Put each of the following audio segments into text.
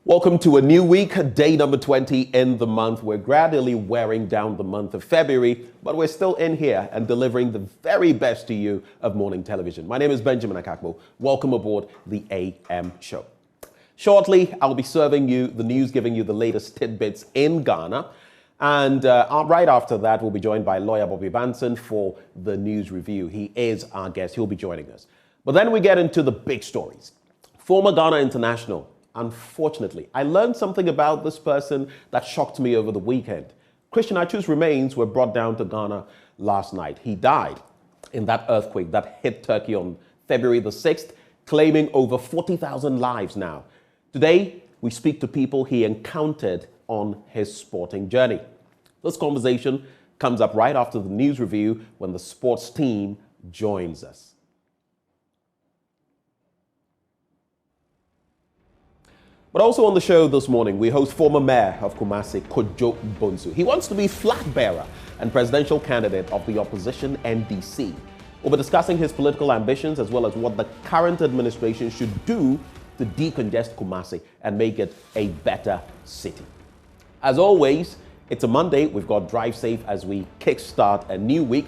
Welcome to a new week, day number 20 in the month. We're gradually wearing down the month of February, but we're still in here and delivering the very best to you of morning television. My name is Benjamin Akakpo. Welcome aboard the AM show. Shortly, I'll be serving you the news, giving you the latest tidbits in Ghana. And right after that, we'll be joined by lawyer Bobby Banson for the news review. He is our guest. He'll be joining us. But then we get into the big stories. Former Ghana international. Unfortunately, I learned something about this person that shocked me over the weekend. Christian Achu's remains were brought down to Ghana last night. He died in that earthquake that hit Turkey on February the 6th, claiming over 40,000 lives now. Today, we speak to people he encountered on his sporting journey. This conversation comes up right after the news review when the sports team joins us. But also on the show this morning, we host former mayor of Kumasi, Kojo Bonsu. He wants to be flag bearer and presidential candidate of the opposition NDC. We'll be discussing his political ambitions as well as what the current administration should do to decongest Kumasi and make it a better city. As always, it's a Monday. We've got Drive Safe as we kickstart a new week.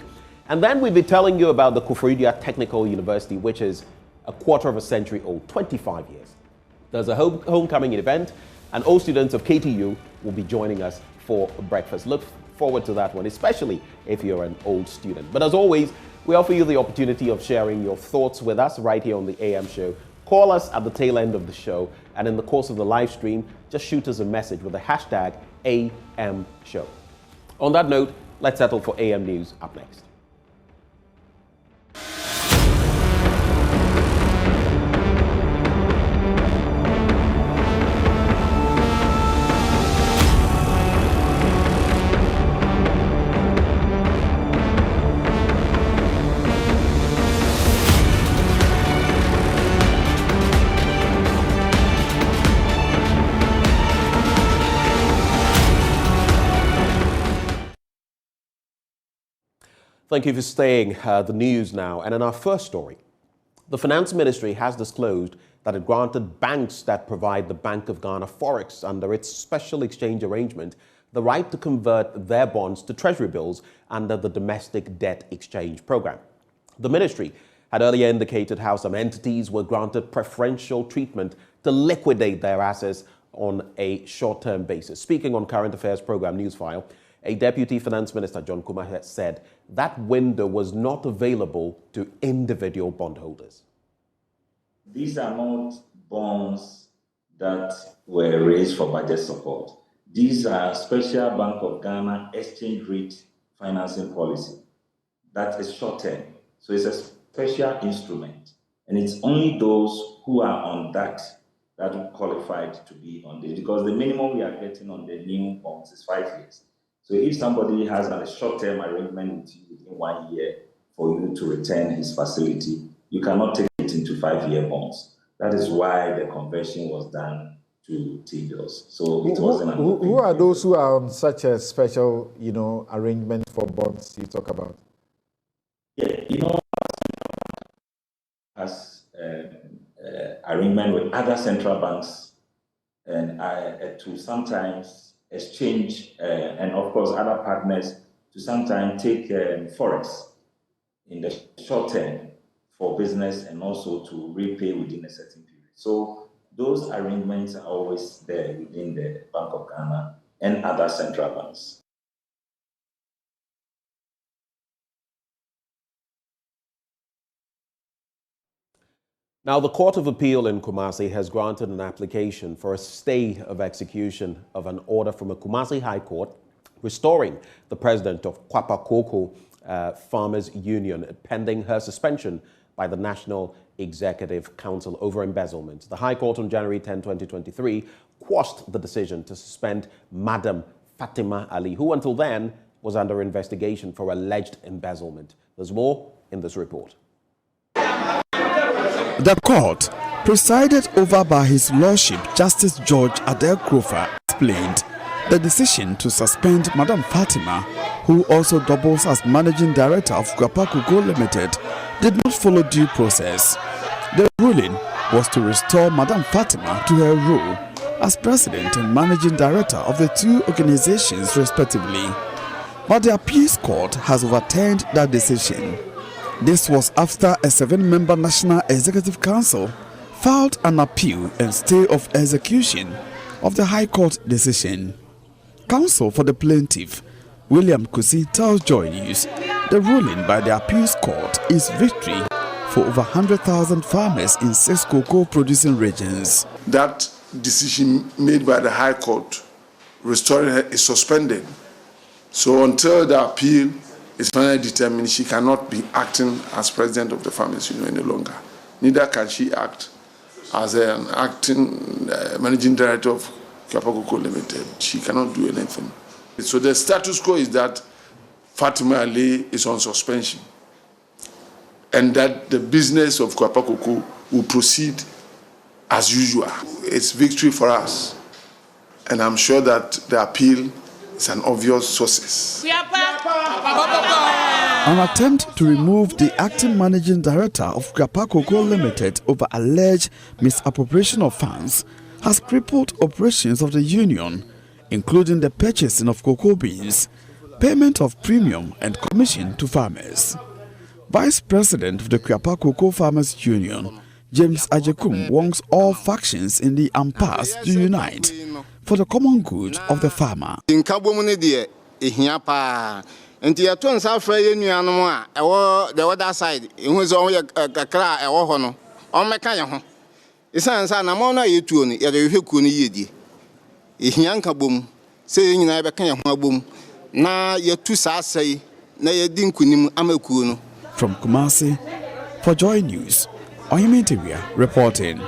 And then we'll be telling you about the Koforidua Technical University, which is a quarter of a century old, 25 years. There's a homecoming event, and all students of KTU will be joining us for breakfast. Look forward to that one, especially if you're an old student. But as always, we offer you the opportunity of sharing your thoughts with us right here on the AM show. Call us at the tail end of the show, and in the course of the live stream, just shoot us a message with the hashtag AM show. On that note, let's settle for AM News up next. Thank you for staying. The news now. And in our first story, the Finance Ministry has disclosed that it granted banks that provide the Bank of Ghana Forex under its special exchange arrangement the right to convert their bonds to treasury bills under the domestic debt exchange program. The ministry had earlier indicated how some entities were granted preferential treatment to liquidate their assets on a short-term basis. Speaking on Current Affairs program Newsfile, a Deputy Finance Minister, John Kumah, said that window was not available to individual bondholders. These are not bonds that were raised for budget support. These are Special Bank of Ghana exchange rate financing policy. That is short term. So it's a special instrument. And it's only those who are on that are qualified to be on this, because the minimum we are getting on the new bonds is 5 years. So if somebody has a short-term arrangement with you within 1 year for you to return his facility, you cannot take it into 5-year bonds. That is why the conversion was done to T-bills. So it wasn't. Who are those who are on such a special, arrangement for bonds you talk about? Yeah, as arrangement with other central banks and to sometimes exchange and of course other partners to sometimes take forex in the short term for business and also to repay within a certain period. So those arrangements are always there within the Bank of Ghana and other central banks. Now, the Court of Appeal in Kumasi has granted an application for a stay of execution of an order from a Kumasi High Court restoring the president of Kwapa Cocoa Farmers Union pending her suspension by the National Executive Council over embezzlement. The High Court on January 10, 2023 quashed the decision to suspend Madam Fatima Ali, who until then was under investigation for alleged embezzlement. There's more in this report. The court, presided over by His Lordship Justice George Adair Crofer, explained the decision to suspend Madam Fatima, who also doubles as managing director of Kwapa Cocoa Limited, did not follow due process. The ruling was to restore Madam Fatima to her role as president and managing director of the two organizations respectively. But the appeals court has overturned that decision. This was after a 7-member National Executive Council filed an appeal and stay of execution of the High Court decision. Counsel for the plaintiff, William Kusi, tells Joy News the ruling by the appeals court is victory for over 100,000 farmers in 6 cocoa producing regions. That decision made by the High Court restoring her is suspended. So until the appeal is finally determined, she cannot be acting as president of the Farmers Union any longer. Neither can she act as an acting managing director of Kwapa Cocoa Limited. She cannot do anything. So the status quo is that Fatima Ali is on suspension and that the business of Kwapa Cocoa will proceed as usual. It's victory for us, and I'm sure that the appeal is an obvious success. An attempt to remove the acting managing director of Kwapa Cocoa Limited over alleged misappropriation of funds has crippled operations of the union, including the purchasing of cocoa beans, payment of premium and commission to farmers. Vice President of the Kwapa Cocoa Farmers Union, James Ajekum, wants all factions in the impasse to unite for the common good of the farmer. Nti ya to nsa fra ye nuanom a ewo the other side ehun so on ye kakra ewo ho no on meka ye ho isan nsa na mo na ye tuo ni ye de hweku ni yedie ehia nka bom se ye nyina be kan ye ho abom na ye tu sa asai na ye di nkunim amakuo no. From Kumasi, for Joy News, Oyemintewia reporting.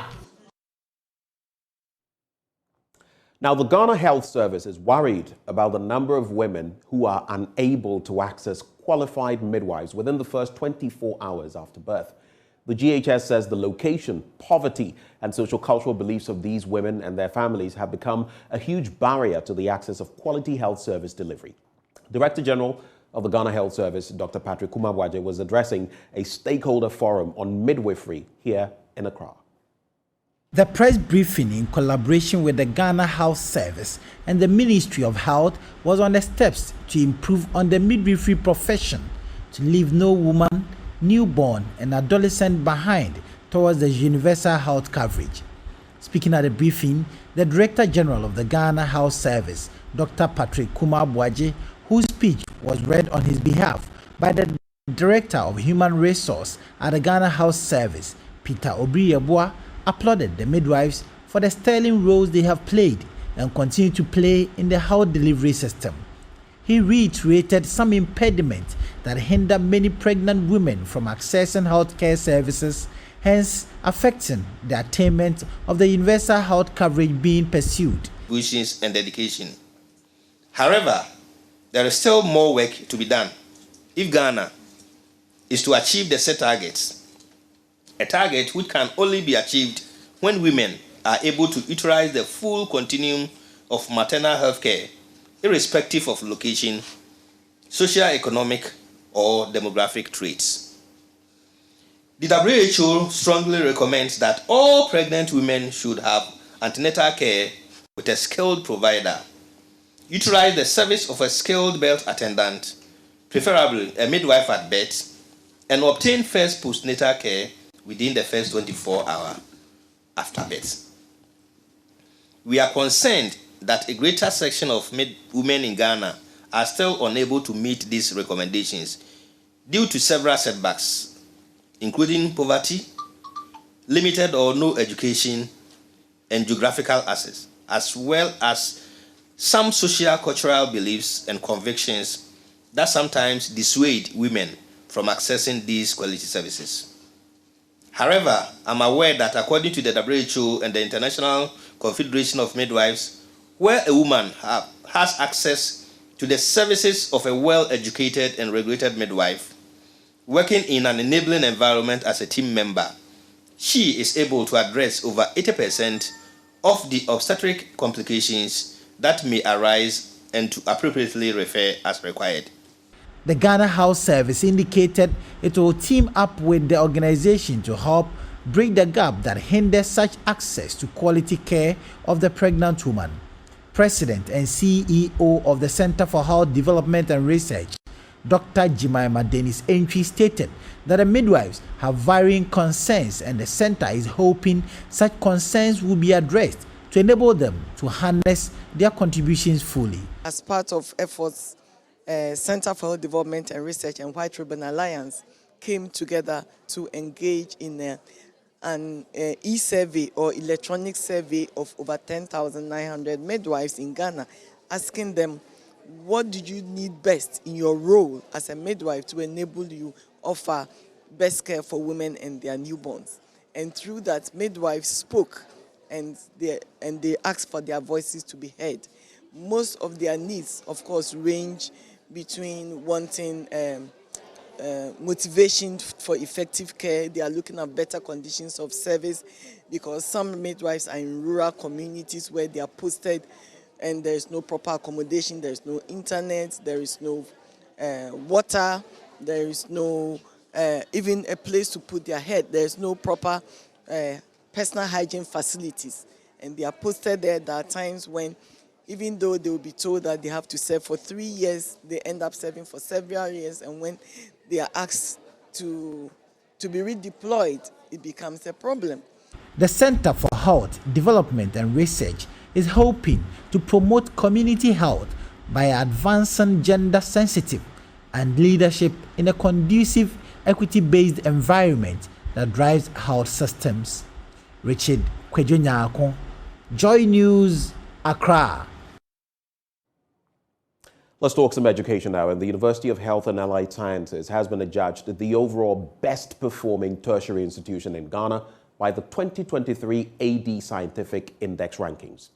Now, the Ghana Health Service is worried about the number of women who are unable to access qualified midwives within the first 24 hours after birth. The GHS says the location, poverty, and social-cultural beliefs of these women and their families have become a huge barrier to the access of quality health service delivery. Director General of the Ghana Health Service, Dr. Patrick Kumabwaje, was addressing a stakeholder forum on midwifery here in Accra. The press briefing in collaboration with the Ghana Health Service and the Ministry of Health was on the steps to improve on the midwifery profession to leave no woman, newborn and adolescent behind towards the universal health coverage. Speaking at the briefing, the Director General of the Ghana Health Service, Dr. Patrick Kumabwaje, whose speech was read on his behalf by the Director of Human Resource at the Ghana Health Service, Peter Obriyeboa, applauded the midwives for the sterling roles they have played and continue to play in the health delivery system. He reiterated some impediments that hinder many pregnant women from accessing healthcare services, hence affecting the attainment of the universal health coverage being pursued. And dedication. However, there is still more work to be done if Ghana is to achieve the set targets. A target which can only be achieved when women are able to utilize the full continuum of maternal health care, irrespective of location, socio-economic, or demographic traits. The WHO strongly recommends that all pregnant women should have antenatal care with a skilled provider, utilize the service of a skilled birth attendant, preferably a midwife at birth, and obtain first postnatal care within the first 24 hours after birth. We are concerned that a greater section of women in Ghana are still unable to meet these recommendations due to several setbacks, including poverty, limited or no education, and geographical access, as well as some social cultural beliefs and convictions that sometimes dissuade women from accessing these quality services. However, I'm aware that according to the WHO and the International Confederation of Midwives, where a woman has access to the services of a well-educated and regulated midwife, working in an enabling environment as a team member, she is able to address over 80% of the obstetric complications that may arise and to appropriately refer as required. The Ghana Health Service indicated it will team up with the organization to help bridge the gap that hinders such access to quality care of the pregnant woman. President and CEO of the Center for Health Development and Research, Dr. Jemima Dennis Entry, stated that the midwives have varying concerns and the center is hoping such concerns will be addressed to enable them to harness their contributions fully. As part of efforts, Center for Health Development and Research and White Ribbon Alliance came together to engage in an e-survey or electronic survey of over 10,900 midwives in Ghana, asking them, what do you need best in your role as a midwife to enable you offer best care for women and their newborns? And through that, midwives spoke and they asked for their voices to be heard. Most of their needs, of course, range between wanting motivation for effective care. They are looking at better conditions of service because some midwives are in rural communities where they are posted and there is no proper accommodation, there is no internet, there is no water, there is no even a place to put their head, there is no proper personal hygiene facilities. And they are posted there. There are times when, even though they will be told that they have to serve for 3 years, they end up serving for several years, and when they are asked to be redeployed, it becomes a problem. The Center for Health Development and Research is hoping to promote community health by advancing gender-sensitive and leadership in a conducive, equity-based environment that drives health systems. Richard Kwejo-Nyako, Joy News, Accra. Let's talk some education now. And the University of Health and Allied Sciences has been adjudged the overall best performing tertiary institution in Ghana by the 2023 AD Scientific Index rankings.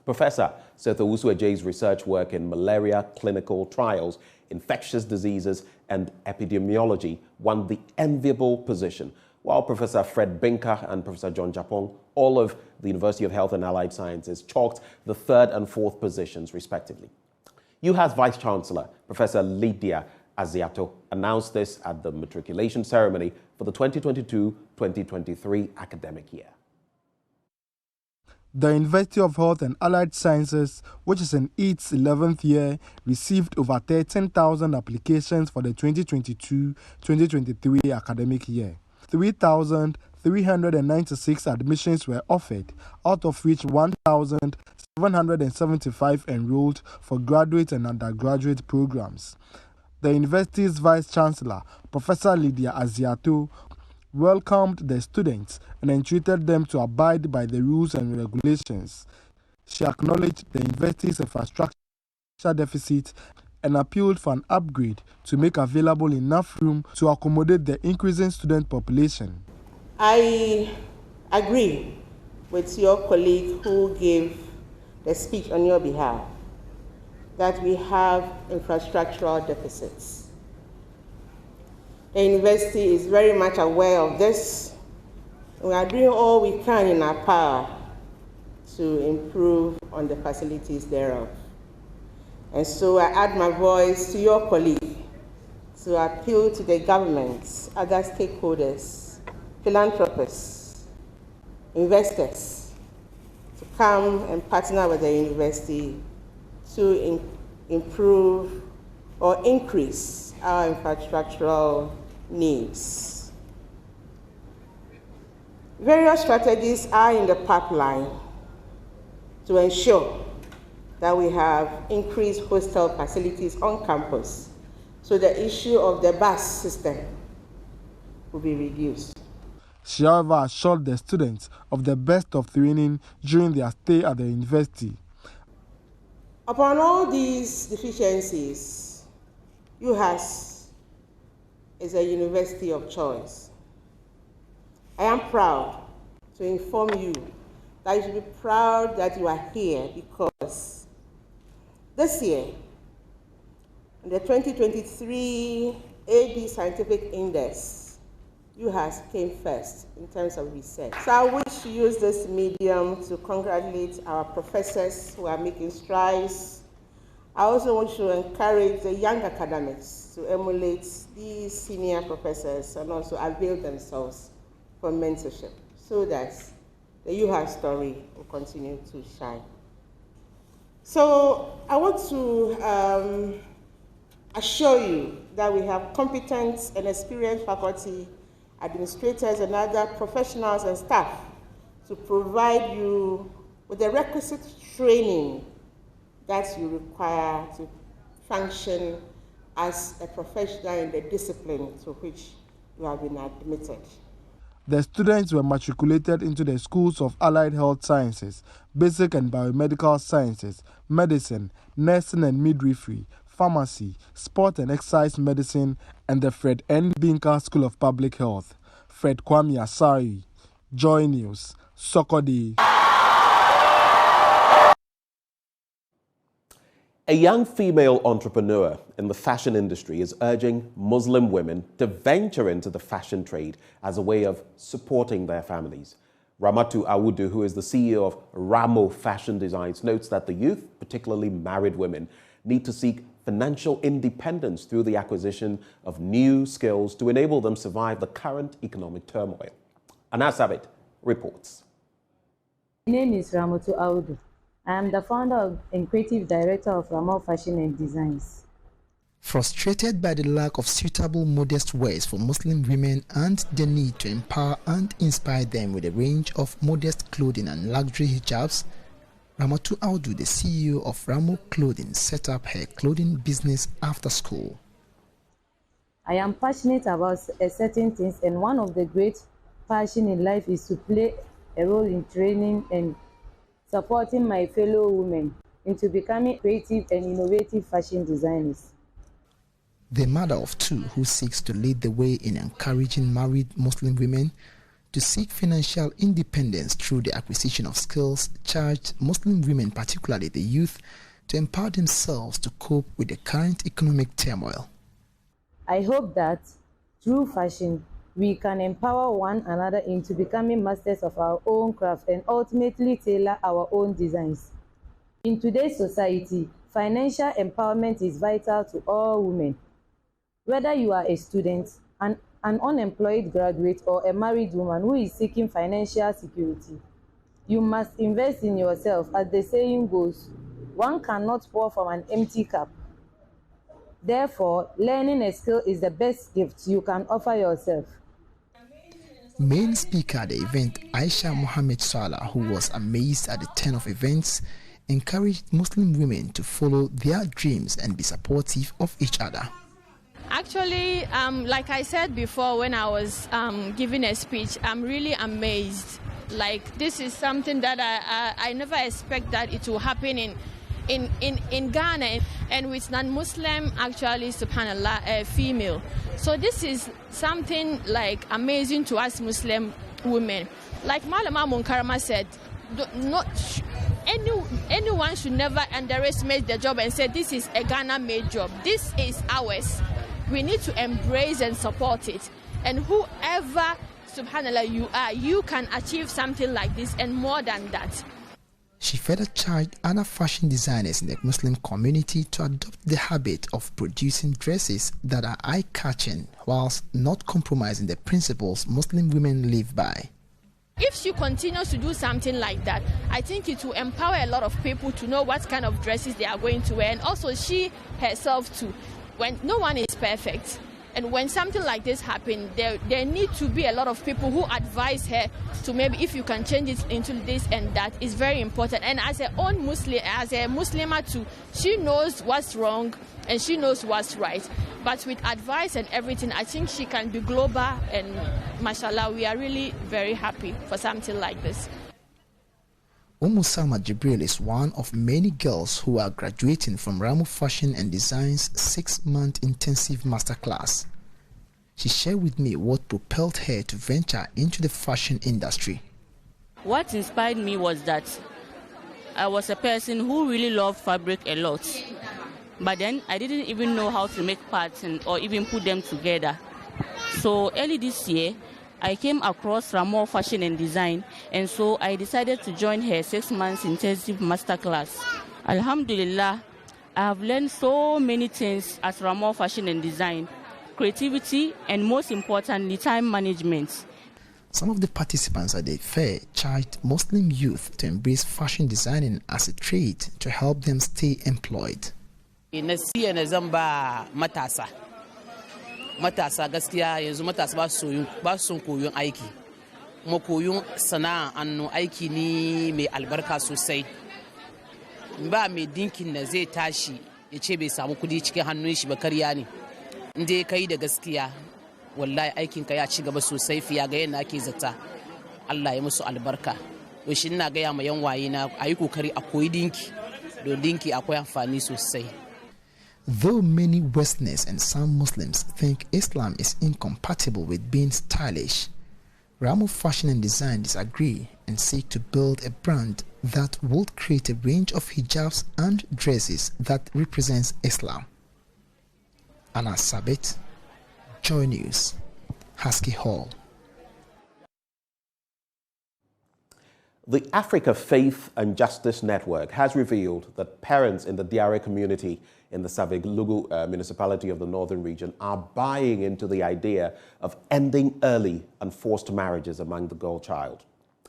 Professor Seth Owusu-Adjei's research work in malaria clinical trials, infectious diseases, and epidemiology won the enviable position, while Professor Fred Binka and Professor John Japong, all of the University of Health and Allied Sciences, chalked the 3rd and 4th positions, respectively. UHA's Vice-Chancellor, Professor Lydia Aziato, announced this at the matriculation ceremony for the 2022-2023 academic year. The University of Health and Allied Sciences, which is in its 11th year, received over 13,000 applications for the 2022-2023 academic year. 3,396 admissions were offered, out of which 1,775 enrolled for graduate and undergraduate programs. The university's Vice-Chancellor, Professor Lydia Aziato, welcomed the students and entreated them to abide by the rules and regulations. She acknowledged the university's infrastructure deficit and appealed for an upgrade to make available enough room to accommodate the increasing student population. I agree with your colleague who gave the speech on your behalf that we have infrastructural deficits. The university is very much aware of this. We are doing all we can in our power to improve on the facilities thereof. And so I add my voice to your colleague to appeal to the governments, other stakeholders, philanthropists, investors, to come and partner with the university to improve or increase our infrastructural needs. Various strategies are in the pipeline to ensure that we have increased hostel facilities on campus, so the issue of the bus system will be reduced. She, however, assured the students of the best of training during their stay at the university. Upon all these deficiencies, UHAS is a university of choice. I am proud to inform you that you should be proud that you are here, because this year, in the 2023 AD Scientific Index, UHAS came first in terms of research. So I wish to use this medium to congratulate our professors who are making strides. I also want to encourage the young academics to emulate these senior professors and also avail themselves for mentorship so that the UHA story will continue to shine. So I want to assure you that we have competent and experienced faculty, administrators, and other professionals and staff to provide you with the requisite training that you require to function as a professional in the discipline to which you have been admitted. The students were matriculated into the schools of Allied Health Sciences, Basic and Biomedical Sciences, Medicine, Nursing and Midwifery, Pharmacy, Sport and Exercise Medicine, and the Fred N. Binka School of Public Health. Fred Kwame Asari, Joy News, Sokodi. A young female entrepreneur in the fashion industry is urging Muslim women to venture into the fashion trade as a way of supporting their families. Ramatu Awudu, who is the CEO of Ramo Fashion Designs, notes that the youth, particularly married women, need to seek financial independence through the acquisition of new skills to enable them survive the current economic turmoil. Anas Abed reports. My name is Ramatu Awudu. I am the founder and creative director of Ramo Fashion and Designs. Frustrated by the lack of suitable modest wears for Muslim women and the need to empower and inspire them with a range of modest clothing and luxury hijabs, Ramatu Awudu, the CEO of Ramo Clothing, set up her clothing business after school. I am passionate about certain things, and one of the great passions in life is to play a role in training and supporting my fellow women into becoming creative and innovative fashion designers. The mother of two who seeks to lead the way in encouraging married Muslim women to seek financial independence through the acquisition of skills, charged Muslim women, particularly the youth, to empower themselves to cope with the current economic turmoil. I hope that through fashion, we can empower one another into becoming masters of our own craft and ultimately tailor our own designs. In today's society, financial empowerment is vital to all women. Whether you are a student, an unemployed graduate, or a married woman who is seeking financial security, you must invest in yourself. As the saying goes, one cannot pour from an empty cup. Therefore, learning a skill is the best gift you can offer yourself. Main speaker at the event, Aisha Mohammed Salah, who was amazed at the turn of events, encouraged Muslim women to follow their dreams and be supportive of each other. Actually, like I said before when I was giving a speech, I'm really amazed. Like, this is something that I never expect that it will happen in Ghana, and with non-Muslim, actually, subhanallah, a female. So this is something like amazing to us Muslim women. Like Malama Munkarama said, anyone should never underestimate the job and say this is a Ghana-made job. This is ours. We need to embrace and support it. And whoever, subhanallah, you are, you can achieve something like this and more than that. She further charged other fashion designers in the Muslim community to adopt the habit of producing dresses that are eye-catching whilst not compromising the principles Muslim women live by. If she continues to do something like that, I think it will empower a lot of people to know what kind of dresses they are going to wear, and also she herself too. When no one is perfect, and when something like this happens, there need to be a lot of people who advise her to maybe if you can change it into this and that is very important. And as a Muslimah too, she knows what's wrong and she knows what's right. But with advice and everything, I think she can be global, and mashallah, we are really very happy for something like this. Salma Jibril is one of many girls who are graduating from Ramo Fashion and Design's 6-month intensive masterclass. She shared with me what propelled her to venture into the fashion industry. What inspired me was that I was a person who really loved fabric a lot. But then I didn't even know how to make parts or even put them together. So early this year, I came across Ramo Fashion and Design, and so I decided to join her 6 months intensive masterclass. Alhamdulillah, I have learned so many things at Ramo Fashion and Design: creativity, and most importantly, time management. Some of the participants at the fair charged Muslim youth to embrace fashion designing as a trade to help them stay employed. Matasa gaskiya yanzu matasa ba su koyon aiki. Kuma koyon sana'a annu aiki ni mai albarka sosai. Ba mai dinkin da zai tashi ya ce bai samu kudi cikin hannun shi ba karya ne. Inda kai da gaskiya wallahi aikin ka ya ci gaba sosai fiya ga yadda ake zata. Allah ya musu albarka. To shi ina ga ya ma yan waye na ayi kokari a koyi dinki. Don dinki akwai amfani sosai. Though many Westerners and some Muslims think Islam is incompatible with being stylish, Ramu Fashion and Design disagree and seek to build a brand that would create a range of hijabs and dresses that represents Islam. Anna Sabit, Joy News, Husky Hall. The Africa Faith and Justice Network has revealed that parents in the Diare community in the Saviglugu municipality of the northern region are buying into the idea of ending early and forced marriages among the girl child.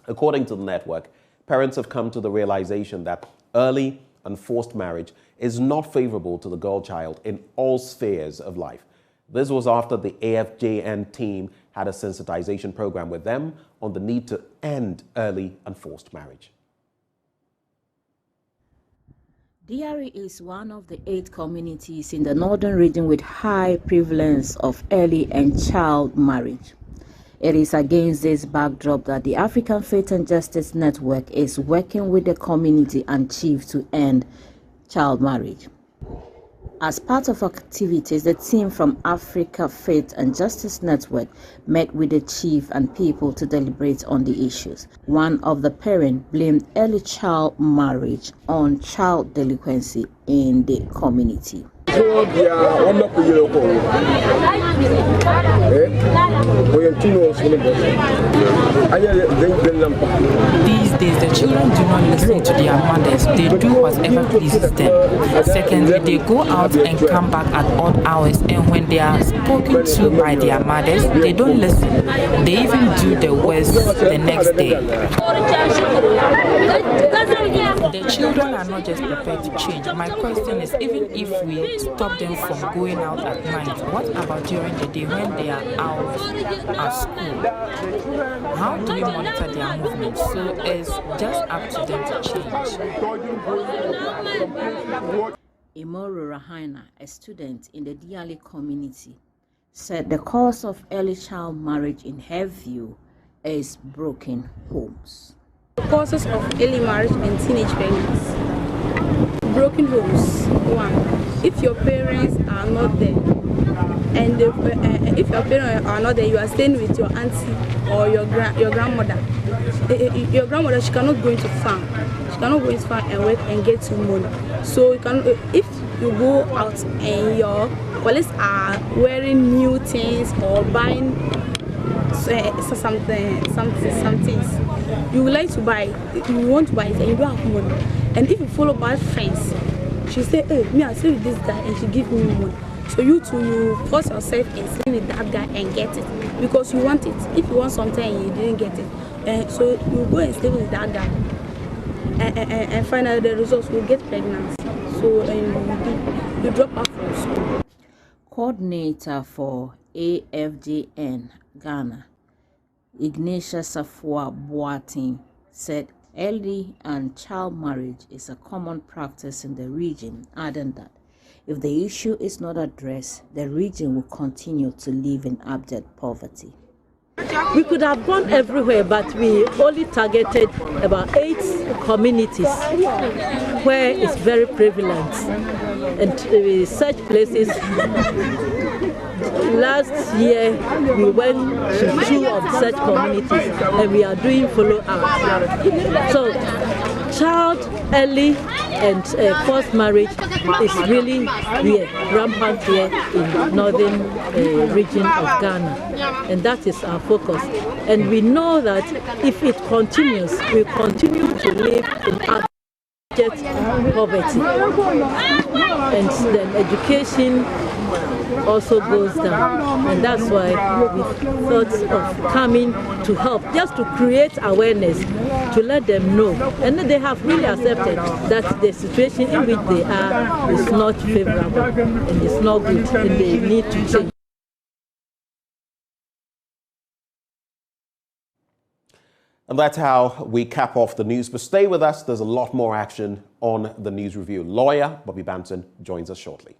According to the network, parents have come to the realization that early and forced marriage is not favorable to the girl child in all spheres of life. This was after the AFJN team had a sensitization program with them on the need to end early and forced marriage. Diari is one of the 8 communities in the northern region with high prevalence of early and child marriage. It is against this backdrop that the African Faith and Justice Network is working with the community and chief to end child marriage. As part of activities, the team from Africa Faith and Justice Network met with the chief and people to deliberate on the issues. One of the parents blamed early child marriage on child delinquency in the community. These days, the children do not listen to their mothers. They do whatever pleases them. Secondly, they go out and come back at odd hours, and when they are spoken to by their mothers, they don't listen. They even do the worst the next day. The children are not just prepared to change. My question is, even if we stop them from going out at night, what about during the day when they are out at school? How do we monitor their movements? So it's just up to them to change. Imoru Rahina, a student in the Diali community, said the cause of early child marriage in her view is broken homes. Causes of early marriage and teenage pregnancy. Broken homes. 1. If your parents are not there, and if your parents are not there, you are staying with your auntie or your grandmother. Your grandmother, she cannot go into farm. She cannot go into farm and work and get some money. So you can, if you go out and your colleagues are wearing new things or buying some things, you would like to buy, you want to buy it and you don't have money. And if you follow bad friends, she say, hey, me I stay with this guy and she give me money. So you too, you force yourself and stay with that guy and get it because you want it. If you want something and you didn't get it, so you go and stay with that guy and finally the results will get pregnant. So you drop out from school. Coordinator for AFJN Ghana, Ignatius Safua Boating, said early and child marriage is a common practice in the region, adding that if the issue is not addressed, the region will continue to live in abject poverty. We could have gone everywhere, but we only targeted about 8 communities where it's very prevalent. And such places, last year we went to 2 of such communities and we are doing follow-up. So child early and forced marriage is really here, rampant here in the northern region of Ghana. And that is our focus. And we know that if it continues, we continue to live in poverty, and then education also goes down, and that's why we thought of coming to help, just to create awareness, to let them know, and they have really accepted that the situation in which they are is not favorable and it's not good, and they need to change. And that's how we cap off the news. But stay with us. There's a lot more action on the news review. Lawyer Bobby Banton joins us shortly.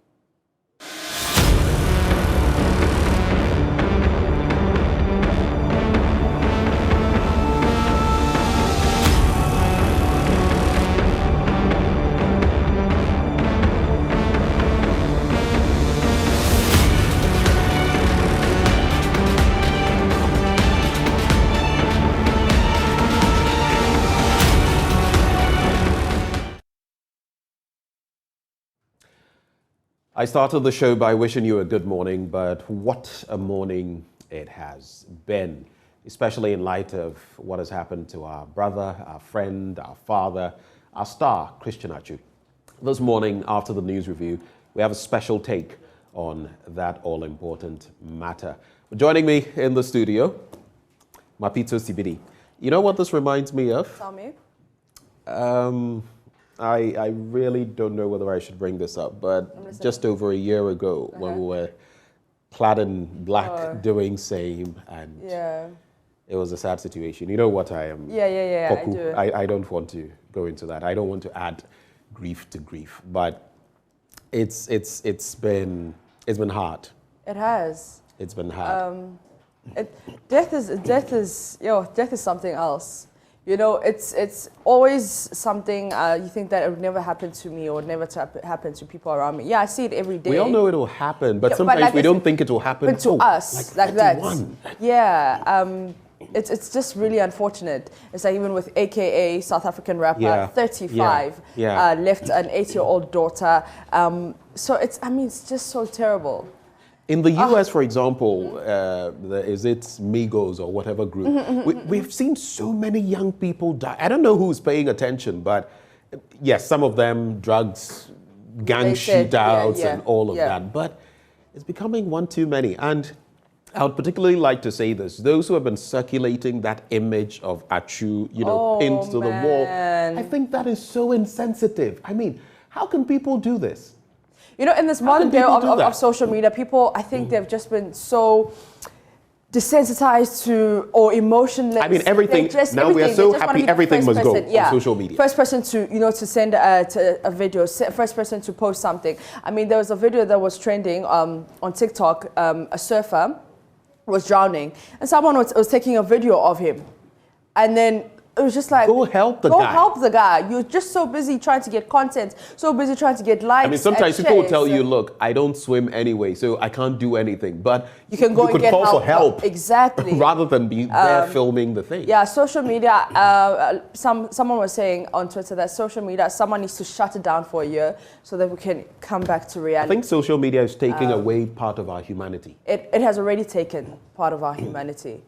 I started the show by wishing you a good morning, but what a morning it has been, especially in light of what has happened to our brother, our friend, our father, our star, Christian Atsu. This morning, after the news review, we have a special take on that all-important matter. Joining me in the studio, Mapito Sibidi. You know what this reminds me of? Tell me. I really don't know whether I should bring this up, but just over a year ago, when we were clad in black doing same, and it was a sad situation. You know what I am? Yeah, I do. I don't want to go into that. I don't want to add grief to grief, but it's been hard. It has. It's been hard. Death is something else. You know, it's always something you think that it would never happen to me or never happen to people around me. Yeah, I see it every day. We all know it will happen, but sometimes like we don't think it will happen to us like that. Yeah, it's just really unfortunate. It's like even with AKA South African rapper, 35, left an 8-year-old daughter. So it's just so terrible. In the US, for example, is it Migos or whatever group, we've seen so many young people die. I don't know who's paying attention, but yes, some of them, drugs, gang shootouts and all of that. But it's becoming one too many. And I would particularly like to say this. Those who have been circulating that image of Atsu, pinned to the wall, I think that is so insensitive. I mean, how can people do this? You know, in this modern day of social media, people, I think they've just been so desensitized to or emotionless. I mean, everything. Now we are so happy everything must go on social media. First person to send a video, first person to post something. I mean, there was a video that was trending on TikTok. A surfer was drowning, and someone was taking a video of him, and then it was just like, go help the guy. Go help the guy. You're just so busy trying to get content, so busy trying to get likes. I mean, sometimes people will tell you, look, I don't swim anyway, so I can't do anything. But you can go and get call for help. Exactly. Rather than be there filming the thing. Yeah, social media, someone was saying on Twitter that social media, someone needs to shut it down for a year so that we can come back to reality. I think social media is taking away part of our humanity. It has already taken part of our humanity.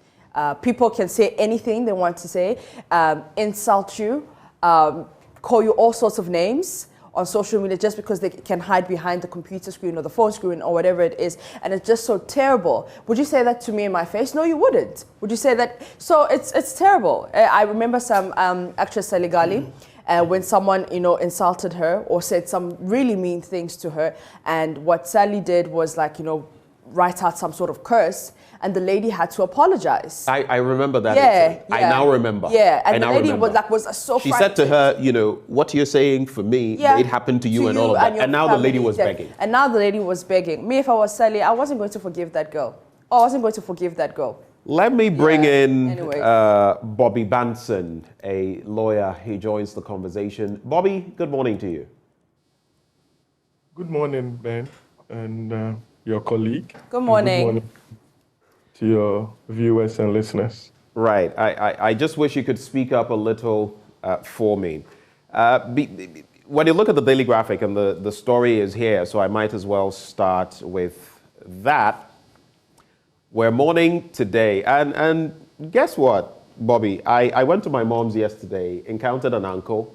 People can say anything they want to say, insult you, call you all sorts of names on social media just because they can hide behind the computer screen or the phone screen or whatever it is. And it's just so terrible. Would you say that to me in my face? No, you wouldn't. Would you say that? So it's terrible. I remember some actress Saligali, when someone, insulted her or said some really mean things to her. And what Sally did was write out some sort of curse. And the lady had to apologize. I remember that. I now remember. Yeah, and the lady was so She said to her, what you're saying for me, it happened to you and all of that. And now the lady was begging. And now the lady was begging. Me, if I was Sally, I wasn't going to forgive that girl. I wasn't going to forgive that girl. Let me bring in Bobby Banton, a lawyer. He joins the conversation. Bobby, good morning to you. Good morning, Ben, and your colleague. Good morning. Good morning to your viewers and listeners. Right. I just wish you could speak up a little for me. When you look at the Daily Graphic, and the story is here, so I might as well start with that. We're mourning today. And guess what, Bobby? I went to my mom's yesterday, encountered an uncle,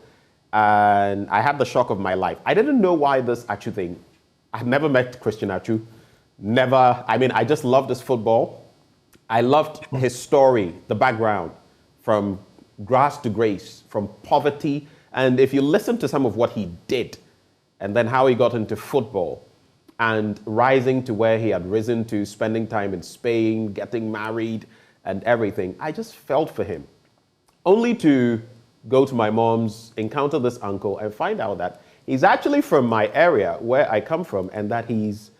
and I had the shock of my life. I didn't know why this Achu thing. I've never met Christian Achu. Never. I mean, I just loved his football. I loved his story, the background, from grass to grace, from poverty. And if you listen to some of what he did, and then how he got into football, and rising to where he had risen to, spending time in Spain, getting married, and everything, I just felt for him. Only to go to my mom's, encounter this uncle, and find out that he's actually from my area, where I come from, and that he's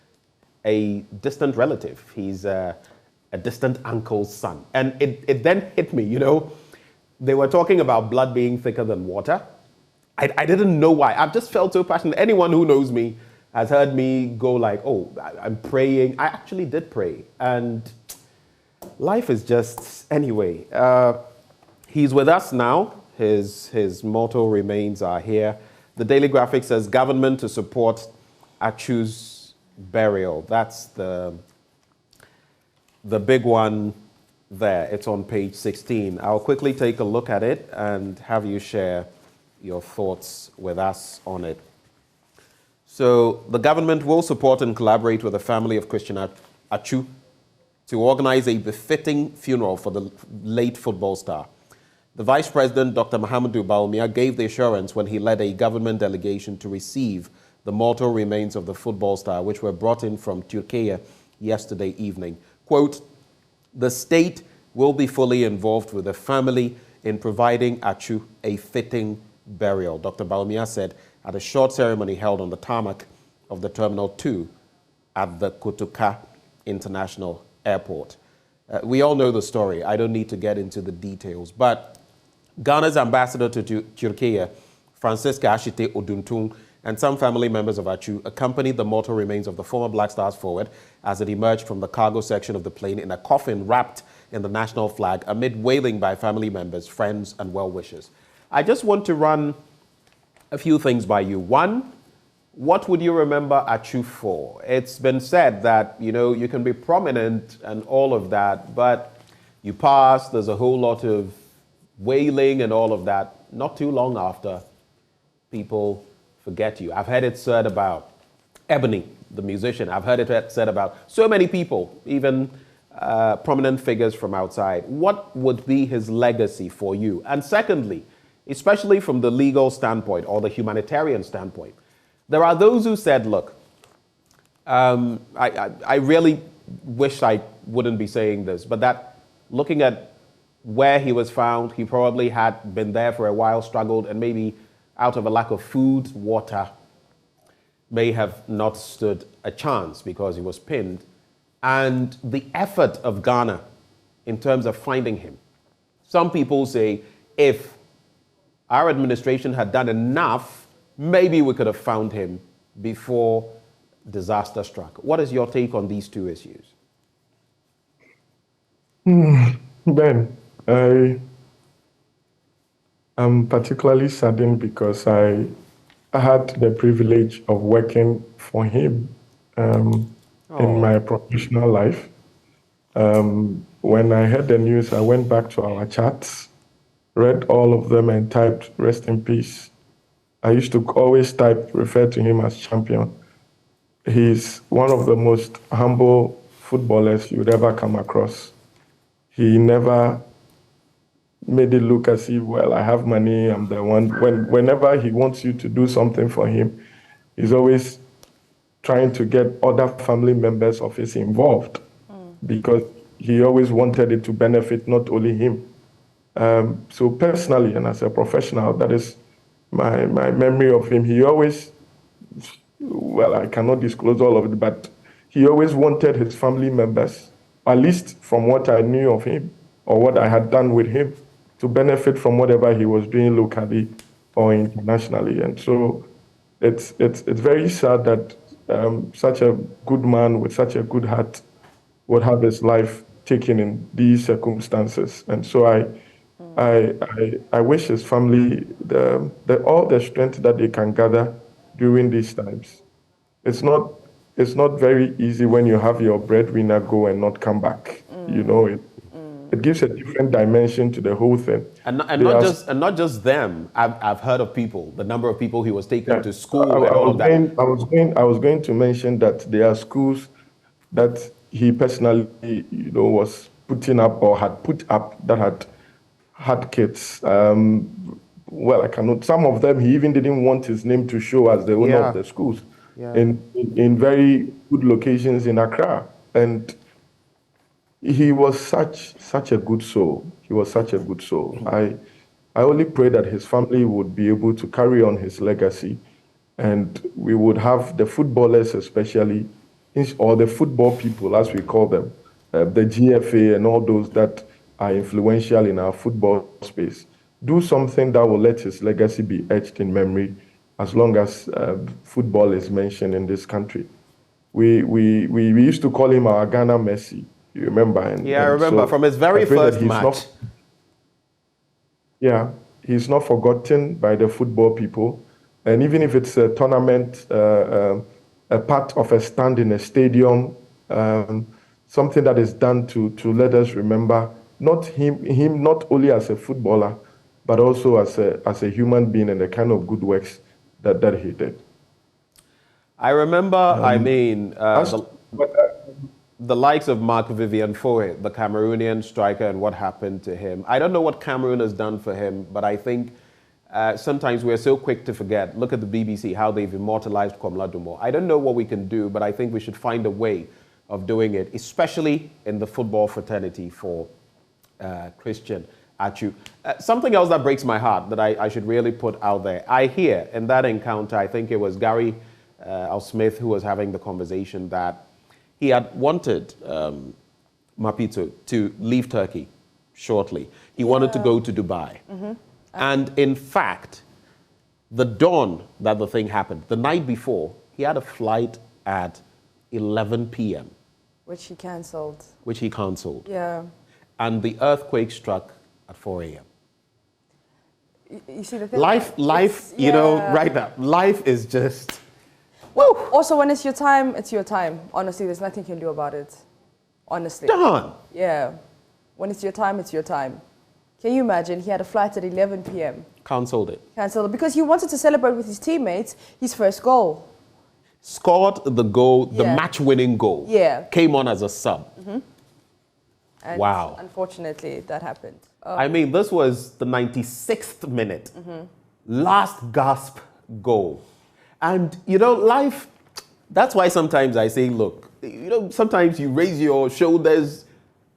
a distant relative. He's a distant uncle's son. And it then hit me, you know. They were talking about blood being thicker than water. I didn't know why. I've just felt so passionate. Anyone who knows me has heard me go like, oh, I'm praying. I actually did pray. And life is just, anyway. He's with us now. His mortal remains are here. The Daily Graphic says, government to support Achu's burial. That's the big one there. It's on page 16. I'll quickly take a look at it and have you share your thoughts with us on it. So the government will support and collaborate with the family of Christian Achu to organize a befitting funeral for the late football star. The Vice President, Dr. Mahamudu Bawumia, gave the assurance when he led a government delegation to receive the mortal remains of the football star, which were brought in from Turkey yesterday evening. Quote, the state will be fully involved with the family in providing Achu a fitting burial, Dr. Bawumia said at a short ceremony held on the tarmac of the Terminal 2 at the Kotoka International Airport. We all know the story. I don't need to get into the details, but Ghana's ambassador to Turkey, Francisca Ashite Oduntung, and some family members of Achu accompanied the mortal remains of the former Black Stars forward as it emerged from the cargo section of the plane in a coffin wrapped in the national flag amid wailing by family members, friends, and well-wishers. I just want to run a few things by you. One, what would you remember Achu for? It's been said that, you know, you can be prominent and all of that, but you pass, there's a whole lot of wailing and all of that. Not too long after, people forget you. I've heard it said about Ebony, the musician. I've heard it said about so many people, even prominent figures from outside. What would be his legacy for you? And secondly, especially from the legal standpoint or the humanitarian standpoint, there are those who said, look, I really wish I wouldn't be saying this, but that looking at where he was found, he probably had been there for a while, struggled, and maybe out of a lack of food, water, may have not stood a chance because he was pinned. And the effort of Ghana in terms of finding him. Some people say if our administration had done enough, maybe we could have found him before disaster struck. What is your take on these two issues? Ben, I am particularly saddened because I had the privilege of working for him in my professional life. When I heard the news, I went back to our chats, read all of them and typed, rest in peace. I used to always type, refer to him as champion. He's one of the most humble footballers you'd ever come across. He never made it look as if, well, I have money, I'm the one. Whenever he wants you to do something for him, he's always trying to get other family members of his involved because he always wanted it to benefit not only him. So personally and as a professional, that is my memory of him. He always, well, I cannot disclose all of it, but he always wanted his family members, at least from what I knew of him or what I had done with him, to benefit from whatever he was doing locally or internationally. And so it's very sad that such a good man with such a good heart would have his life taken in these circumstances. And so I wish his family all the strength that they can gather during these times. It's not very easy when you have your breadwinner go and not come back. You know, It gives a different dimension to the whole thing. And not just them. I've heard of people, the number of people he was taking to school and all of that. I was going to mention that there are schools that he personally, was putting up or had put up that had kids. Well, I cannot. Some of them he even didn't want his name to show as the owner of the schools in very good locations in Accra, and he was such a good soul. He was such a good soul. I only pray that his family would be able to carry on his legacy, and we would have the footballers especially, or the football people as we call them, the GFA and all those that are influential in our football space, do something that will let his legacy be etched in memory as long as football is mentioned in this country. We used to call him our Ghana Messi. You remember? I remember so from his very first match. He's not forgotten by the football people. And even if it's a tournament, a part of a stand in a stadium, something that is done to let us remember not him not only as a footballer, but also as a human being and the kind of good works that he did. I remember, the likes of Mark Vivian Foe, the Cameroonian striker, and what happened to him. I don't know what Cameroon has done for him, but I think sometimes we're so quick to forget. Look at the BBC, how they've immortalized Kwamla Dumo. I don't know what we can do, but I think we should find a way of doing it, especially in the football fraternity for Christian Atsu. Something else that breaks my heart that I should really put out there. I hear in that encounter, I think it was Gary Smith who was having the conversation, that he had wanted Mapito to leave Turkey shortly. He wanted to go to Dubai. And in fact, the dawn that the thing happened, the night before, he had a flight at 11 p.m. Which he cancelled. Yeah. And the earthquake struck at 4 a.m. You see the thing? Life, you know, right now, life is just... Well, also when it's your time, it's your time. Honestly, there's nothing you can do about it. Honestly. Done. Yeah. When it's your time, it's your time. Can you imagine? He had a flight at 11 p.m. Cancelled it. Cancelled it because he wanted to celebrate with his teammates his first goal. Scored the goal, the match-winning goal. Yeah. Came on as a sub. And wow. Unfortunately, that happened. I mean, this was the 96th minute. Last gasp goal. And, you know, life, that's why sometimes I say, look, you know, sometimes you raise your shoulders.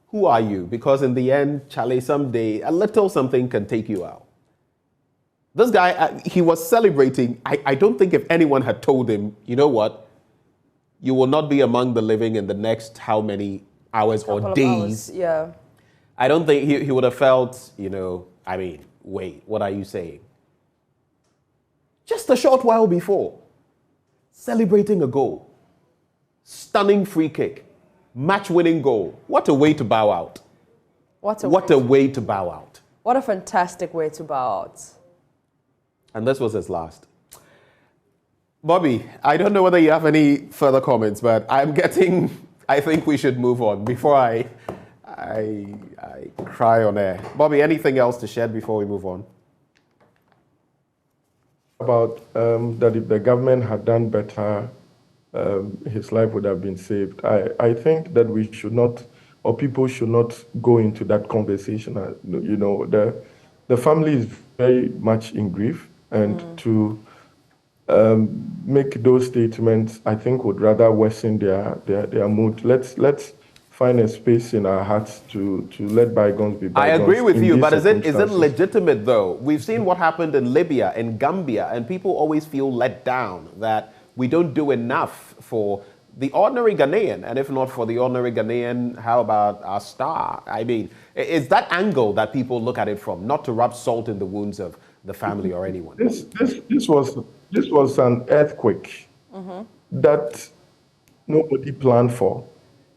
Who are you? Because in the end, Charlie, someday, a little something can take you out. This guy, he was celebrating. I don't think if anyone had told him, you know what, you will not be among the living in the next how many hours or days. Yeah. I don't think he would have felt, you know, I mean, wait, what are you saying? Just a short while before, celebrating a goal, stunning free kick, match-winning goal. What a way to bow out. What a way to bow out. What a fantastic way to bow out. And this was his last. Bobby, I don't know whether you have any further comments, but I think we should move on before I cry on air. Bobby, anything else to shed before we move on? About that if the government had done better, his life would have been saved. I think that we should not, or people should not go into that conversation. You know, the family is very much in grief, and to make those statements, I think, would rather worsen their mood. Let's find a space in our hearts to let bygones be bygones. I agree with you, but is it legitimate though? We've seen what happened in Libya, in Gambia, and people always feel let down that we don't do enough for the ordinary Ghanaian. And if not for the ordinary Ghanaian, how about our star? I mean, it's that angle that people look at it from, not to rub salt in the wounds of the family or anyone. This was an earthquake that nobody planned for.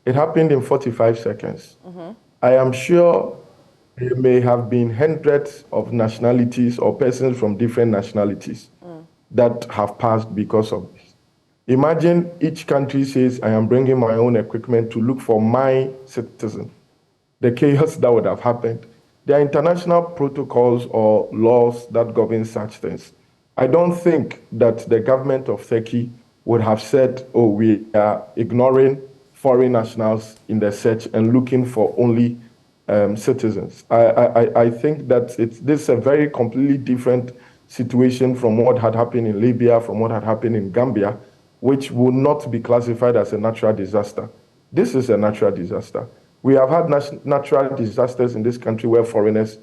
It happened in 45 seconds. I am sure there may have been hundreds of nationalities or persons from different nationalities that have passed because of this. Imagine each country says, I am bringing my own equipment to look for my citizen. the chaos that would have happened. There are international protocols or laws that govern such things. I don't think that the government of Turkey would have said, oh, we are ignoring foreign nationals in the search and looking for only citizens. I think that this is a very completely different situation from what had happened in Libya, from what had happened in Gambia, which would not be classified as a natural disaster. This is a natural disaster. We have had natural disasters in this country where foreigners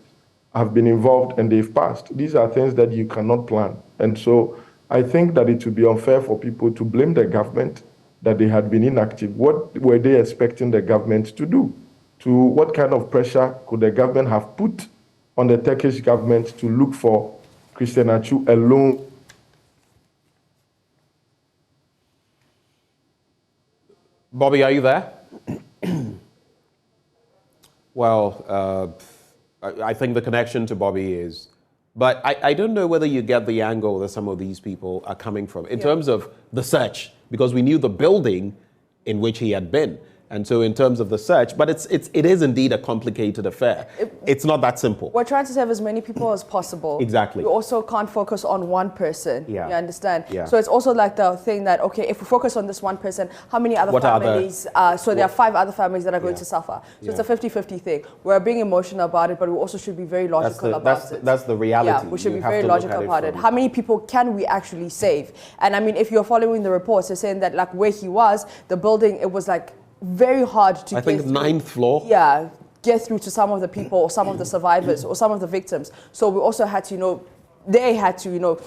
have been involved and they've passed. These are things that you cannot plan. And so I think that it would be unfair for people to blame the government that they had been inactive. What were they expecting the government to do? What kind of pressure could the government have put on the Turkish government to look for Christian Achu alone? Bobby, are you there? Well, I think the connection to Bobby is, but I don't know whether you get the angle that some of these people are coming from in terms of the search, because we knew the building in which he had been. And so in terms of the search, but it is indeed a complicated affair. It's not that simple. We're trying to save as many people as possible. Exactly. We also can't focus on one person. Yeah. You understand? Yeah. So it's also like the thing that, okay, if we focus on this one person, how many other families? So there are 5 other families that are going to suffer. So it's a 50-50 thing. We're being emotional about it, but we also should be very logical about it. That's the reality. Yeah, we should be very logical about it. How many people can we actually save? And I mean, if you're following the reports, they're saying that like where he was, the building, it was like very hard to I think 9th floor. Yeah, get through to some of the people or some of the survivors or some of the victims. So we also had to, they had to,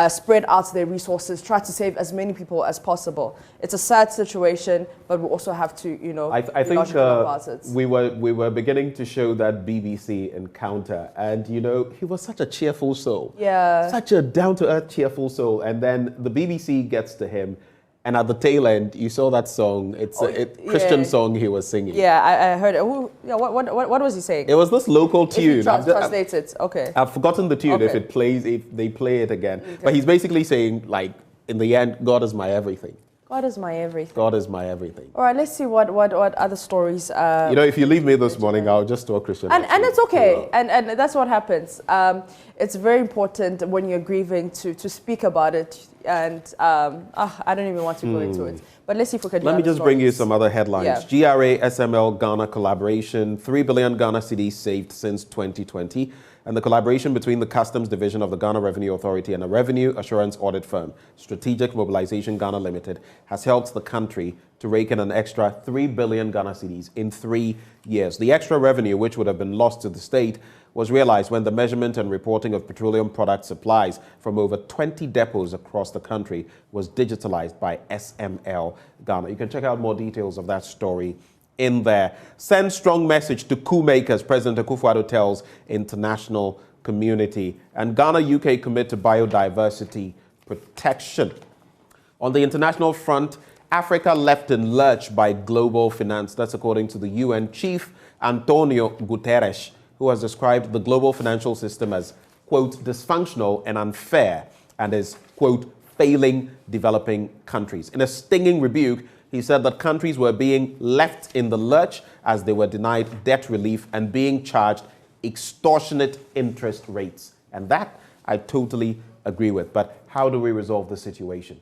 spread out their resources, try to save as many people as possible. It's a sad situation, but we also have to, I be logical about it. We were beginning to show that BBC encounter, and he was such a cheerful soul. Yeah. Such a down-to-earth, cheerful soul, and then the BBC gets to him. And at the tail end, you saw that song. It's a Christian song he was singing. Yeah, I heard it. What was he saying? It was this local tune. Translate it. Okay. I've forgotten the tune. Okay. If they play it again. Okay. But he's basically saying, like, in the end, God is my everything. God is my everything. God is my everything. All right, let's see what other stories. If you leave me this morning, I'll just talk Christian. And it's okay. And that's what happens. It's very important when you're grieving to speak about it. And I don't even want to go into it. But let's see if we can do Let me just bring you some other headlines. Yeah. GRA SML Ghana collaboration, 3 billion Ghana cedis saved since 2020. And the collaboration between the Customs Division of the Ghana Revenue Authority and a revenue assurance audit firm, Strategic Mobilization Ghana Limited, has helped the country to rake in an extra 3 billion Ghana cedis in 3 years. The extra revenue, which would have been lost to the state, was realized when the measurement and reporting of petroleum product supplies from over 20 depots across the country was digitalized by SML Ghana. You can check out more details of that story in there. Send strong message to coup makers, President Akufo-Addo tells international community. And Ghana-UK commit to biodiversity protection. On the international front, Africa left in lurch by global finance. That's according to the UN chief, Antonio Guterres, who has described the global financial system as, quote, dysfunctional and unfair, and is, quote, failing developing countries. In a stinging rebuke, he said that countries were being left in the lurch as they were denied debt relief and being charged extortionate interest rates. And that I totally agree with. But how do we resolve the situation?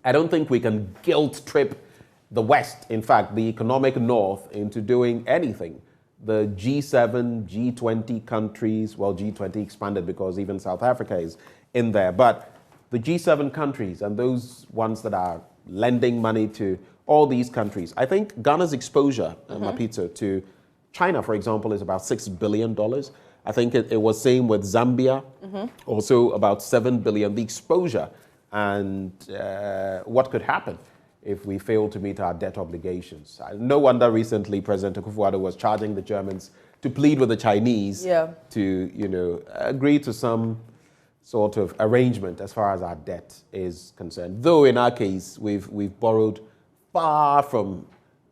I don't think we can guilt trip the West, in fact, the economic North, into doing anything. The G7, G20 countries, well, G20 expanded because even South Africa is in there, but the G7 countries and those ones that are lending money to all these countries, I think Ghana's exposure, Mapito, to China, for example, is about $6 billion. I think it was same with Zambia, also about 7 billion, the exposure, and what could happen if we fail to meet our debt obligations. No wonder recently President Akufo-Addo was charging the Germans to plead with the Chinese to, agree to some sort of arrangement as far as our debt is concerned. Though in our case, we've borrowed far from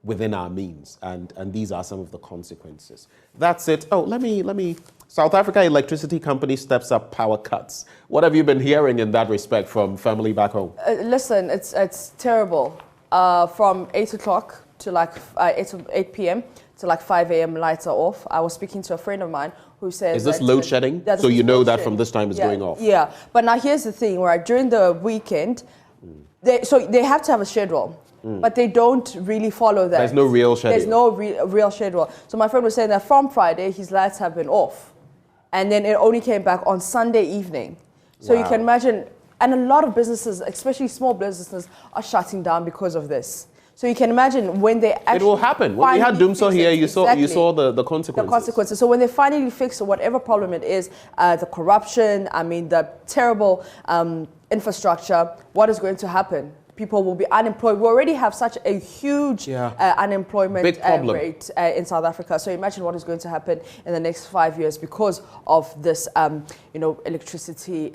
within our means, and these are some of the consequences. That's it. Oh, let me. South Africa Electricity Company steps up power cuts. What have you been hearing in that respect from family back home? Listen, it's terrible. From 8 o'clock to like 8 p.m. to like 5 a.m. lights are off. I was speaking to a friend of mine who says... Is this load shedding? So you know that from this time it's going off? Yeah, but now here's the thing, right? During the weekend, they have to have a schedule, but they don't really follow that. There's no real schedule. There's no real schedule. So my friend was saying that from Friday, his lights have been off. And then it only came back on Sunday evening. So you can imagine, and a lot of businesses, especially small businesses, are shutting down because of this. So you can imagine when they actually... It will happen. When we had Doomsaw here, you saw the consequences. The consequences. So when they finally fix whatever problem it is, the corruption, I mean, the terrible infrastructure, what is going to happen? People will be unemployed. We already have such a huge unemployment rate in South Africa. So imagine what is going to happen in the next 5 years because of this, electricity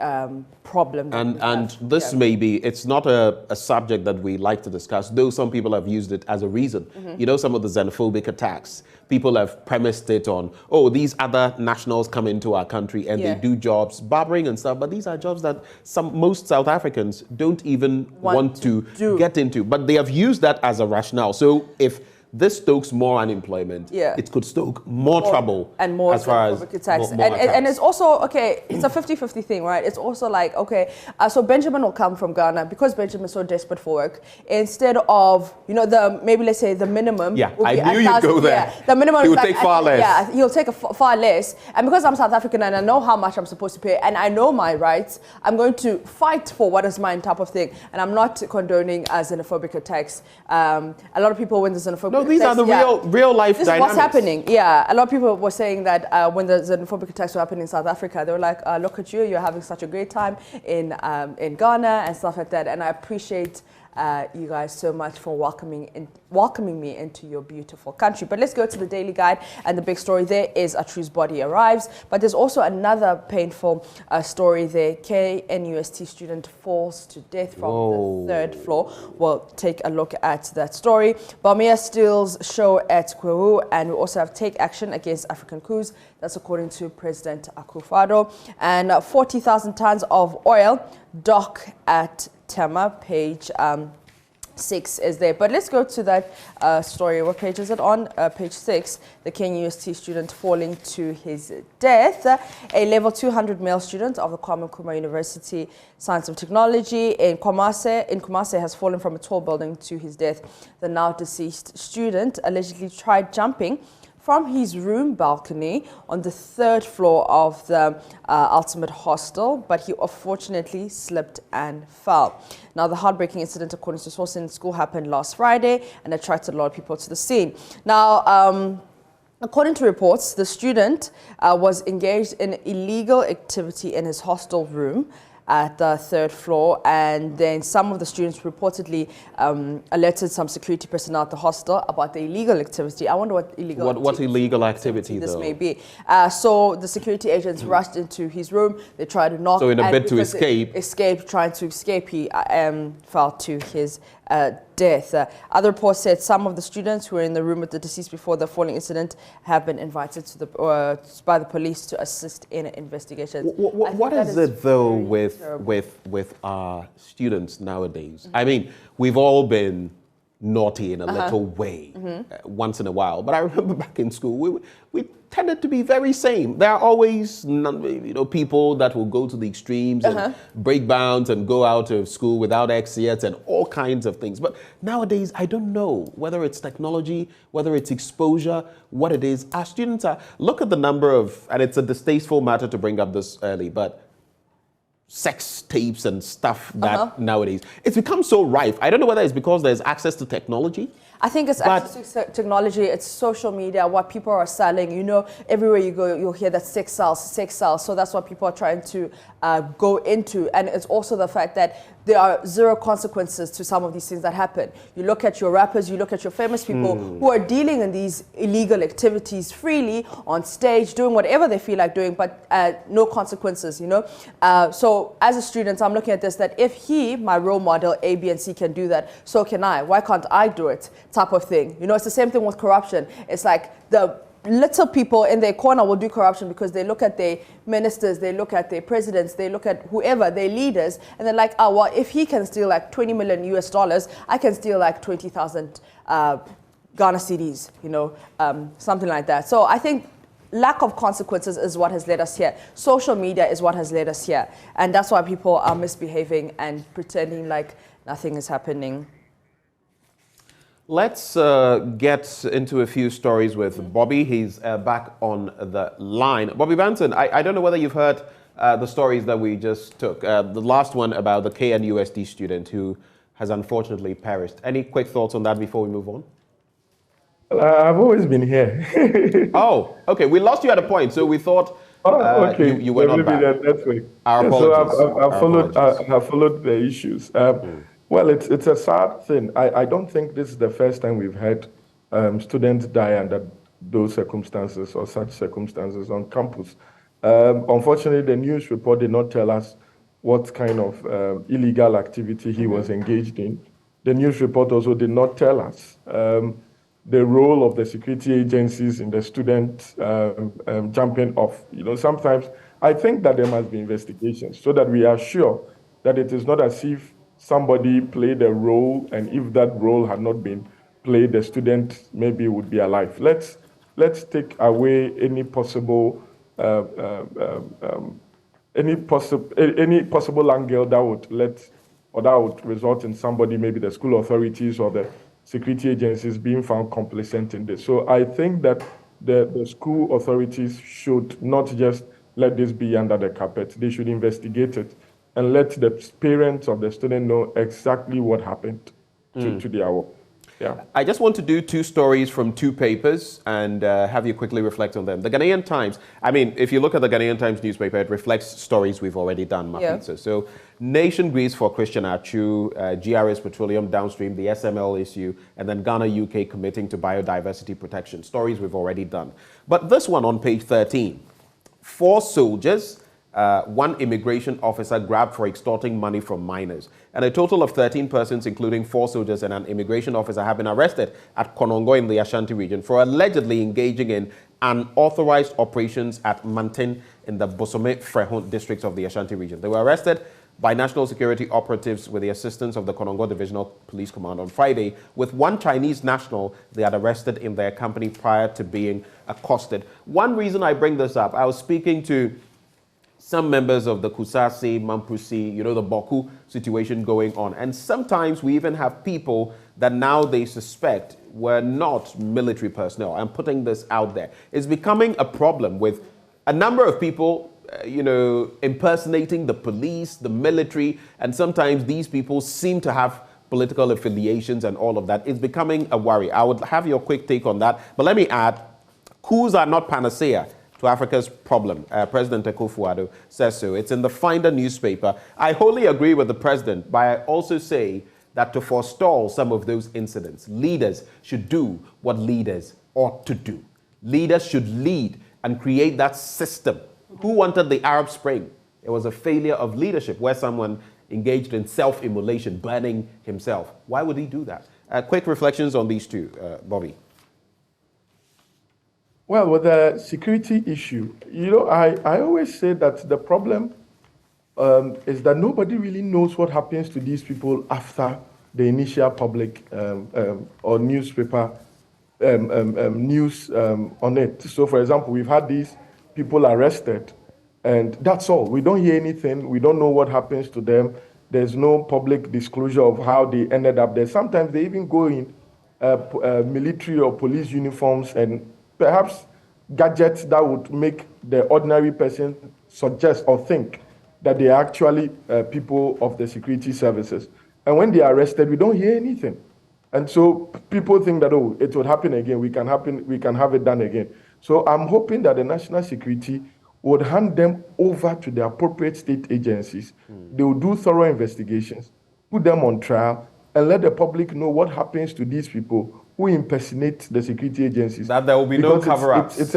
problem. And this may be, it's not a subject that we like to discuss, though some people have used it as a reason. You know, some of the xenophobic attacks, people have premised it on, oh, these other nationals come into our country and they do jobs, barbering and stuff, but these are jobs that most South Africans don't even want to get into. But they have used that as a rationale. So if this stokes more unemployment, it could stoke more trouble and more as far as attacks. And it's also, okay, it's a 50-50 thing, right? It's also like, okay, so Benjamin will come from Ghana because Benjamin's so desperate for work. Instead of, maybe let's say the minimum. Yeah, I knew you'd go there. The minimum he is would take far less. Yeah, he'll take far less. And because I'm South African and I know how much I'm supposed to pay and I know my rights, I'm going to fight for what is mine type of thing. And I'm not condoning xenophobic attacks. A lot of people, when the xenophobic these are the real life this dynamics. Is what's happening. Yeah, a lot of people were saying that when the xenophobic attacks were happening in South Africa, they were like, "Look at you! You're having such a great time in Ghana and stuff like that." And I appreciate you guys so much for welcoming me into your beautiful country. But let's go to the Daily Guide, and the big story there is Atru's body arrives. But there's also another painful story there. KNUST student falls to death from the 3rd floor. We'll take a look at that story. Bamia steals show at Kwewu, and we also have take action against African coups. That's according to President Akufo-Addo. And 40,000 tons of oil dock at Tema, page 6 is there. But let's go to that story. What page is it on? Page 6. The KNUST student falling to his death. A level 200 male student of the Kwame Nkrumah University Science and Technology in Kumase has fallen from a tall building to his death. The now deceased student allegedly tried jumping from his room balcony on the 3rd floor of the Ultimate Hostel, but he unfortunately slipped and fell. Now, the heartbreaking incident, according to sources in school, happened last Friday and attracted a lot of people to the scene. Now, according to reports, the student was engaged in illegal activity in his hostel room at the 3rd floor, and then some of the students reportedly alerted some security personnel at the hostel about the illegal activity. I wonder what illegal activity this may be. So the security agents rushed into his room. They tried to knock. So in a bid to escape, trying to escape, he fell to his death. Other reports said some of the students who were in the room with the deceased before the falling incident have been invited to by the police to assist in investigations. What is it though with our students nowadays? I mean, we've all been naughty in a little way once in a while, but I remember back in school we tended to be very same. There are always people that will go to the extremes and break bounds and go out of school without exits and all kinds of things. But nowadays, I don't know whether it's technology, whether it's exposure, what it is. Our students look at the number of, and it's a distasteful matter to bring up this early, but sex tapes and stuff that nowadays, it's become so rife. I don't know whether it's because there's access to technology. I think it's access to technology, it's social media, what people are selling. Everywhere you go, you'll hear that sex sells. So that's what people are trying to go into. And it's also the fact that there are zero consequences to some of these things that happen. You look at your rappers, you look at your famous people who are dealing in these illegal activities freely on stage, doing whatever they feel like doing, but no consequences, So as a student, I'm looking at this, that if my role model, A, B, and C can do that, so can I. Why can't I do it? Type of thing. It's the same thing with corruption. It's like the little people in their corner will do corruption because they look at their ministers, they look at their presidents, they look at whoever, their leaders, and they're like, oh, well, if he can steal like $20 million US, I can steal like 20,000 Ghana cedis, something like that. So I think lack of consequences is what has led us here. Social media is what has led us here. And that's why people are misbehaving and pretending like nothing is happening. Let's get into a few stories with Bobby. He's back on the line. Bobby Banton, I don't know whether you've heard the stories that we just took. The last one about the KNUST student who has unfortunately perished. Any quick thoughts on that before we move on? I've always been here. Oh, okay. We lost you at a point, so we thought okay. you were not back. Our apologies. So I've followed the issues. Well, it's a sad thing. I don't think this is the first time we've had students die under those circumstances or such circumstances on campus. Unfortunately, the news report did not tell us what kind of illegal activity he was engaged in. The news report also did not tell us the role of the security agencies in the student jumping off. Sometimes I think that there must be investigations so that we are sure that it is not as if somebody played a role, and if that role had not been played, the student maybe would be alive. Let's take away any possible angle that would result in somebody, maybe the school authorities or the security agencies, being found complicit in this. So I think that the school authorities should not just let this be under the carpet. They should investigate it and let the parents of the student know exactly what happened to their work. Yeah. I just want to do two stories from two papers and have you quickly reflect on them. The Ghanaian Times, if you look at the Ghanaian Times newspaper, it reflects stories we've already done, Mapitso. Yeah. So nation grieves for Christian Achu, GRS Petroleum downstream, the SML issue, and then Ghana, UK committing to biodiversity protection. Stories we've already done. But this one on page 13, 4 soldiers, 1 immigration officer grabbed for extorting money from minors. And a total of 13 persons, including 4 soldiers and an immigration officer, have been arrested at Konongo in the Ashanti region for allegedly engaging in unauthorized operations at Mantin in the Bosome-Frehon districts of the Ashanti region. They were arrested by national security operatives with the assistance of the Konongo Divisional Police Command on Friday, with 1 Chinese national they had arrested in their company prior to being accosted. One reason I bring this up, I was speaking to some members of the Kusasi, Mampusi, the Boku situation going on. And sometimes we even have people that now they suspect were not military personnel. I'm putting this out there. It's becoming a problem with a number of people, impersonating the police, the military, and sometimes these people seem to have political affiliations and all of that. It's becoming a worry. I would have your quick take on that. But let me add, coups are not panacea to Africa's problem. President Akufo-Addo says so. It's in the Finder newspaper. I wholly agree with the president, but I also say that to forestall some of those incidents, leaders should do what leaders ought to do. Leaders should lead and create that system. Who wanted the Arab Spring? It was a failure of leadership where someone engaged in self-immolation, burning himself. Why would he do that? Quick reflections on these two, Bobby. Well, with the security issue, I always say that the problem is that nobody really knows what happens to these people after the initial public or newspaper news on it. So, for example, we've had these people arrested, and that's all. We don't hear anything. We don't know what happens to them. There's no public disclosure of how they ended up there. Sometimes they even go in military or police uniforms and perhaps gadgets that would make the ordinary person suggest or think that they are actually people of the security services. And when they are arrested, we don't hear anything. And so people think that, it will happen again. We can have it done again. So I'm hoping that the national security would hand them over to the appropriate state agencies. They will do thorough investigations, put them on trial, and let the public know what happens to these people who impersonate the security agencies. That there will be no cover-ups.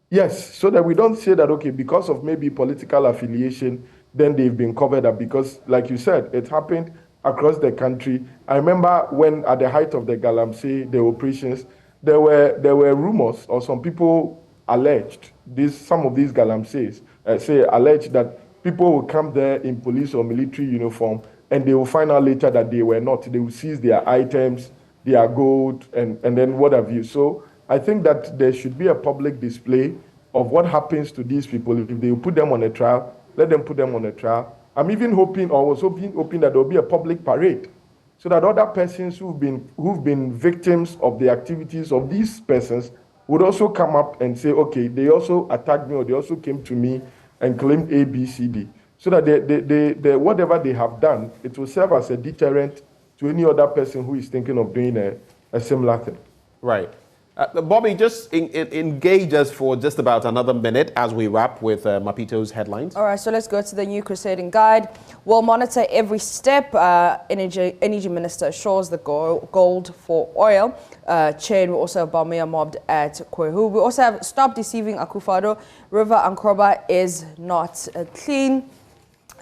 Yes, so that we don't say that, because of maybe political affiliation, then they've been covered up. Because, like you said, it happened across the country. I remember when, at the height of the Galamsey, the operations, there were rumors, or some people alleged, some of these Galamseys alleged that people will come there in police or military uniform, and they will find out later that they were not. They will seize their items, their gold, and then what have you. So I think that there should be a public display of what happens to these people. If they put them on a trial, let them put them on a trial. I'm even hoping, or was hoping that there will be a public parade, so that other persons who've been victims of the activities of these persons would also come up and say, okay, they also attacked me, or they also came to me and claimed A, B, C, D. So that they whatever they have done, it will serve as a deterrent to any other person who is thinking of doing a similar thing. Right. Bobby, just engage us for just about another minute as we wrap with Mapito's headlines. All right, so let's go to the new Crusading Guide. We'll monitor every step. Energy Minister assures the gold for oil chain. We also have Bamia mobbed at Kwehu. We also have Stop Deceiving Akufo-Addo. River Ankroba is not clean.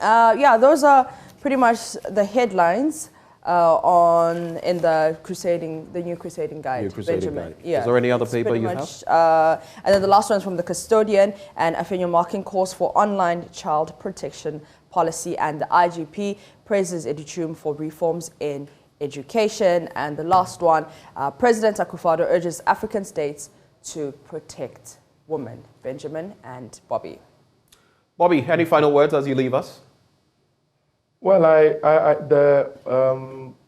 Yeah, those are pretty much the headlines in the new Crusading Guide. New Crusading Benjamin. Guide. Yeah, is there any other paper you have? And then the last one is from the Custodian, and Afenyo marking course for online child protection policy, and the IGP praises Educhum for reforms in education. And the last one, President Akufo-Addo urges African states to protect women. Benjamin and Bobby. Bobby, any final words as you leave us? Well, the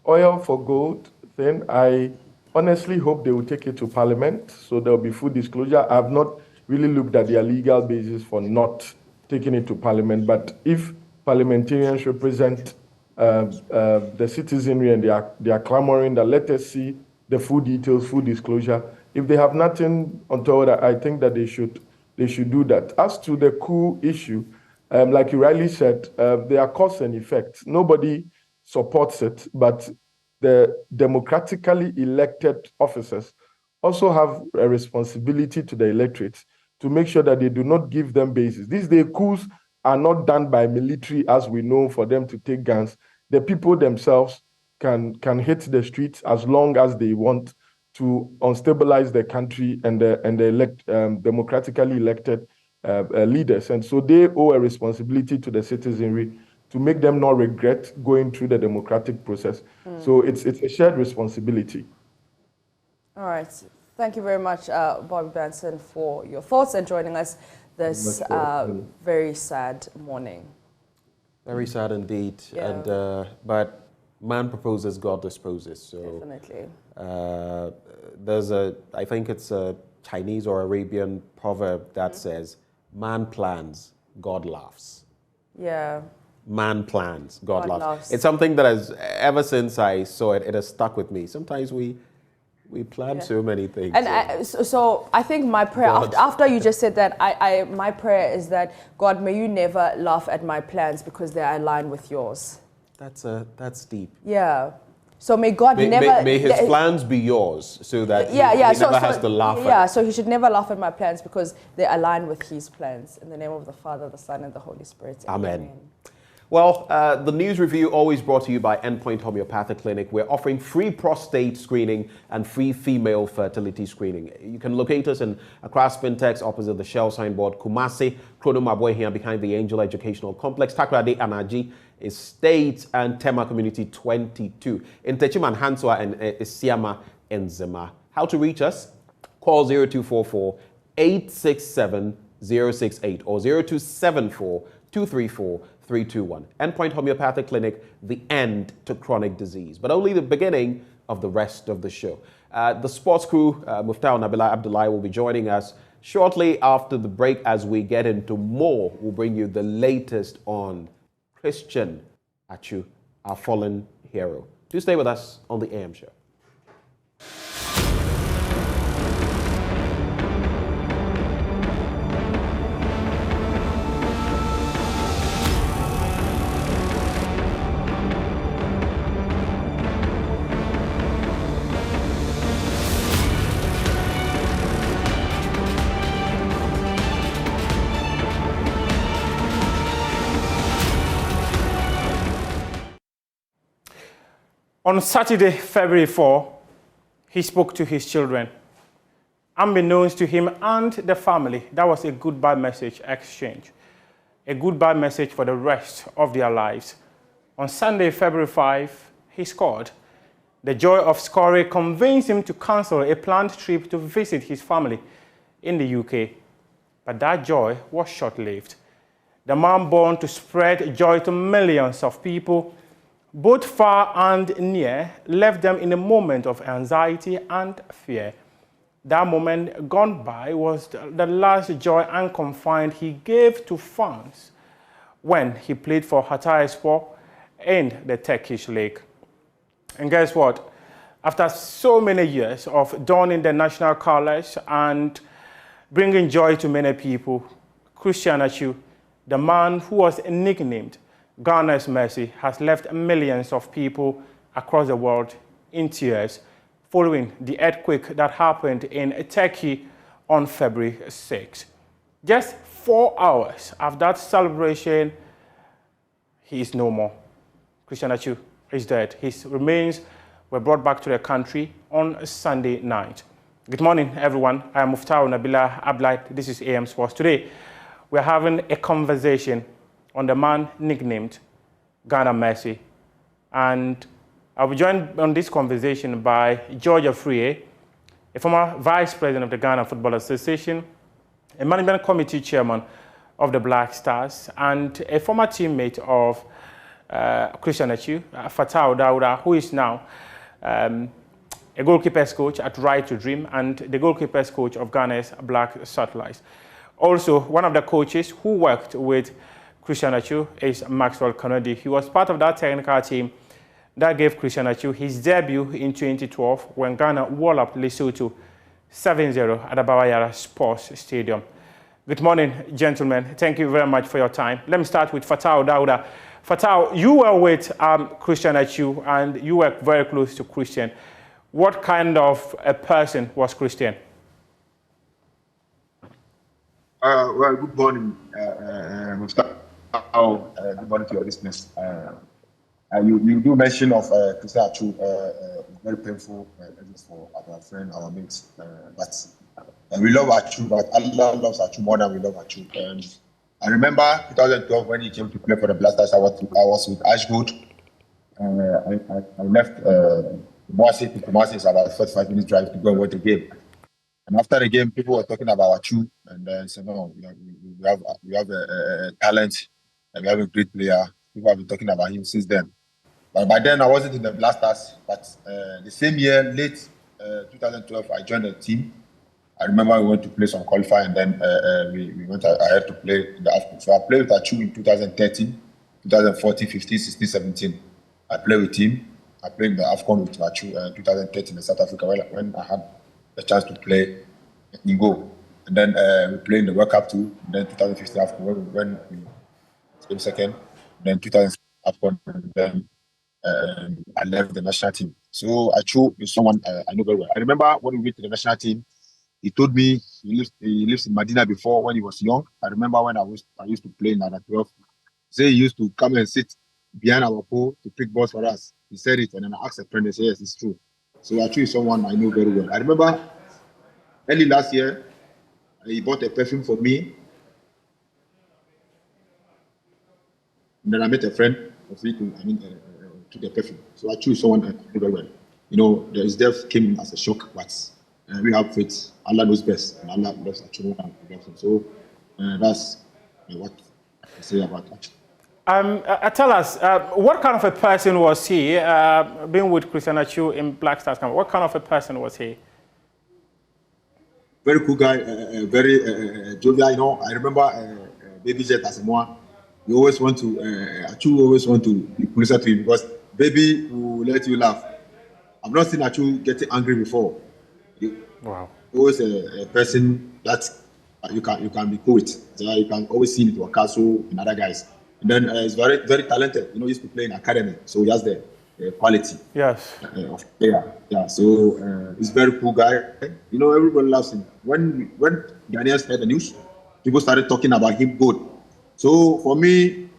oil for gold thing, I honestly hope they will take it to Parliament, so there will be full disclosure. I have not really looked at their legal basis for not taking it to Parliament, but if parliamentarians represent the citizenry and they are clamoring that let us see the full details, full disclosure. If they have nothing untoward, I think that they should do that. As to the coup issue, like you rightly said, there are cause and effects. Nobody supports it, but the democratically elected officers also have a responsibility to the electorate to make sure that they do not give them bases. These days, coups are not done by military, as we know, for them to take guns. The people themselves can hit the streets as long as they want to unstabilize the country and the democratically elected leaders. And so they owe a responsibility to the citizenry to make them not regret going through the democratic process. So it's a shared responsibility. All right. Thank you very much, Bobby Benson, for your thoughts and joining us this very sad morning. Very sad indeed. Yeah. And but man proposes, God disposes. So definitely. I think it's a Chinese or Arabian proverb that says, man plans, God laughs. Yeah. Man plans, God laughs. laughs. It's something that has, ever since I saw it, it has stuck with me. Sometimes we plan so many things. And so I think my prayer, after you just said that, my prayer is that, God, may you never laugh at my plans because they are aligned with yours. That's deep. Yeah. So may God never... May his plans be yours, so that he never has to laugh at. Yeah, so he should never laugh at my plans because they align with his plans. In the name of the Father, the Son, and the Holy Spirit. Amen. Well, the news review always brought to you by Endpoint Homeopathic Clinic. We're offering free prostate screening and free female fertility screening. You can locate us in Accra Spintex opposite the Shell signboard, Kumasi, Kronomabwe here behind the Angel Educational Complex, Takrade Anaji Estate, and Tema Community 22. In Techiman Hanswa and Isiama Enzema. How to reach us? Call 0244 867 068 or 0274 234 321. Endpoint Homeopathic Clinic, the end to chronic disease, but only the beginning of the rest of the show. The sports crew, Muftau Nabila Abdullahi, will be joining us shortly after the break as we get into more. We'll bring you the latest on Christian Achu, our fallen hero. Do stay with us on the AM Show. On Saturday, February 4, he spoke to his children. Unbeknownst to him and the family, that was a goodbye message exchange, a goodbye message for the rest of their lives. On Sunday, February 5, he scored. The joy of scoring convinced him to cancel a planned trip to visit his family in the UK. But that joy was short-lived. The man born to spread joy to millions of people, both far and near, left them in a moment of anxiety and fear. That moment gone by was the last joy unconfined he gave to fans when he played for Hatayspor in the Turkish League. And guess what? After so many years of donning the national colors and bringing joy to many people, Christian Atsu, the man who was nicknamed Ghana's Mercy, has left millions of people across the world in tears following the earthquake that happened in Turkey on February 6. Just 4 hours after that celebration, he is no more. Christian Atsu is dead. His remains were brought back to the country on Sunday night. Good morning, everyone. I am Muftau Nabila Ablight. This is AM Sports. Today, we're having a conversation on the man nicknamed Ghana Mercy. And I'll be joined on this conversation by George Afriyie, a former vice president of the Ghana Football Association, a management committee chairman of the Black Stars, and a former teammate of Christian Atsu, Fatau Dauda, who is now a goalkeepers coach at Right to Dream and the goalkeepers coach of Ghana's Black Satellites. Also, one of the coaches who worked with Christian Atsu is Maxwell Kennedy. He was part of that technical team that gave Christian Atsu his debut in 2012 when Ghana walloped Lesotho 7-0 at the Bawayara Sports Stadium. Good morning, gentlemen. Thank you very much for your time. Let me start with Fatau Dauda. Fatau, you were with Christian Atsu and you were very close to Christian. What kind of a person was Christian? Well, good morning, Mr. Good morning to your listeners. You do mention of Christian Atsu, very painful for our friend, our mates. But we love Atsu, but Allah loves Atsu more than we love Atsu. I remember 2012 when he came to play for the Blasters. I was with Ashgood. I left Kumasi to Kumasi. It's about a 45 minutes drive to go and watch the game. And after the game, people were talking about Atsu, and then said, "No, we have a talent, and we have a great player." People have been talking about him since then. But by then, I wasn't in the Blasters. But the same year, late 2012, I joined the team. I remember we went to play some qualifying, and then we went ahead to play in the AFCON. So I played with Atsu in 2013, 2014, 15, 16, 17. I played with him. I played in the AFCON with Atsu 2013 in South Africa when I had the chance to play in Go. And then we played in the World Cup too. And then 2015 AFCON when we came second. Then 2000 AFCON, and then I left the national team. So Atsu is someone I know very well. I remember when we went to the national team, he told me he lives in Medina before when he was young. I remember when I used to play in under 12. Say he used to come and sit behind our pole to pick balls for us. He said it, and then I asked a friend, they said, yes, it's true. So Atsu is someone I know very well. I remember early last year, he bought a perfume for me. And then I met a friend of me to the perfume. So Atsu is someone I know very well. You know, his death came as a shock, but we have faith. Allah knows best, and Allah loves Atsu and loves him. So that's what I can say about Atsu. Tell us, what kind of a person was he, being with Christian Atsu in Black Stars? What kind of a person was he? Very cool guy, very jovial. You know, I remember Baby Jet as a moi. You always want to, Atsu always want to be closer to him because Baby will let you laugh. I've not seen Atsu getting angry before. Wow. Always a person that you can be cool with. So you can always see it with Wakaso and other guys. And then he's very, very talented. You know, he used to play in academy, so he has the quality. Yes. Of player. Yeah. So he's a very cool guy. You know, everyone loves him. When Ghanaians heard the news, people started talking about him good. So for me,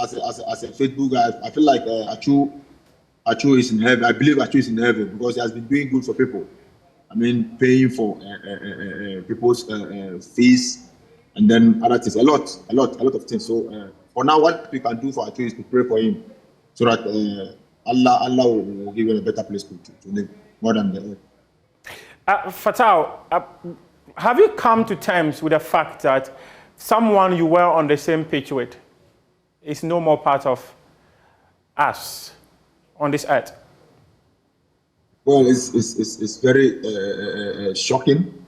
as a faithful guy, I feel like Atsu is in heaven. I believe Atsu is in heaven because he has been doing good for people. I mean, paying for people's fees and then other things. A lot of things. So for now, what we can do for Atsu is to pray for him so that Allah will give you a better place to live, more than the earth. Fatal, have you come to terms with the fact that someone you were on the same pitch with is no more part of us on this earth? Well, it's very shocking,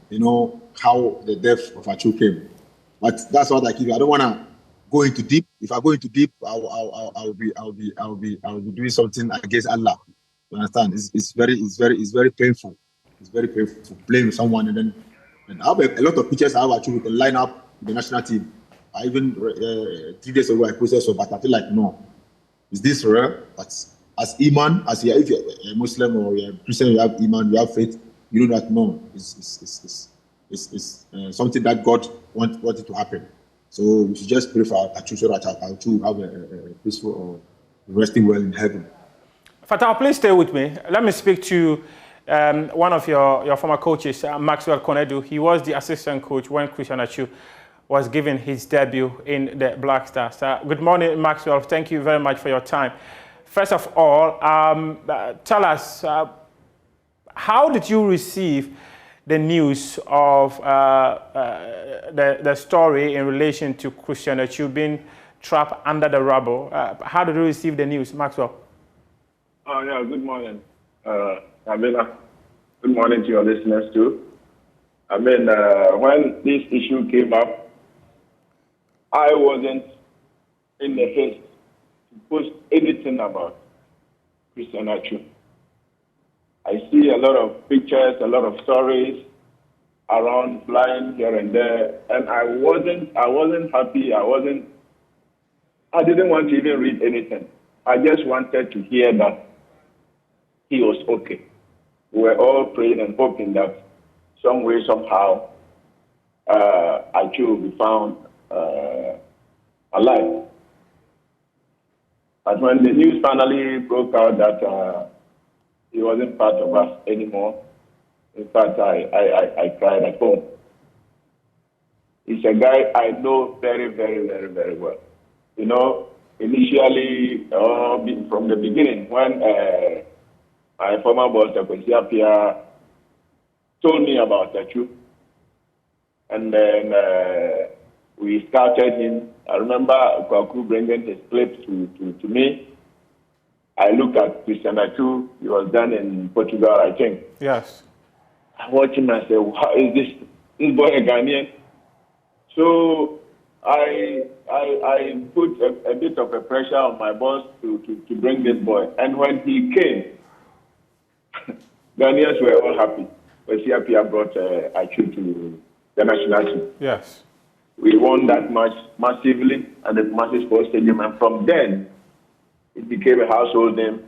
how the death of Achu came. But that's what I keep. I don't want to go into deep. If I go into deep, I'll be doing something against Allah. You understand? It's very painful. It's very painful to blame someone and I have a lot of pictures I have actually with the lineup with the national team. I even 3 days ago I posted so, but I feel like no, is this rare? But as Iman, if you're a Muslim or you're a Christian, you have Iman, you have faith, you know that no, it's something that God wanted to happen. So we should just pray for Achu so that Achu have a peaceful or resting well in heaven. Fatal, please stay with me. Let me speak to one of your former coaches, Maxwell Konedu. He was the assistant coach when Christian Achu was given his debut in the Black Stars. Good morning, Maxwell. Thank you very much for your time. First of all, tell us, how did you receive the news of the story in relation to Christian Achu being trapped under the rubble? How did you receive the news, Maxwell? Oh, yeah, good morning, Abela. Good morning to your listeners, too. I mean, when this issue came up, I wasn't in the haste to post anything about Christian Achu. I see a lot of pictures, a lot of stories around flying here and there, and I wasn't happy. I didn't want to even read anything. I just wanted to hear that he was okay. We were all praying and hoping that some way, somehow, Achu will be found alive. But when the news finally broke out that he wasn't part of us anymore, in fact, I cried at home. He's a guy I know very, very, very, very well. Initially, from the beginning, when my former boss, Akwesi Apia, told me about Achu, and then we started him. I remember Kwaku bringing his clips to me. I looked at Christian Achu. He was done in Portugal, I think. Yes. I watched him and said, "How is this boy a Ghanaian?" So I put a bit of a pressure on my boss to bring this boy. And when he came, Ghanaians were all happy. But CRPA brought Achu to the national team. Yes. We won that match massively at the Massive Sports Stadium, and from then, it became a household name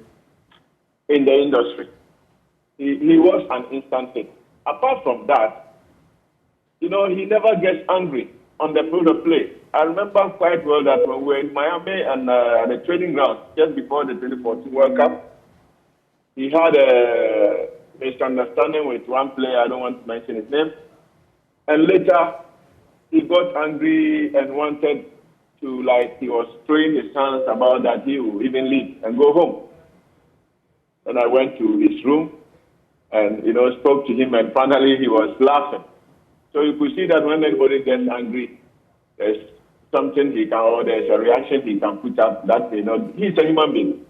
in the industry. He was an instant hit. Apart from that, he never gets angry on the field of play. I remember quite well that when we were in Miami and at the training ground just before the 2014 World Cup, he had a misunderstanding with one player. I don't want to mention his name. And later, he got angry and wanted to, he was throwing his hands about that he would even leave and go home. And I went to his room and, spoke to him, and finally he was laughing. So you could see that when anybody gets angry, there's something he can, or there's a reaction he can put up that may not, he's a human being.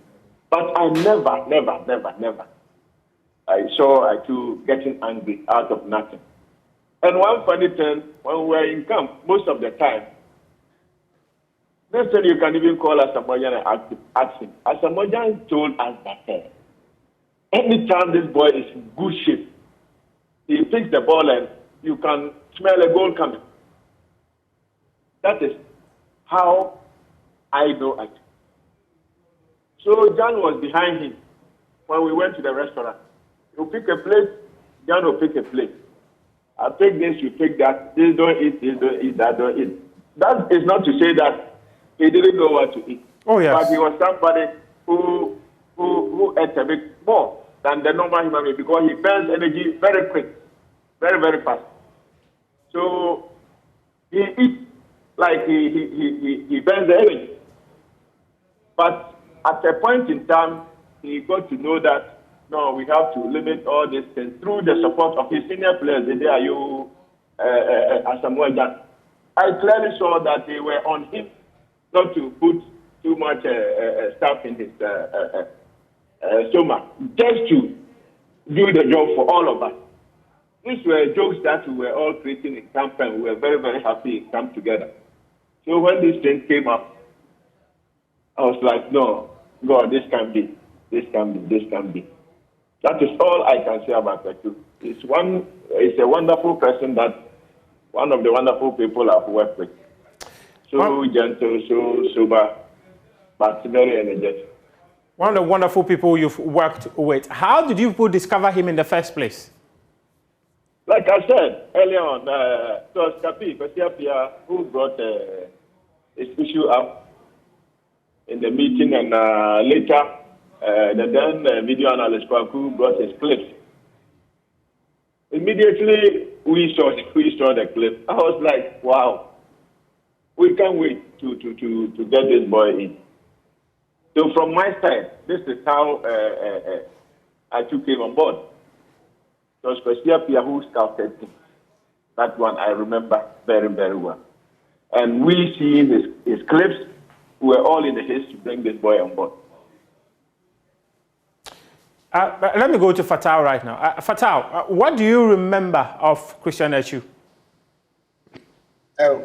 But I never, I saw Achu getting angry out of nothing. And one funny thing, when we were in camp, most of the time, this thing you can even call Asamoah and ask him. Asamoah told us that anytime this boy is in good shape, he picks the ball and you can smell a goal coming. That is how I know Achu. So John was behind him when we went to the restaurant. You pick a plate, John will pick a plate. I pick this, you pick that. This don't eat, this don't eat, that don't eat. That is not to say that he didn't know what to eat. Oh, yes. But he was somebody who ate a bit more than the normal human being because he burns energy very quick, very, very fast. So he eats like he burns the energy. But at a point in time, he got to know that, no, we have to limit all these things through the support of his senior players. There are you, Asamoah. I clearly saw that they were on him not to put too much stuff in his stomach, just to do the job for all of us. These were jokes that we were all creating in camp, and we were very, very happy it came together. So when this thing came up, I was like, no, God, this can be, this can be, this can be. That is all I can say about Petu. It's a wonderful person, that one of the wonderful people I've worked with. So gentle, so sober, but very energetic. One of the wonderful people you've worked with. How did you discover him in the first place? Like I said earlier on, it was Kapi who brought this issue up in the meeting, and later the then video analyst who brought his clips. Immediately we saw the clip. I was like, wow, we can't wait to get this boy in. So from my side, this is how I took him on board. It was Christia who scouted him. That one I remember very, very well. And we see his clips. We were all in the haste to bring this boy on board. Let me go to Fatal right now. Fatal, what do you remember of Christian Atsu?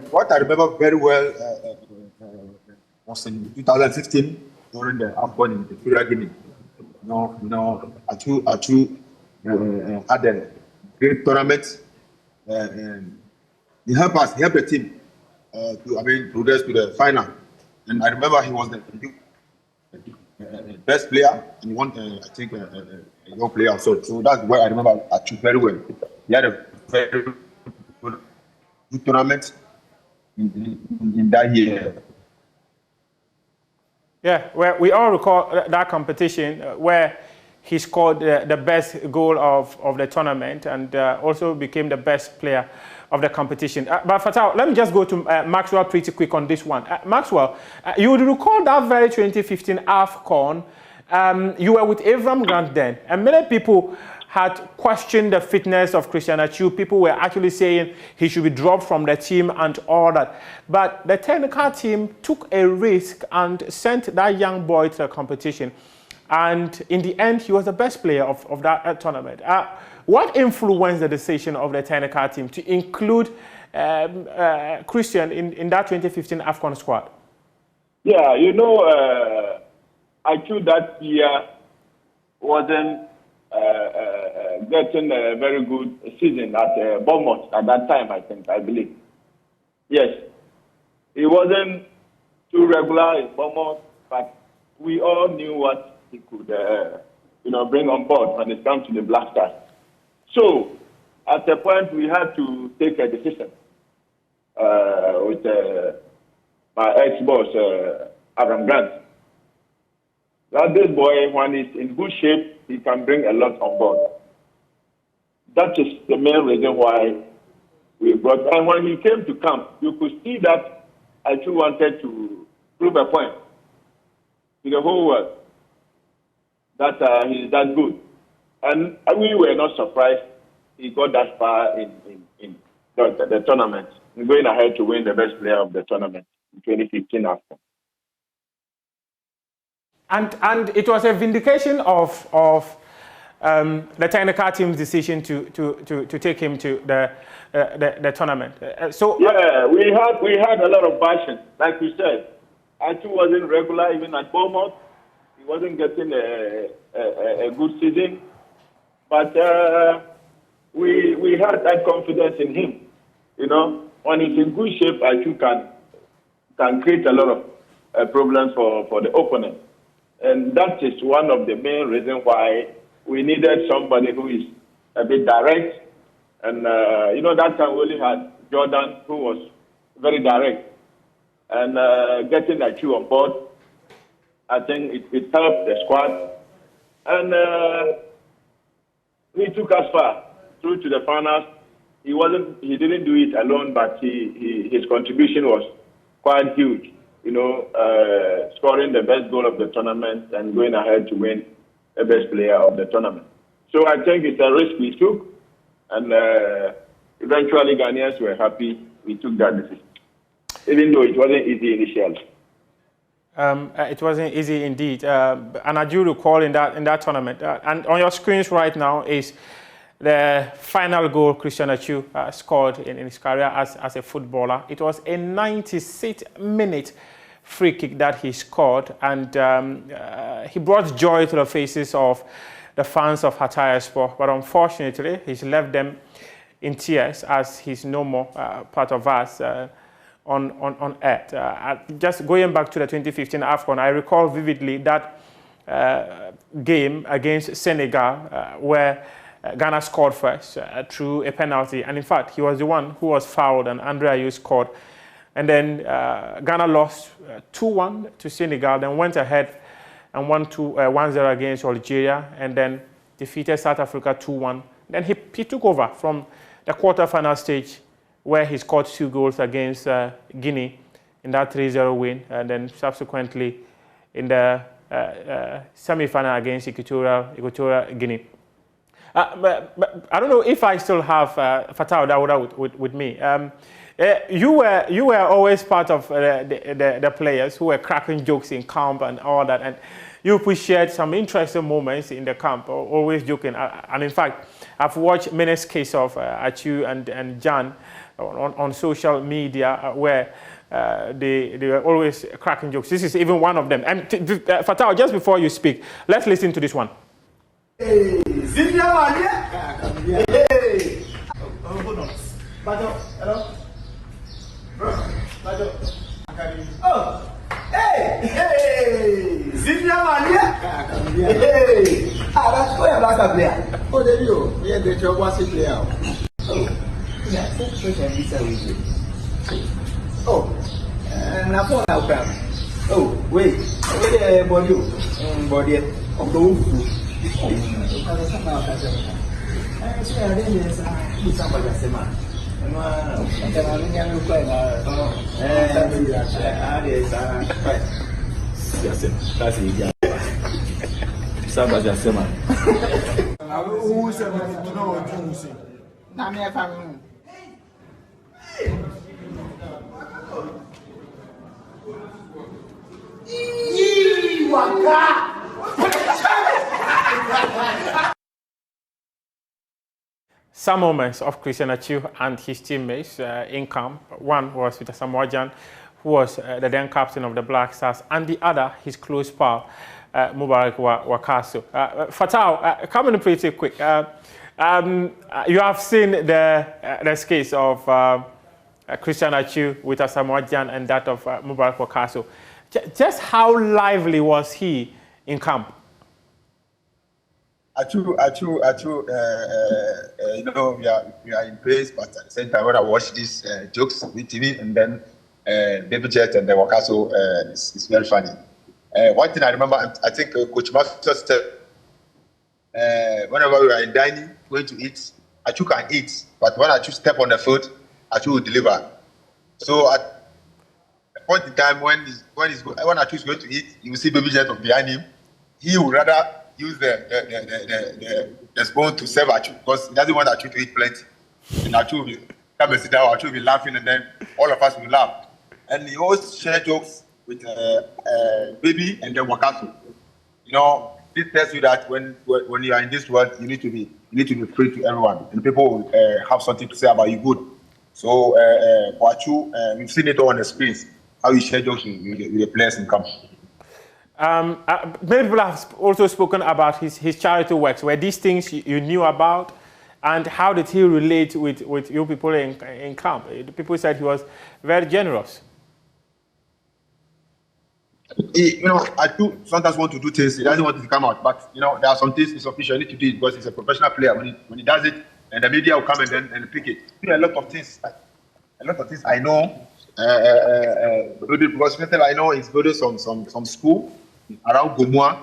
What I remember very well was in 2015 during the AFCON in Equatorial Guinea. Atsu had a great tournament. He helped us, he helped the team to progress to the final. And I remember he was the best player, and he won, I think, a young player also. So that's where I remember Atsu very well. He had a very good tournament in that year. Yeah, well, we all recall that competition where he scored the best goal of the tournament, and also became the best player of the competition. But Fatal, let me just go to Maxwell pretty quick on this one. Maxwell, you would recall that very 2015 AFCON. You were with Avram Grant then, and many people had questioned the fitness of Christian Atsu. People were actually saying he should be dropped from the team and all that. But the technical team took a risk and sent that young boy to the competition. And in the end, he was the best player of that tournament. What influenced the decision of the technical team to include Christian in that 2015 AFCON squad? Yeah, you know, Atsu that year wasn't getting a very good season at Bournemouth at that time, I believe. Yes, he wasn't too regular in Bournemouth, but we all knew what he could, bring on board when it comes to the Black Stars. So, at a point, we had to take a decision with my ex-boss, Avram Grant. That this boy, when he's in good shape, he can bring a lot on board. That is the main reason why we brought. And when he came to camp, you could see that Atsu wanted to prove a point to the whole world that he's that good. And we were not surprised he got that far in the tournament, going ahead to win the best player of the tournament in 2015 AFCON. And it was a vindication of the technical team's decision to take him to the tournament. Yeah, we had a lot of passion, like you said. Atsu wasn't regular even at Bournemouth. He wasn't getting a good season, but we had that confidence in him. You know, when he's in good shape, Atsu can create a lot of problems for the opponent. And that is one of the main reasons why we needed somebody who is a bit direct. And, that time we only had Jordan, who was very direct. And getting Atsu on board, I think it helped the squad. And he took us far through to the finals. He didn't do it alone, but his contribution was quite huge. Scoring the best goal of the tournament and going ahead to win the best player of the tournament. So I think it's a risk we took, and eventually Ghanaians were happy we took that decision, even though it wasn't easy initially. It wasn't easy indeed, and I do recall in that tournament. And on your screens right now is the final goal Christian Atsu scored in his career as a footballer. It was a 96th-minute free kick that he scored, and he brought joy to the faces of the fans of Hatayespor. But unfortunately, he's left them in tears, as he's no more part of us. On earth. Just going back to the 2015 AFCON, I recall vividly that game against Senegal where Ghana scored first through a penalty. And in fact, he was the one who was fouled and Andre Ayew scored. And then Ghana lost 2-1 to Senegal, then went ahead and won 1-0 against Algeria, and then defeated South Africa 2-1. Then he took over from the quarterfinal stage, where he scored 2 goals against Guinea in that 3-0 win, and then subsequently in the semi-final against Equatorial Guinea. But I don't know if I still have Fatau Dawuda with me. You were always part of the players who were cracking jokes in camp and all that, and you shared some interesting moments in the camp, always joking. And in fact, I've watched many cases of Atsu and Jan on social media where they were always cracking jokes. This is even one of them. And Fatau, just before you speak, let's listen to this one. Hey, oh, hey, Zivia Mania. Hey, that's why I'm not a player. Oh, there you go. Yeah, the job was a player. Oh, yeah, oh, and I phone out. Oh, wait, body of the wolf. Some moments of Christian Atsu and his teammates in camp. One was with Samoa Gyan, who was the then captain of the Black Stars, and the other, his close pal, Mubarak Wakaso. Fatau, coming pretty quick. You have seen the case of Christian Atsu with Samoa Gyan and that of Mubarak Wakaso. Just how lively was he in camp? You know, we are in place, but at the same time, when I watch these jokes with TV, and then Baby Jet and the Wakaso, it's very funny. One thing I remember, I think Coach Master said, whenever we are in dining, going to eat, Atsu can eat, but when Atsu step on the foot, Atsu will deliver. So at a point in time when Atsu is going to eat, you will see Baby Jet behind him. He would rather use the spoon to serve Atsu because he doesn't want Atsu to eat plenty. And Atsu will come and sit down, Atsu will be laughing, and then all of us will laugh. And he always share jokes with Baby and then Wakaso. You know, this tells you that when you are in this world, you need to be free to everyone, and people will have something to say about you good. So for Atsu, we've seen it all on the screens, how he share jokes with the players in camp. Many people have also spoken about his charity works. Were these things you knew about, and how did he relate with you people in camp? The people said he was very generous. You know, I do sometimes want to do things. He doesn't want it to come out, but you know, there are some things it's official. You need to do it because he's a professional player. When he does it, and the media will come and pick it. You know, a lot of things I know. Because I know he's building some school around Gomoa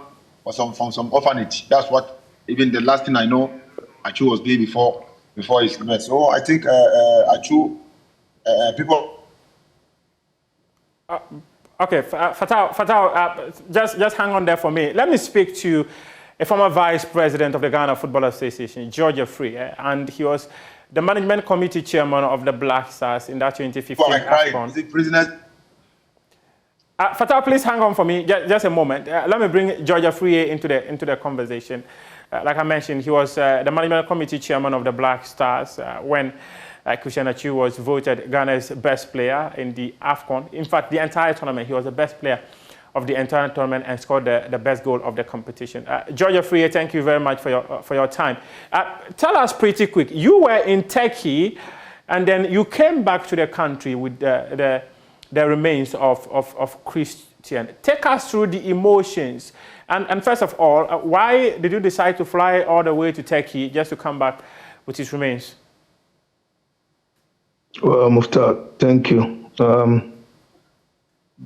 or from some orphanage. That's what even the last thing I know Atsu was doing before his career. So I think Atsu people. Okay, Fatau, just hang on there for me. Let me speak to a former vice president of the Ghana Football Association, George Free, and he was the management committee chairman of the Black Stars in that 2015 AFCON. Is it prisoner? Fatah, please hang on for me just a moment. Let me bring George Free into the conversation. Like I mentioned, he was the management committee chairman of the Black Stars when Christian Atsu was voted Ghana's best player in the AFCON. In fact, the entire tournament, he was the best player of the entire tournament and scored the best goal of the competition. George Free, thank you very much for your time. Tell us pretty quick, you were in Turkey and then you came back to the country with the remains of Christian. Take us through the emotions. And first of all, why did you decide to fly all the way to Turkey just to come back with his remains? Well, Muftar, thank you.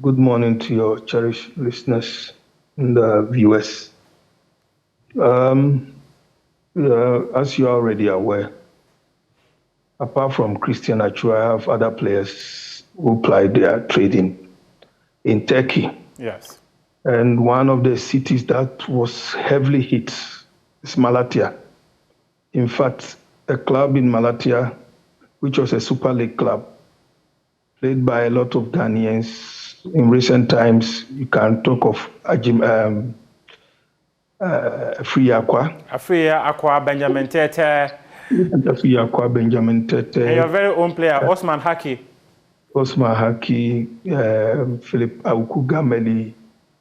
Good morning to your cherished listeners and viewers. As you are already aware, apart from Christian Atsu, I have other players who plied their trade in Turkey. Yes. And one of the cities that was heavily hit is Malatya. In fact, a club in Malatya, which was a Super League club, played by a lot of Ghanaians. In recent times, you can talk of Akwa, Benjamin Tete. Benjamin Tete. And your very own player, Osman Haki. Osman Haki, Philip Auku Gameli,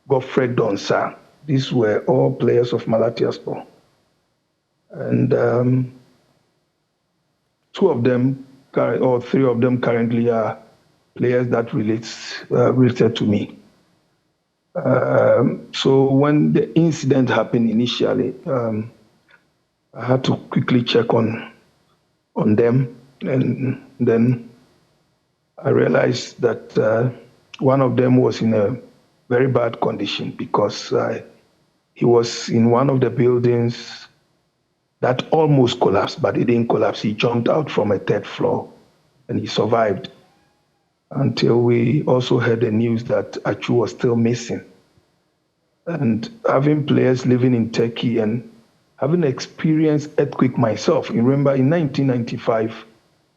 Godfred Donsa. These were all players of Malatya Sport. And two of them, or three of them currently are players that related to me. So when the incident happened initially, I had to quickly check on them, and then I realized that one of them was in a very bad condition because he was in one of the buildings that almost collapsed, but it didn't collapse. He jumped out from a third floor and he survived until we also heard the news that Atsu was still missing. And having players living in Turkey and having experienced earthquake myself, you remember in 1995,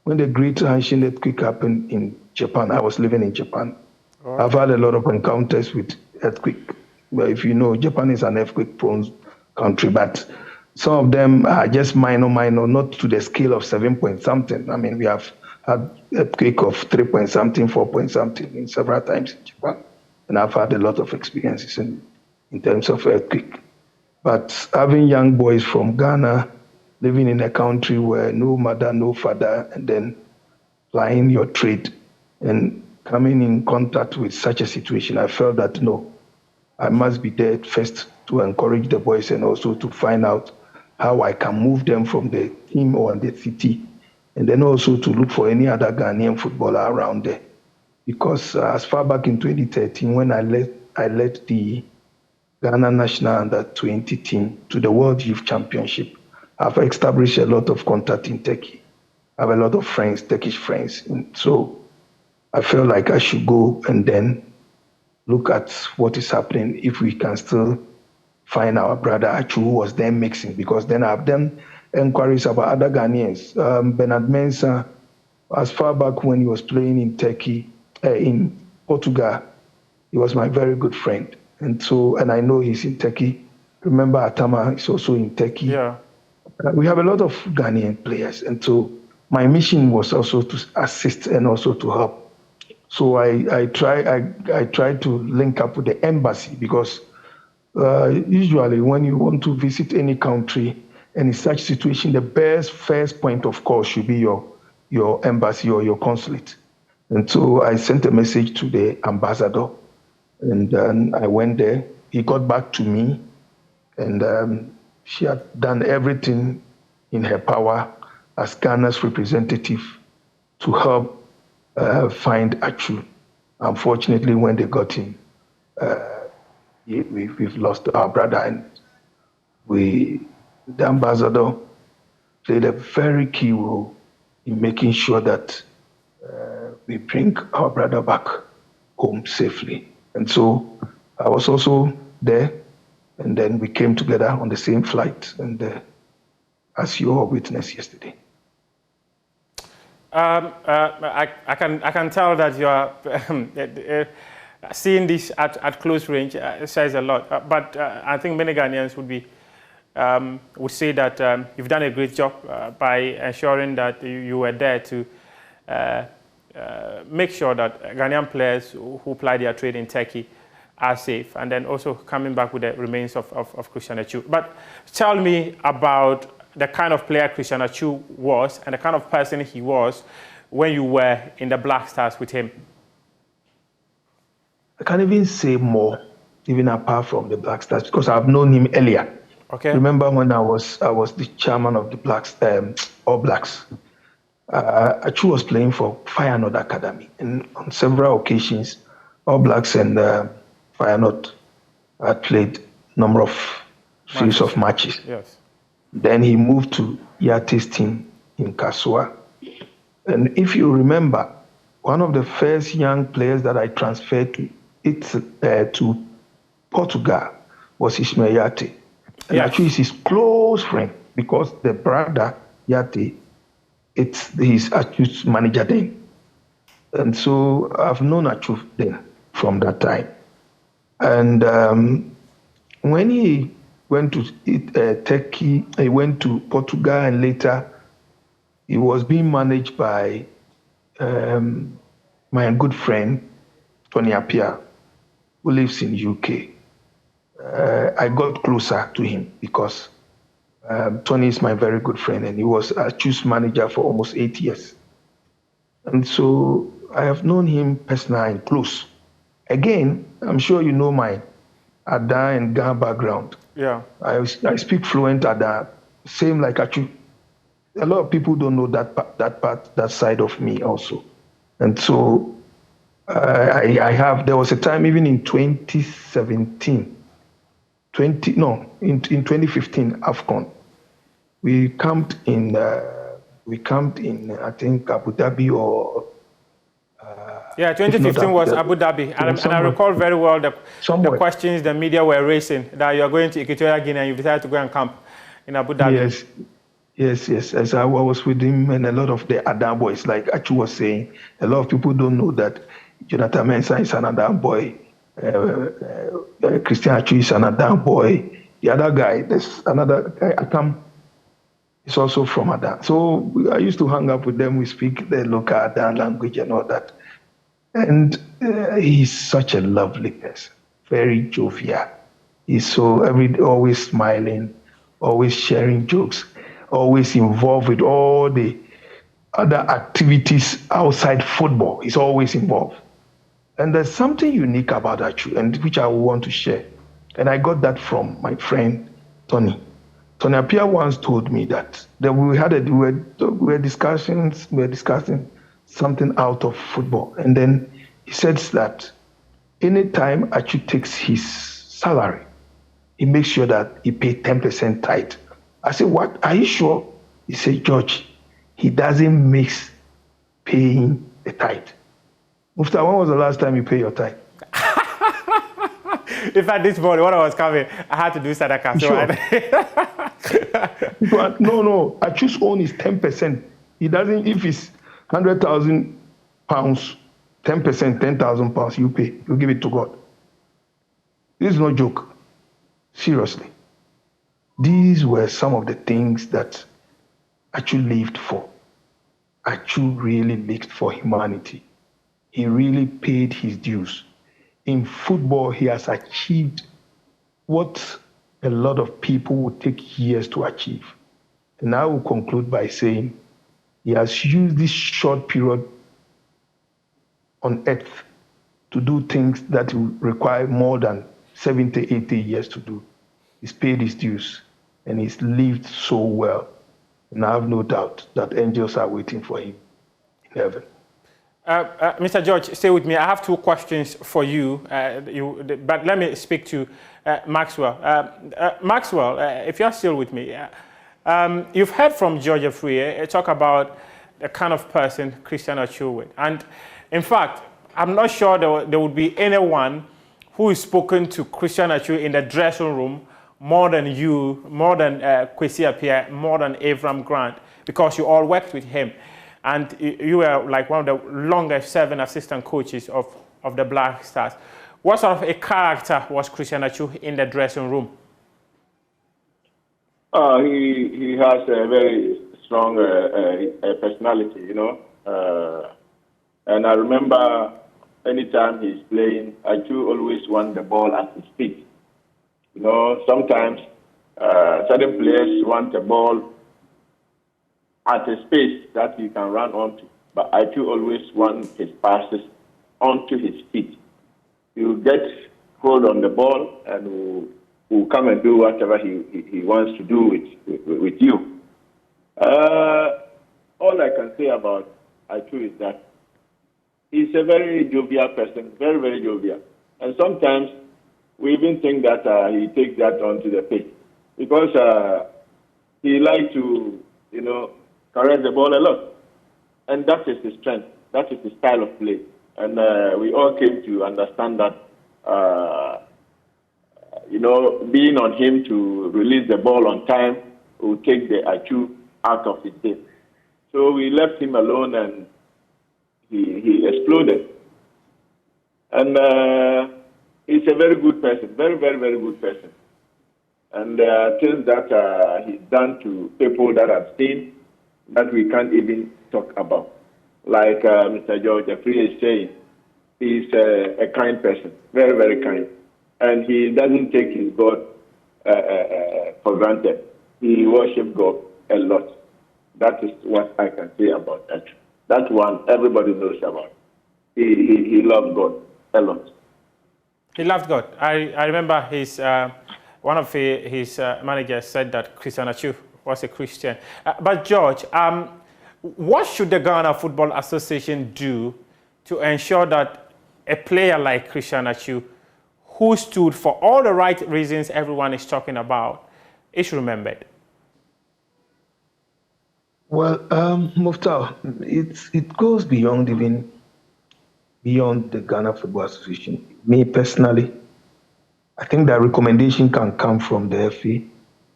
when the Great Hanshin earthquake happened in Japan, I was living in Japan. Right. I've had a lot of encounters with earthquake. Well, if you know, Japan is an earthquake-prone country, but some of them are just minor, not to the scale of 7-point-something. I mean, we have had earthquake of 3-point-something, 4-point-something in several times in Japan. And I've had a lot of experiences in terms of earthquake. But having young boys from Ghana living in a country where no mother, no father, and then plying your trade and coming in contact with such a situation, I felt that no, I must be there first to encourage the boys and also to find out how I can move them from the team or the city, and then also to look for any other Ghanaian footballer around there. Because as far back in 2013, when I led the Ghana National Under-20 team to the World Youth Championship, I've established a lot of contact in Turkey. I have a lot of friends, Turkish friends. And so I felt like I should go and then look at what is happening, if we can still find our brother Atsu, who was then mixing, because then I've done inquiries about other Ghanaians. Bernard Mensah, as far back when he was playing in Turkey, in Portugal, he was my very good friend. And I know he's in Turkey. Remember Atama is also in Turkey. Yeah. We have a lot of Ghanaian players. And so my mission was also to assist and also to help. So I try to link up with the embassy, because usually when you want to visit any country and in such situation, the best first point of call should be your embassy or your consulate. And so I sent a message to the ambassador, and then I went there. He got back to me, and she had done everything in her power as Ghana's representative to help find Atsu. Unfortunately, when they got him, we've lost our brother, and the ambassador played a very key role in making sure that we bring our brother back home safely. And so I was also there And then we came together on the same flight, and as you all witnessed yesterday. I can tell that you are seeing this at close range says a lot. But I think many Ghanaians would say that you've done a great job by ensuring that you were there to make sure that Ghanaian players who ply their trade in Turkey are safe, and then also coming back with the remains of Christian Achu. But tell me about the kind of player Christian Achu was and the kind of person he was when you were in the Black Stars with him. I can't even say more, even apart from the Black Stars, because I've known him earlier. Okay. Remember when I was the chairman of the All Blacks? Achu was playing for Feyenoord Academy, and on several occasions, All Blacks and Feyenoord had played a number of series of matches. Yes. Then he moved to Yate's team in Kasua. And if you remember, one of the first young players that I transferred to Portugal was Ismail Yate. And yes. Achu is his close friend because the brother, Yate, he's Achu's manager then. And so I've known Achu then from that time. And when he went to Turkey, he went to Portugal, and later he was being managed by my good friend, Tony Appiah, who lives in UK. I got closer to him because Tony is my very good friend, and he was Achu's manager for almost 8 years. And so I have known him personally and close. Again, I'm sure you know my Ada and Ga background. Yeah. I speak fluent Ada, same like Achu. A lot of people don't know that side of me also. And so there was a time even in 2017, in 2015 AFCON, we camped in I think Abu Dhabi or. Yeah, 2015 was Abu Dhabi, and I recall very well the questions the media were raising that you are going to Equatorial Guinea and you decided to go and camp in Abu Dhabi. Yes. As I was with him and a lot of the Adam boys, like Achu was saying, a lot of people don't know that Jonathan Mensah is an Adam boy, Christian Achu is an Adam boy. The other guy, there's another guy, Akam, is also from Adam. So I used to hang up with them. We speak the local Adam language and all that. And he's such a lovely person, very jovial. He's so always smiling, always sharing jokes, always involved with all the other activities outside football. He's always involved. And there's something unique about Achu, and which I want to share. And I got that from my friend Tony. Tony Appiah once told me that we were discussing something out of football. And then he said that anytime Achu takes his salary, he makes sure that he pays 10% tithe. I said, what? Are you sure? He said, George, he doesn't mix paying the tithe. Mufta, when was the last time you paid your tithe? In fact, this morning, when I was coming, I had to do sadaka. Sure. No. Achu's own is 10%. He doesn't, if it's 100,000 pounds, 10%, 10,000 pounds, you pay. You give it to God. This is no joke. Seriously. These were some of the things that Achu lived for. Achu really lived for humanity. He really paid his dues. In football, he has achieved what a lot of people would take years to achieve. And I will conclude by saying he has used this short period on earth to do things that will require more than 70, 80 years to do. He's paid his dues, and he's lived so well. And I have no doubt that angels are waiting for him in heaven. Mr. George, stay with me. I have two questions for you, but let me speak to Maxwell. Maxwell, if you're still with me, you've heard from George Afriyie talk about the kind of person Christian Achu is. And in fact, I'm not sure there would be anyone who is spoken to Christian Atsu in the dressing room more than you, more than Kwesi Appiah, more than Avram Grant, because you all worked with him. And you were like one of the longest serving assistant coaches of the Black Stars. What sort of a character was Christian Atsu in the dressing room? He has a very strong personality, you know. And I remember anytime he's playing, Atsu always wants the ball at his feet. You know, sometimes certain players want the ball at a space that he can run onto, but Atsu always wants his passes onto his feet. You get hold on the ball and will come and do whatever he wants to do with you. All I can say about Atsu is that he's a very jovial person, very, very jovial. And sometimes we even think that he takes that onto the pitch because he likes to, you know, carry the ball a lot. And that is his strength. That is his style of play. And we all came to understand that, you know, being on him to release the ball on time will take the Atsu out of his game. So we left him alone and he exploded. And he's a very good person, very, very, very good person. And things that he's done to people that I've seen that we can't even talk about. Like Mr. George Jeffrey is saying, he's a kind person, very, very kind. And he doesn't take his God for granted. He worships God a lot. That is what I can say about that. That one everybody knows about. He loves God a lot. He loved God. I remember his one of his managers said that Christian Atsu was a Christian. But George, what should the Ghana Football Association do to ensure that a player like Christian Atsu, who stood for all the right reasons everyone is talking about, is remembered? Well, Muftar, it goes beyond even beyond the Ghana Football Association. Me personally, I think that recommendation can come from the FA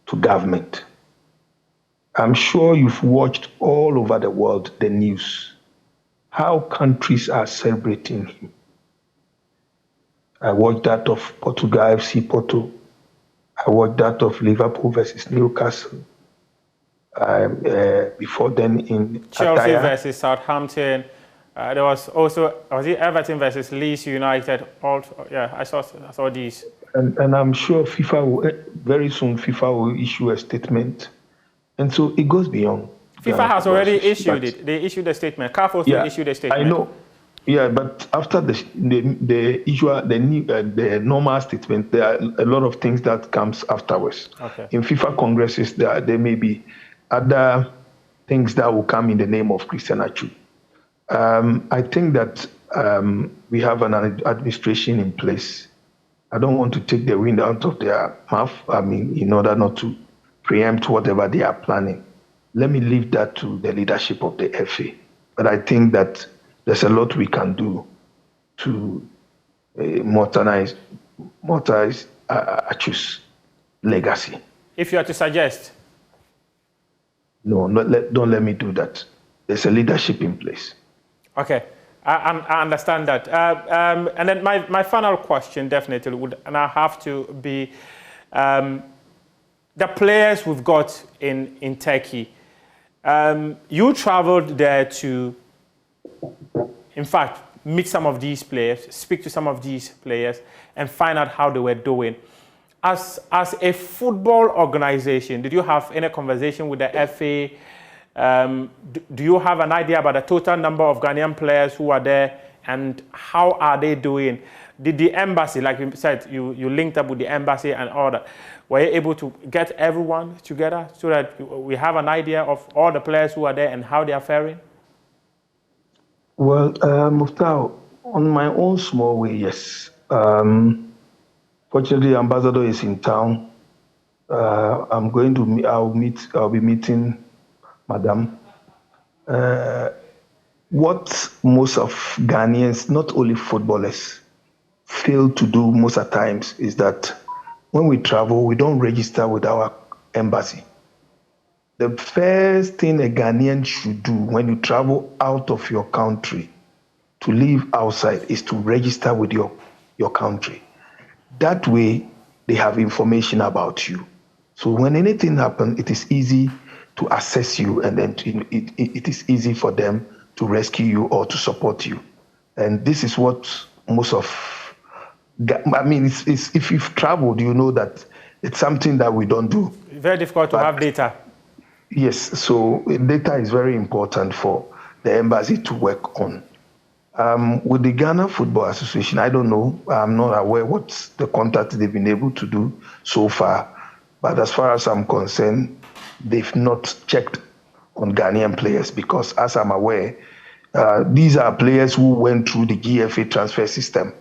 to government. I'm sure you've watched all over the world the news, how countries are celebrating him. I watched that of Portugal FC Porto. I watched that of Liverpool versus Newcastle. Before then in Chelsea Attire. versus Southampton. There was also, was it Everton versus Leeds United? Yeah, I saw these. And I'm sure FIFA will, very soon FIFA will issue a statement. And so it goes beyond. FIFA has already issued it. They issued a statement. CAF also issued a statement. I know. Yeah, but after the normal statement, there are a lot of things that comes afterwards. Okay. In FIFA congresses, there may be other things that will come in the name of Christian Atsu. I think that we have an administration in place. I don't want to take the wind out of their mouth. I mean, in order not to preempt whatever they are planning. Let me leave that to the leadership of the FA. But I think that there's a lot we can do to modernize Atsu's legacy. If you are to suggest? No, don't let me do that. There's a leadership in place. Okay, I understand that. And then my final question definitely would now have to be the players we've got in Turkey. You traveled there to, in fact, meet some of these players, speak to some of these players, and find out how they were doing. As a football organization, did you have any conversation with the FA? Do you have an idea about the total number of Ghanaian players who are there and how are they doing? Did the embassy, like you said, you linked up with the embassy and all that, were you able to get everyone together so that we have an idea of all the players who are there and how they are faring? Well, Muftar, on my own small way, yes. Fortunately, Ambassador is in town. I'll be meeting Madam. What most of Ghanaians, not only footballers, fail to do most of the times is that when we travel, we don't register with our embassy. The first thing a Ghanaian should do when you travel out of your country to live outside is to register with your country. That way, they have information about you. So when anything happens, it is easy to assess you, and then it is easy for them to rescue you or to support you. And this is what most of, I mean, it's, if you've traveled, you know that it's something that we don't do. Very difficult to have data. Yes, so data is very important for the embassy to work on. With the Ghana Football Association, I don't know. I'm not aware what the contact they've been able to do so far. But as far as I'm concerned, they've not checked on Ghanaian players because, as I'm aware, these are players who went through the GFA transfer system.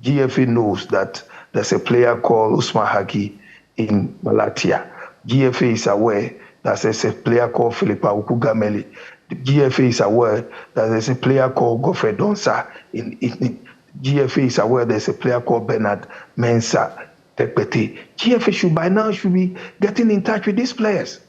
GFA knows that there's a player called Usman Hagi in Malatya. GFA is aware that there's a player called Philippa Ukugameli. The GFA is aware that there's a player called Godfrey Donsa. In GFA is aware there's a player called Bernard Mensah Tekpete. GFA should by now be getting in touch with these players.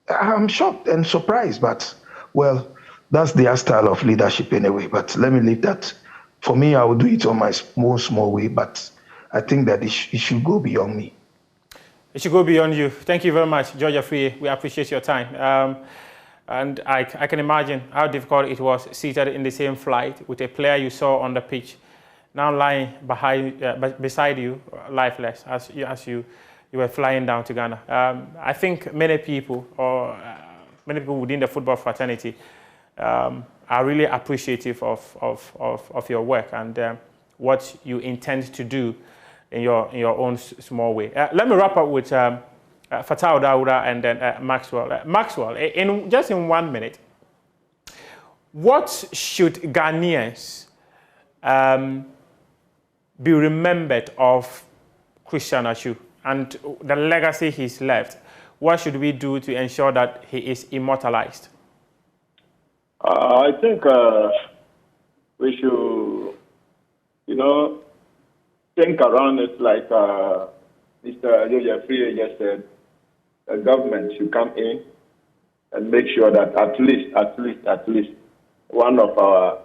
I'm shocked and surprised, but well, that's their style of leadership anyway. But let me leave that. For me, I will do it on my small way, but I think that it should go beyond me. It should go beyond you. Thank you very much, George Afriye. We appreciate your time. And I can imagine how difficult it was seated in the same flight with a player you saw on the pitch, now lying beside you, lifeless, as you were flying down to Ghana. I think many people, many people within the football fraternity, are really appreciative of your work and what you intend to do in your own small way. Let me wrap up with Fattah Daouda and then Maxwell. Maxwell, just in 1 minute, what should Ghanaians be remembered of Christian Atsu and the legacy he's left? What should we do to ensure that he is immortalized? I think we should, think around it like Mr. George Afriye just said. The government should come in and make sure that at least one of our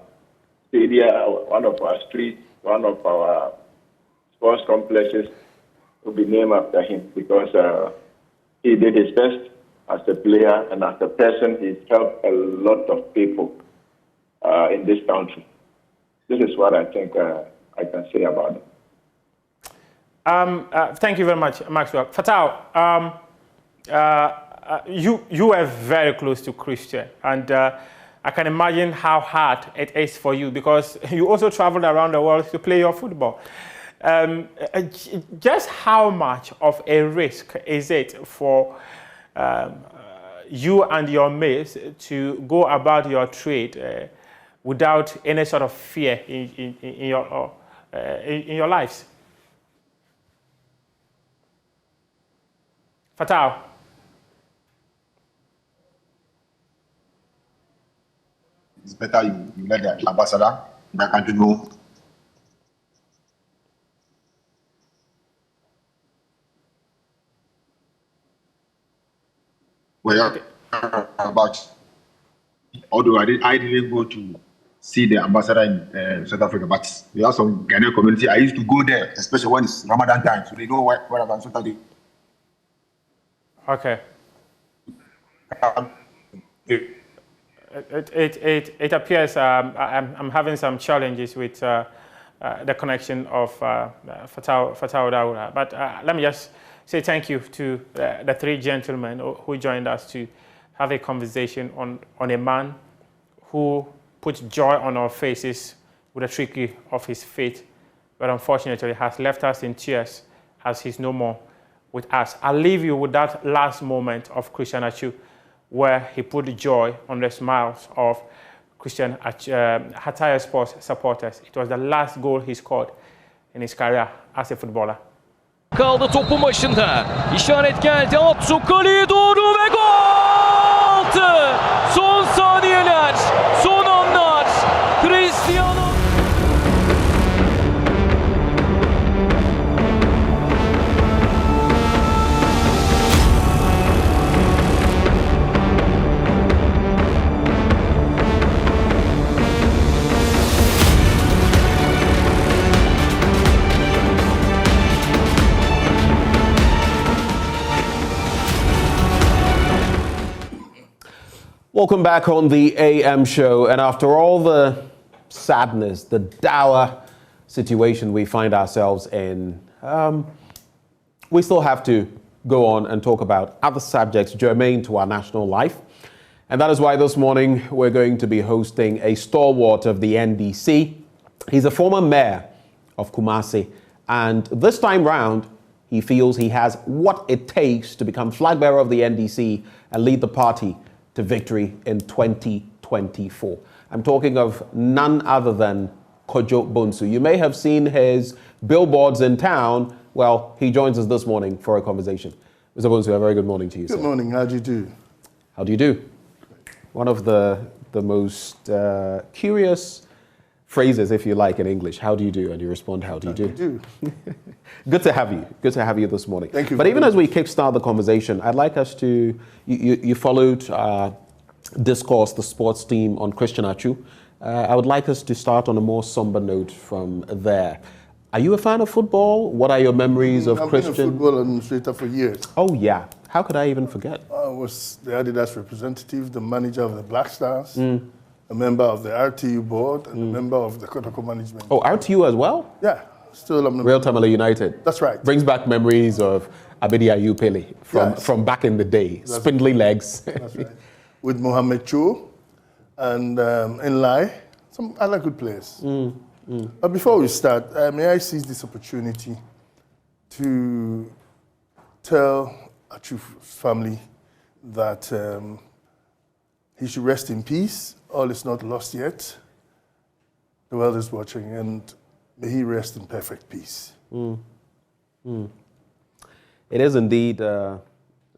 stadia, one of our streets, one of our sports complexes will be named after him because he did his best as a player and as a person. He's helped a lot of people in this country. This is what I think I can say about it. Thank you very much, Maxwell. Fattah, you were very close to Christian, and I can imagine how hard it is for you because you also traveled around the world to play your football. Just how much of a risk is it for you and your mates to go about your trade without any sort of fear in your lives? Fattah. It's better you let the ambassador in that country know. Well, about, although I didn't go to see the ambassador in South Africa, but we have some Ghanaian community. I used to go there, especially when it's Ramadan time, so they know what I'm on Saturday. Okay. It appears I'm having some challenges with the connection of Fattah Daouda. But let me just say thank you to the three gentlemen who joined us to have a conversation on a man who put joy on our faces with a tricky of his faith, but unfortunately has left us in tears as he's no more with us. I'll leave you with that last moment of Christian Atsu, where he put joy on the smiles of Christian Hataya Sports supporters. It was the last goal he scored in his career as a footballer. Kaldı topun başında. İşaret geldi. Atsu kaleye doğru ve gol! Son saniyeler, son anlar. Cristiano Welcome back on the AM show. And after all the sadness, the dour situation we find ourselves in, we still have to go on and talk about other subjects germane to our national life. And that is why this morning we're going to be hosting a stalwart of the NDC. He's a former mayor of Kumasi. And this time round, he feels he has what it takes to become flag bearer of the NDC and lead the party to victory in 2024. I'm talking of none other than Kojo Bonsu. You may have seen his billboards in town. Well, he joins us this morning for a conversation. Mr. Bonsu, a very good morning to you, sir. Good morning. How do you do? How do you do? One of the most curious phrases, if you like, in English. How do you do? And you respond, how do you do? How do you do? Good to have you. Good to have you this morning. Thank you. But even as we kickstart the conversation, I'd like us to, you followed Discourse, the sports team on Christian Achu. I would like us to start on a more somber note from there. Are you a fan of football? What are your memories of Christian? I've been a football administrator for years. Oh, yeah. How could I even forget? I was the Adidas representative, the manager of the Black Stars, a member of the RTU board, and a member of the Kotoko management. Oh, RTU as well? Yeah. Still, I'm Real Tamale United. That's right. Brings back memories of Abedi Ayupele from back in the day. That's Spindly legs. That's right. With Mohamed Cho and Enlai, some other good players. But before we start, may I seize this opportunity to tell Achu's family that he should rest in peace. All is not lost yet. The world is watching, and may he rest in perfect peace. It is indeed a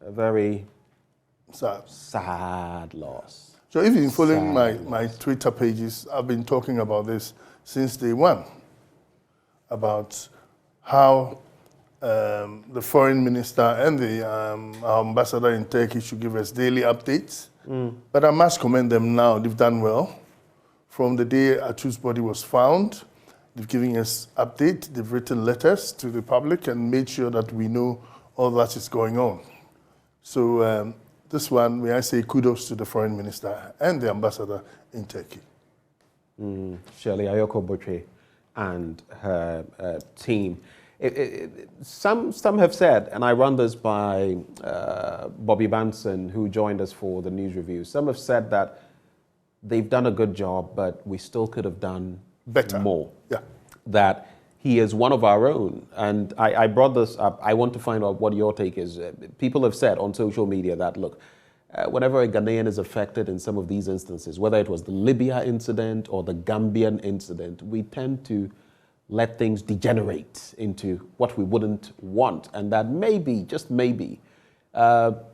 very sad loss. So if you've been following my Twitter pages, I've been talking about this since day one, about how the foreign minister and the our ambassador in Turkey should give us daily updates. But I must commend them now. They've done well. From the day Achu's body was found, they've given us update. They've written letters to the public and made sure that we know all that is going on. So this one, may I say kudos to the foreign minister and the ambassador in Turkey. Shirley Ayoko Botre and her team. Some have said, and I run this by Bobby Banson, who joined us for the news review. Some have said that they've done a good job, but we still could have done better, more. Yeah. That he is one of our own. And I brought this up. I want to find out what your take is. People have said on social media that, look, whenever a Ghanaian is affected in some of these instances, whether it was the Libya incident or the Gambian incident, we tend to let things degenerate into what we wouldn't want. And that maybe, just maybe, for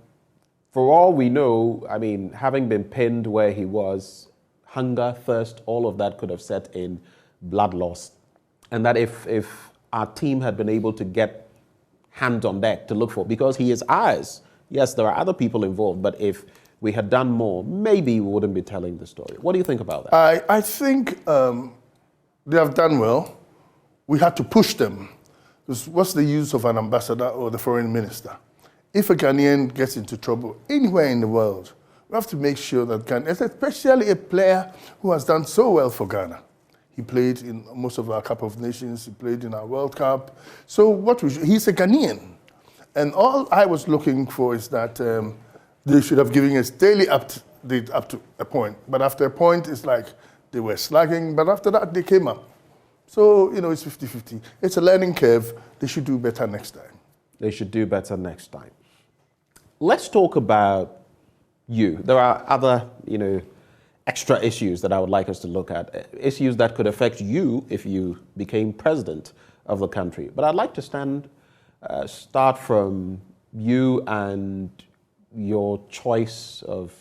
all we know, I mean, having been pinned where he was, hunger, thirst, all of that could have set in, blood loss. And that if our team had been able to get hands on deck to look for, because he is ours. Yes, there are other people involved, but if we had done more, maybe we wouldn't be telling the story. What do you think about that? I think they have done well. We had to push them. Because what's the use of an ambassador or the foreign minister? If a Ghanaian gets into trouble anywhere in the world, we have to make sure that Ghana, especially a player who has done so well for Ghana. He played in most of our Cup of Nations. He played in our World Cup. So he's a Ghanaian. And all I was looking for is that they should have given us daily update up to a point. But after a point, it's like they were slugging. But after that, they came up. So, it's 50-50. It's a learning curve. They should do better next time. They should do better next time. Let's talk about you. There are other, extra issues that I would like us to look at. Issues that could affect you if you became president of the country. But I'd like to start from you and your choice of,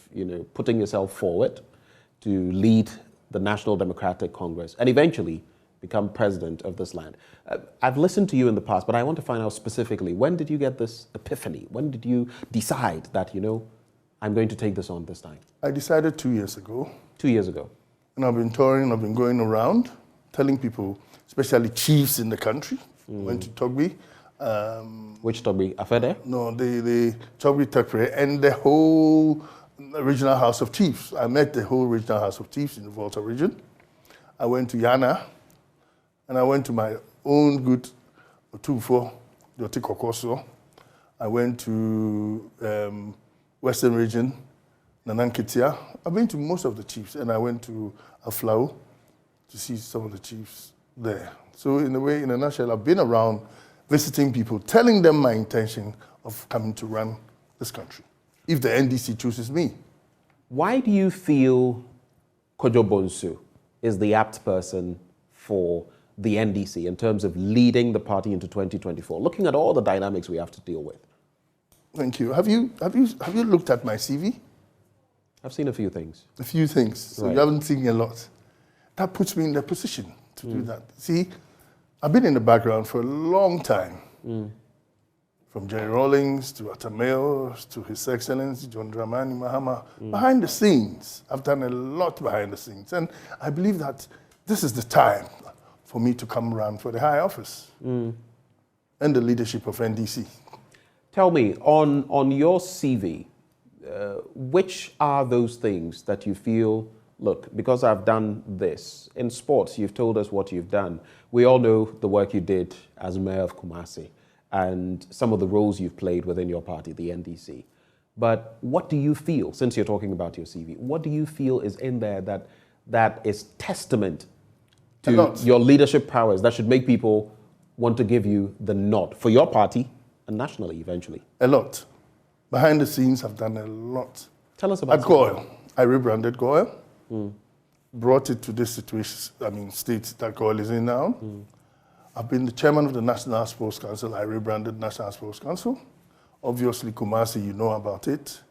putting yourself forward to lead the National Democratic Congress and eventually become president of this land. I've listened to you in the past, but I want to find out specifically, when did you get this epiphany? When did you decide that, I'm going to take this on this time? I decided 2 years ago. 2 years ago. And I've been touring, I've been going around, telling people, especially chiefs in the country, went to Togbi. Which Togbi? Afede? No, the Togbi Tekre and the whole Regional House of Chiefs. I met the whole Regional House of Chiefs in the Volta region. I went to Yana, and I went to my own good Otufo, Doti Kokoso. I went to Western region, Nananketia. I've been to most of the chiefs, and I went to Aflao to see some of the chiefs there. So in a way, in a nutshell, I've been around visiting people, telling them my intention of coming to run this country, if the NDC chooses me. Why do you feel Kojo Bonsu is the apt person for the NDC in terms of leading the party into 2024, looking at all the dynamics we have to deal with? Thank you. Have you looked at my CV? I've seen a few things. A few things. So Right. you haven't seen a lot. That puts me in the position to do that. See, I've been in the background for a long time. From Jerry Rawlings to Atameo to His Excellency John Dramani Mahama. Behind the scenes, I've done a lot behind the scenes. And I believe that this is the time for me to come around for the high office and the leadership of NDC. Tell me, on your CV, which are those things that you feel, look, because I've done this. In sports, you've told us what you've done. We all know the work you did as mayor of Kumasi and some of the roles you've played within your party, the NDC. But what do you feel, since you're talking about your CV, what do you feel is in there that is testament to your leadership powers that should make people want to give you the nod for your party and nationally eventually? A lot. Behind the scenes, I've done a lot. Tell us about At Goyle, I rebranded Goyle, brought it to this situation, state that Goyle is in now. I've been the chairman of the National Sports Council. I rebranded National Sports Council. Obviously, Kumasi, you know about it.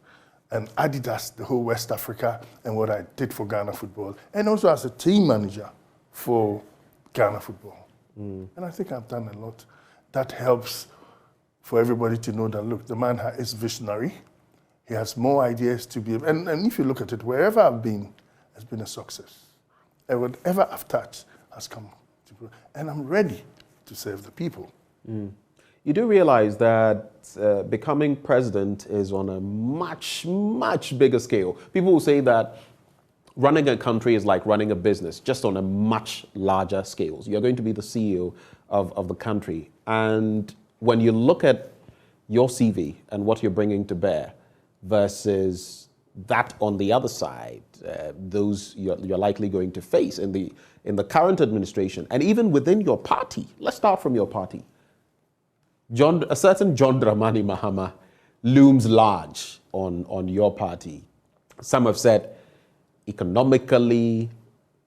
And Adidas, the whole West Africa, and what I did for Ghana football. And also as a team manager for Ghana football. And I think I've done a lot. That helps for everybody to know that, look, the man is visionary. He has more ideas to be, and if you look at it, wherever I've been, has been a success. And whatever I've touched has come to, and I'm ready to serve the people. You do realize that becoming president is on a much, much bigger scale. People will say that running a country is like running a business, just on a much larger scale. You're going to be the CEO of the country. And when you look at your CV and what you're bringing to bear versus that on the other side, those you're likely going to face in the current administration and even within your party. Let's start from your party. A certain John Dramani Mahama looms large on your party. Some have said economically,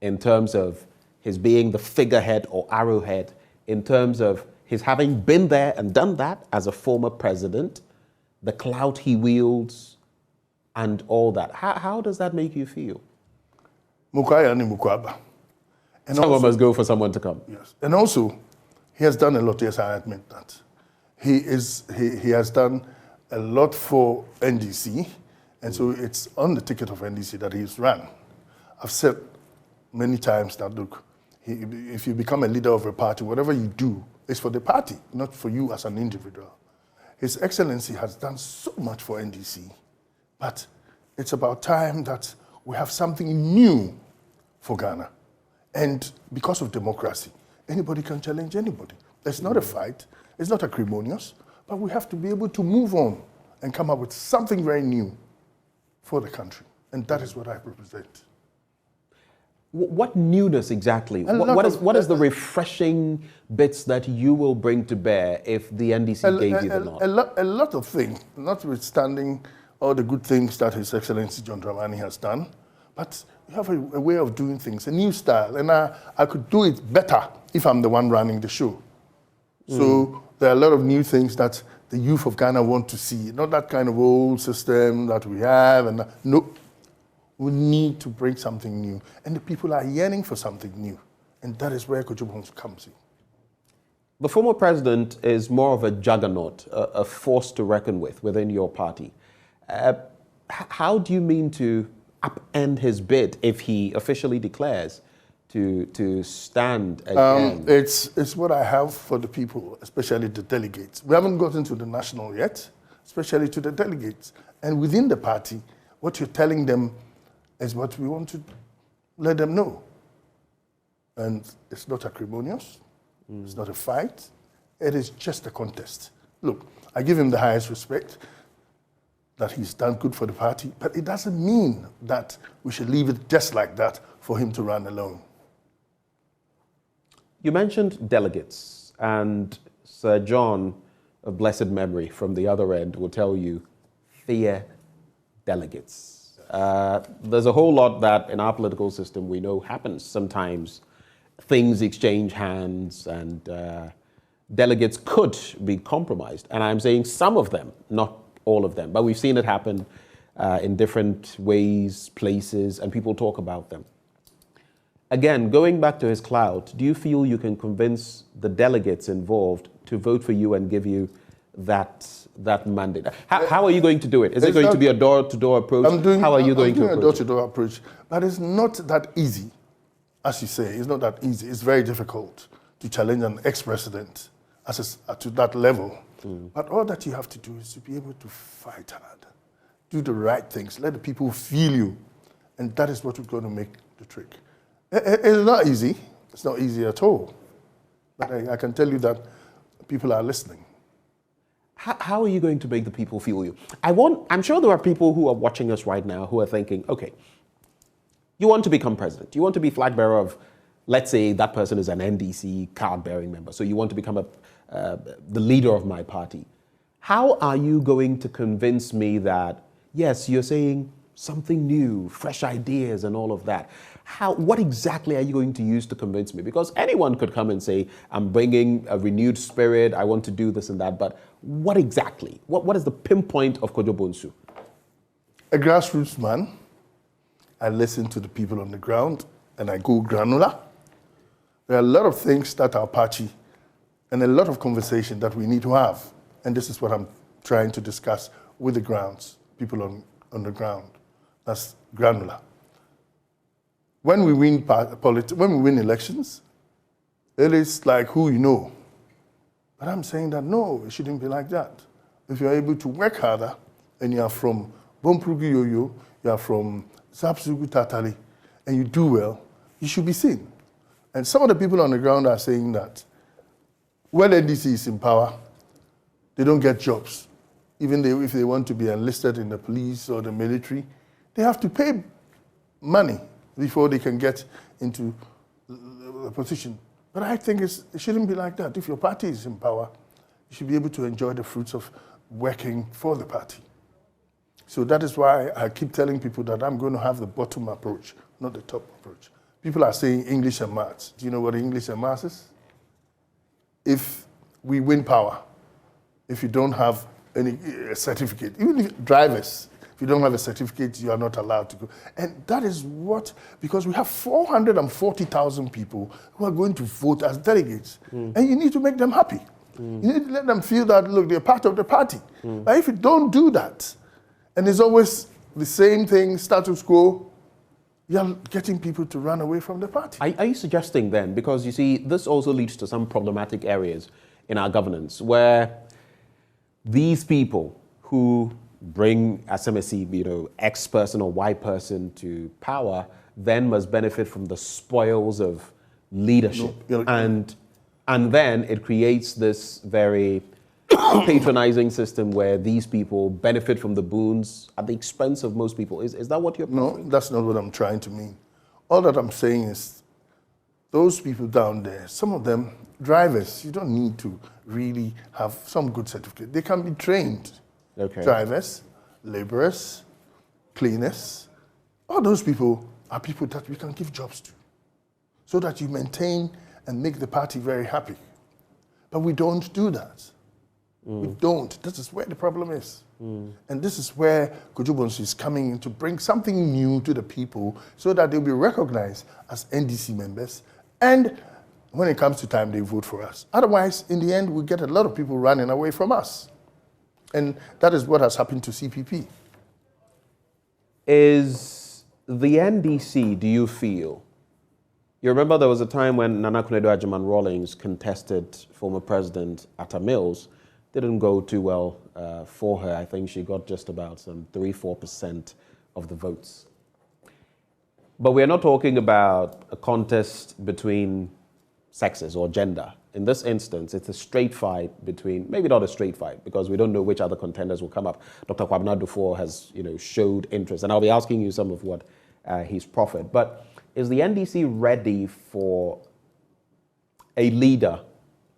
in terms of his being the figurehead or arrowhead, in terms of his having been there and done that as a former president, the clout he wields, and all that. How does that make you feel? Mukaya ni Mukwaba. Someone must go for someone to come. Yes. And also, he has done a lot, yes, I admit that. He has done a lot for NDC, and so it's on the ticket of NDC that he's run. I've said many times that, look, if you become a leader of a party, whatever you do is for the party, not for you as an individual. His Excellency has done so much for NDC, but it's about time that we have something new for Ghana. And because of democracy, anybody can challenge anybody. It's not a fight, it's not acrimonious, but we have to be able to move on and come up with something very new for the country. And that is what I represent. What newness exactly? What is the refreshing bits that you will bring to bear if the NDC gave you the nod? A lot of things, notwithstanding all the good things that His Excellency John Dramani has done, but you have a way of doing things, a new style, and I could do it better if I'm the one running the show. So there are a lot of new things that the youth of Ghana want to see, not that kind of old system that we have, and no. We need to bring something new. And the people are yearning for something new. And that is where Kojo Bonsu comes in. The former president is more of a juggernaut, a force to reckon with within your party. How do you mean to upend his bid if he officially declares to stand again? It's what I have for the people, especially the delegates. We haven't gotten to the national yet, especially to the delegates. And within the party, What you're telling them is what we want to let them know. And it's not acrimonious. It's not a fight. It is just a contest. Look, I give him the highest respect that he's done good for the party, but it doesn't mean that we should leave it just like that for him to run alone. You mentioned delegates, and Sir John of blessed memory from the other end will tell you, fear delegates. There's a whole lot that in our political system we know happens sometimes. Things exchange hands and delegates could be compromised. And I'm saying some of them, not all of them, but we've seen it happen in different ways, places, and people talk about them. Again, going back to his clout, do you feel you can convince the delegates involved to vote for you and give you that mandate? How are you going to do it? Is it going to be a door-to-door approach? How are you going to approach it? A door-to-door approach, but it's not that easy. As you say, it's not that easy. It's very difficult to challenge an ex-president to that level. But all that you have to do is to be able to fight hard, do the right things, let the people feel you, and that is what is going to make the trick. It's not easy. It's not easy at all. But I can tell you that people are listening. How are you going to make the people feel you? I'm sure there are people who are watching us right now who are thinking, okay, you want to become president. You want to be flag bearer of, let's say that person is an NDC card-bearing member. So you want to become the leader of my party. How are you going to convince me that, yes, you're saying something new, fresh ideas and all of that? What exactly are you going to use to convince me? Because anyone could come and say, I'm bringing a renewed spirit, I want to do this and that, but what exactly? What is the pinpoint of Kojo Bonsu? A grassroots man. I listen to the people on the ground and I go granular. There are a lot of things that our party and a lot of conversation that we need to have. And this is what I'm trying to discuss with the people on the ground. That's granular. When we win elections, it is like who you know. But I'm saying that no, it shouldn't be like that. If you're able to work harder and you are from Bomprugi Yoyo, you are from Sapsugu Tatali, and you do well, you should be seen. And some of the people on the ground are saying that when NDC is in power, they don't get jobs. Even if they want to be enlisted in the police or the military, they have to pay money before they can get into the position. But I think it shouldn't be like that. If your party is in power, you should be able to enjoy the fruits of working for the party. So that is why I keep telling people that I'm going to have the bottom approach, not the top approach. People are saying English and maths. Do you know what English and maths is? If we win power, if you don't have any certificate, even if drivers, if you don't have a certificate, you are not allowed to go. And that is because we have 440,000 people who are going to vote as delegates. And you need to make them happy. You need to let them feel that, look, they're part of the party. But if you don't do that, and it's always the same thing, status quo, you're getting people to run away from the party. Are you suggesting then, because you see, this also leads to some problematic areas in our governance, where these people who bring SMSC, X person or Y person to power, then must benefit from the spoils of leadership. And then it creates this very patronizing system where these people benefit from the boons at the expense of most people. Is that what you're proposing? No, that's not what I'm trying to mean. All that I'm saying is those people down there, some of them, drivers, you don't need to really have some good certificate. They can be trained. Okay. Drivers, laborers, cleaners, all those people are people that we can give jobs to so that you maintain and make the party very happy. But we don't do that. We don't. This is where the problem is. And this is where Kojo Bonsu is coming in to bring something new to the people so that they'll be recognized as NDC members. And when it comes to time, they vote for us. Otherwise, in the end, we get a lot of people running away from us. And that is what has happened to CPP. Is the NDC, do you feel? You remember there was a time when Nana Kunedo Agyemang Rawlings contested former President Atta Mills. Didn't go too well for her. I think she got just about some 3-4% of the votes. But we're not talking about a contest between sexes or gender. In this instance, it's a straight fight between, maybe not a straight fight, because we don't know which other contenders will come up. Dr. Kwabena Dufour has, showed interest, and I'll be asking you some of what he's proffered. But is the NDC ready for a leader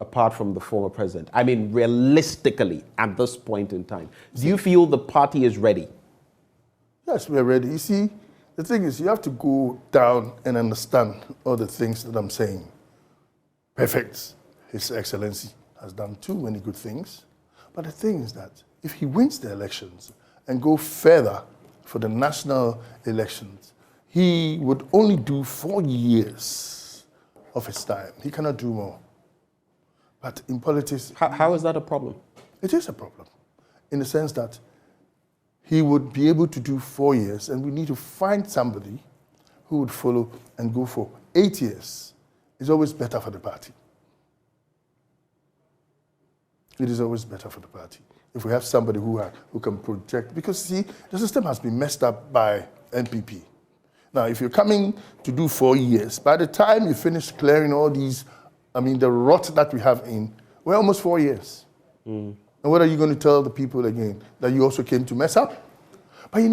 apart from the former president? I mean, realistically, at this point in time, do you feel the party is ready? Yes, we're ready. You see, the thing is, you have to go down and understand all the things that I'm saying. Perfect. His Excellency has done too many good things. But the thing is that if he wins the elections and go further for the national elections, he would only do 4 years of his time. He cannot do more. But in politics... How is that a problem? It is a problem, in the sense that he would be able to do 4 years, and we need to find somebody who would follow and go for 8 years. It's always better for the party. It is always better for the party. If we have somebody who can project, because see, the system has been messed up by NPP. Now, if you're coming to do 4 years, by the time you finish clearing all these, the rot that we have in, we're almost 4 years. And what are you going to tell the people again? That you also came to mess up? But you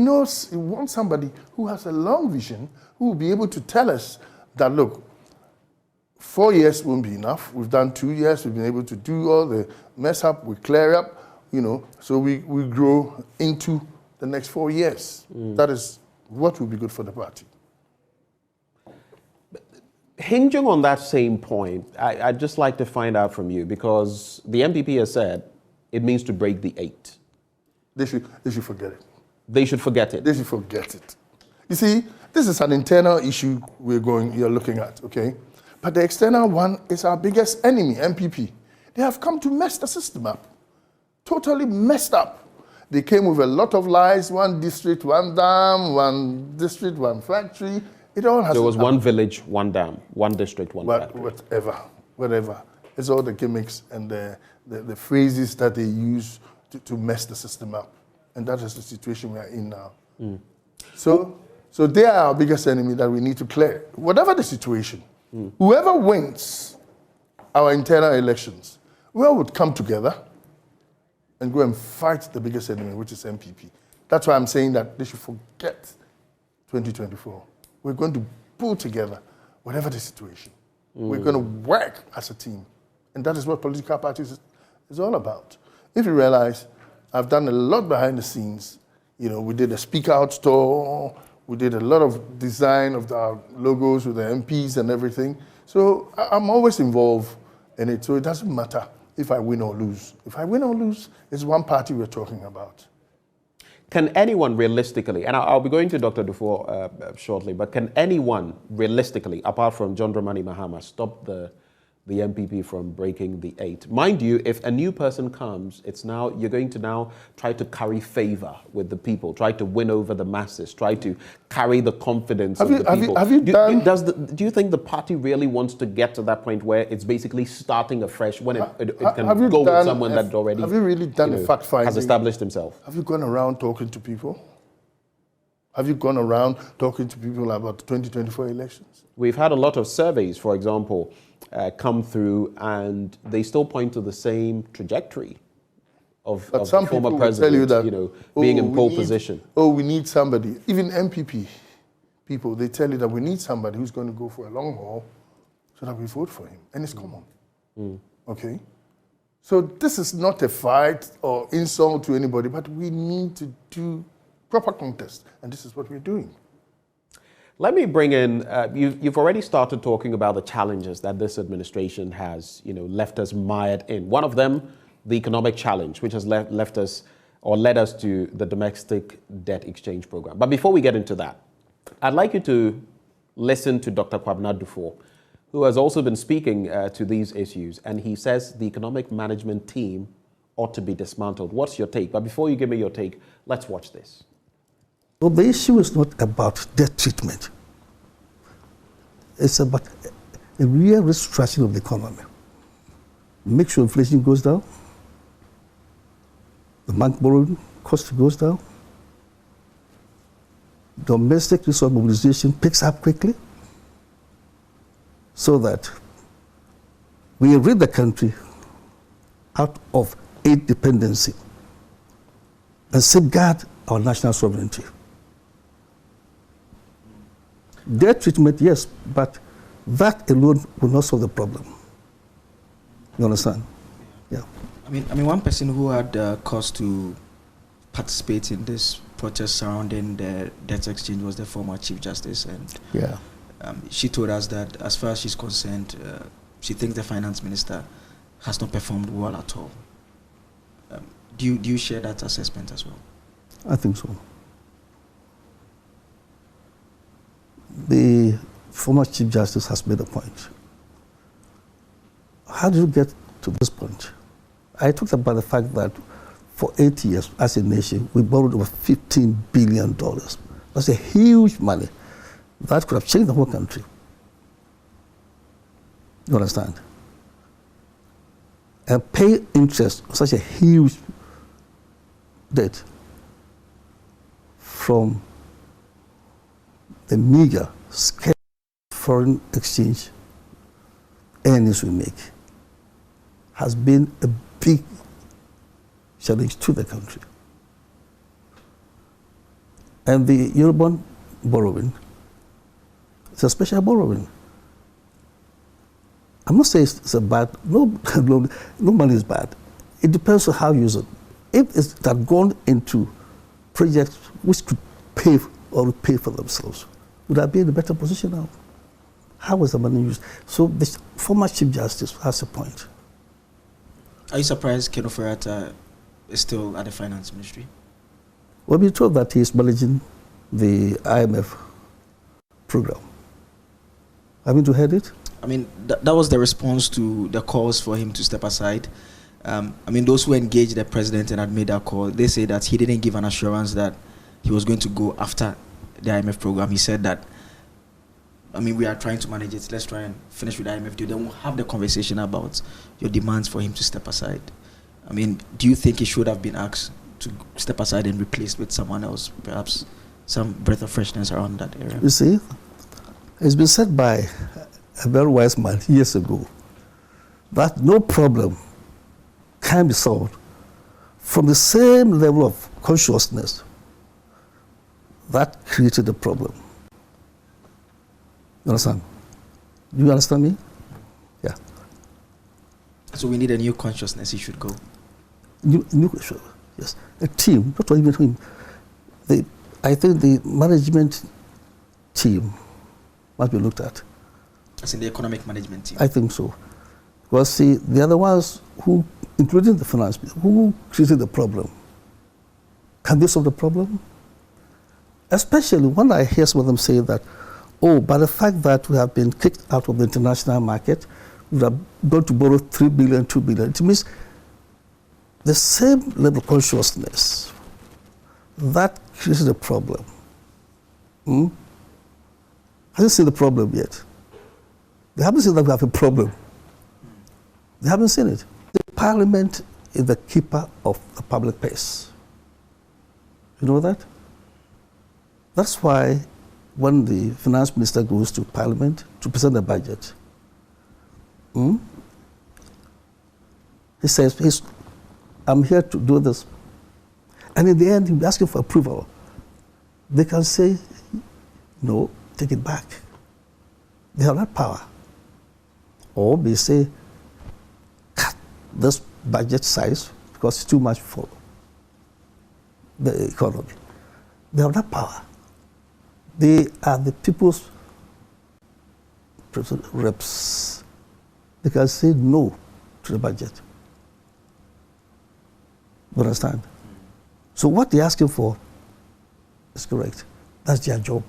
want somebody who has a long vision, who will be able to tell us that, look, 4 years won't be enough. We've done 2 years. We've been able to do all the mess up. We clear up, so we grow into the next 4 years. That is what will be good for the party. Hinging on that same point, I'd just like to find out from you, because the MPP has said it means to break the 8. They should forget it. They should forget it. They should forget it. You see, this is an internal issue you're looking at, okay? But the external one is our biggest enemy, MPP. They have come to mess the system up. Totally messed up. They came with a lot of lies, 1 district, 1 dam, 1 district, 1 factory. It all has. There was 1 village, 1 dam, 1 district, 1 factory. Whatever. It's all the gimmicks and the phrases that they use to mess the system up. And that is the situation we are in now. So they are our biggest enemy that we need to clear. Whatever the situation, whoever wins our internal elections, we all would come together and go and fight the biggest enemy, which is MPP. That's why I'm saying that they should forget 2024. We're going to pull together whatever the situation. We're going to work as a team. And that is what political parties is all about. If you realize, I've done a lot behind the scenes. We did a speak out store. We did a lot of design of our logos with the MPs and everything. So I'm always involved in it. So it doesn't matter if I win or lose. If I win or lose, it's one party we're talking about. Can anyone realistically, and I'll be going to Dr. Dufour shortly, but can anyone realistically, apart from John Dramani Mahama, stop the MPP from breaking the 8? Mind you, if a new person comes, you're going to now try to curry favor with the people, try to win over the masses, try to carry the confidence of the people. Do you think the party really wants to get to that point where it's basically starting afresh when it can go with someone that already has established himself? Have you gone around talking to people? Have you gone around talking to people about the 2024 elections? We've had a lot of surveys, for example, come through, and they still point to the same trajectory of the former president, being in pole position. We need somebody. Even MPP people, they tell you that we need somebody who's going to go for a long haul so that we vote for him. And it's common. Okay? So this is not a fight or insult to anybody, but we need to do proper contest. And this is what we're doing. Let me bring in, you've already started talking about the challenges that this administration has, left us mired in. One of them, the economic challenge, which has left us or led us to the domestic debt exchange program. But before we get into that, I'd like you to listen to Dr. Kwabena Dufour, who has also been speaking to these issues. And he says the economic management team ought to be dismantled. What's your take? But before you give me your take, let's watch this. So the issue is not about debt treatment. It's about a real restructuring of the economy. Make sure inflation goes down, the bank borrowing cost goes down, domestic resource mobilization picks up quickly so that we rid the country out of aid dependency and safeguard our national sovereignty. Debt treatment, yes, but that alone will not solve the problem. You understand? Yeah. I mean, one person who had cause to participate in this protest surrounding the debt exchange was the former Chief Justice, and yeah, she told us that as far as she's concerned, she thinks the finance minister has not performed well at all. Do you share that assessment as well? I think so. The former Chief Justice has made a point. How did you get to this point? I talked about the fact that for 8 years, as a nation, we borrowed over $15 billion. That's a huge money. That could have changed the whole country. You understand? And pay interest on such a huge debt from the meager, scarce foreign exchange earnings we make has been a big challenge to the country. And the Eurobond borrowing, it's a special borrowing. I'm not saying it's a bad, no money is bad. It depends on how you use it. If it had gone into projects which could pay or pay for themselves, would I be in a better position now? How was the money used? So the former Chief Justice has a point. Are you surprised Ken Ofori-Atta is still at the finance ministry? Well, we're told that he's managing the IMF program. Haven't you heard it? I mean, that was the response to the calls for him to step aside. I mean, those who engaged the president and had made that call, they say that he didn't give an assurance that he was going to go after the IMF program. He said that, I mean, we are trying to manage it. Let's try and finish with the IMF deal. Then we'll have the conversation about your demands for him to step aside. I mean, do you think he should have been asked to step aside and replaced with someone else? Perhaps some breath of freshness around that area. You see, it's been said by a very wise man years ago that no problem can be solved from the same level of consciousness that created the problem. You understand? Do you understand me? Yeah. So we need a new consciousness. He should go. New yes. A team, not even him. I think the management team must be looked at. As in the economic management team? I think so. Because see, the other ones who, including the finance, who created the problem, can they solve the problem? Especially when I hear some of them say that, oh, by the fact that we have been kicked out of the international market, we have gone to borrow 3 billion, 2 billion. It means the same level of consciousness that created the problem. Hasn't seen the problem yet. They haven't seen that we have a problem. They haven't seen it. The parliament is the keeper of the public purse. You know that? That's why when the finance minister goes to parliament to present the budget, he says, I'm here to do this. And in the end, he'll be asking for approval. They can say, no, take it back. They have that power. Or they say, cut this budget size because it's too much for the economy. They have that power. They are the people's reps. They can say no to the budget. You understand? So what they're asking for is correct. That's their job.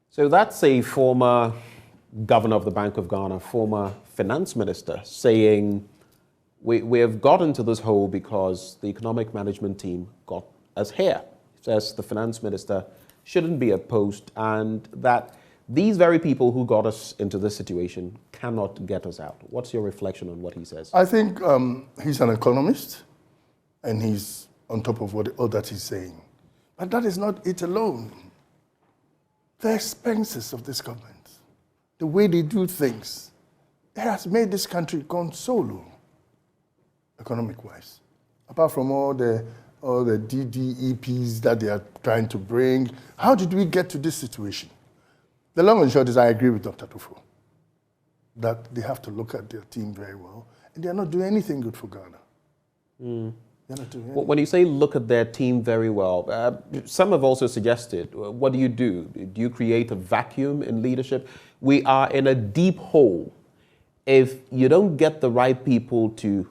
So that's a former governor of the Bank of Ghana, former finance minister, saying we have gotten to this hole because the economic management team got us here. He says the finance minister shouldn't be opposed and that these very people who got us into this situation cannot get us out. What's your reflection on what he says? I think he's an economist and he's on top of all that he's saying. But that is not it alone. The expenses of this government, the way they do things, it has made this country gone so low, economic-wise. Apart from all the DDEPs that they are trying to bring, how did we get to this situation? The long and short is I agree with Dr. Tufo that they have to look at their team very well, and they are not doing anything good for Ghana. They're not doing anything. When you say look at their team very well, some have also suggested, what do? Do you create a vacuum in leadership? We are in a deep hole. If you don't get the right people to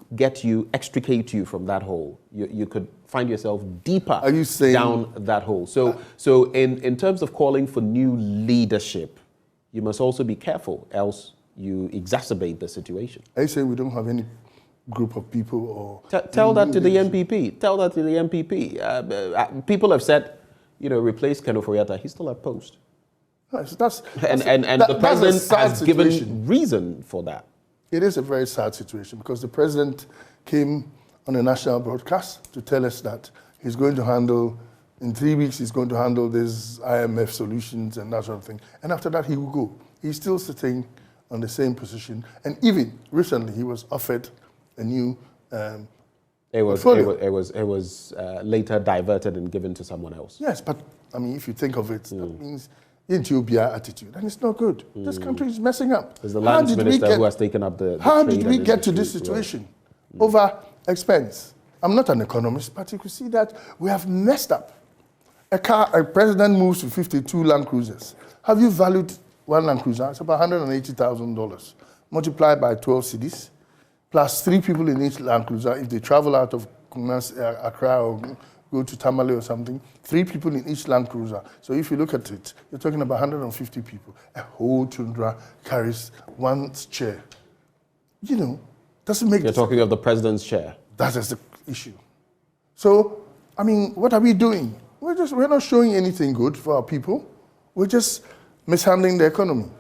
extricate you from that hole, you could find yourself deeper down that hole. So in terms of calling for new leadership, you must also be careful, else you exacerbate the situation. Are you saying we don't have any group of people or... Tell that to the MPP. Tell that to the MPP. People have said, replace Ken Ofori-Atta. He's still at post. And the president has given reason for that. It is a very sad situation because the president came on a national broadcast to tell us that he's going to handle, in 3 weeks, he's going to handle these IMF solutions and that sort of thing. And after that, he will go. He's still sitting on the same position. And even recently, he was offered a new portfolio. It was later diverted and given to someone else. Yes, but I mean, if you think of it, that means Ethiopia attitude, and it's not good. This country is messing up. There's the lands minister who has taken up the How did we get to this situation? Over expense. I'm not an economist, but you can see that we have messed up. A president moves to 52 Land Cruisers. Have you valued one Land Cruiser? It's about $180,000. Multiplied by 12 cities, plus 3 people in each Land Cruiser. If they travel out of Accra or go to Tamale or something, 3 people in each Land Cruiser. So if you look at it, you're talking about 150 people. A whole Tundra carries one chair. Doesn't make... You're talking of the president's chair. That is the issue. So, I mean, what are we doing? We're not showing anything good for our people. We're just mishandling the economy.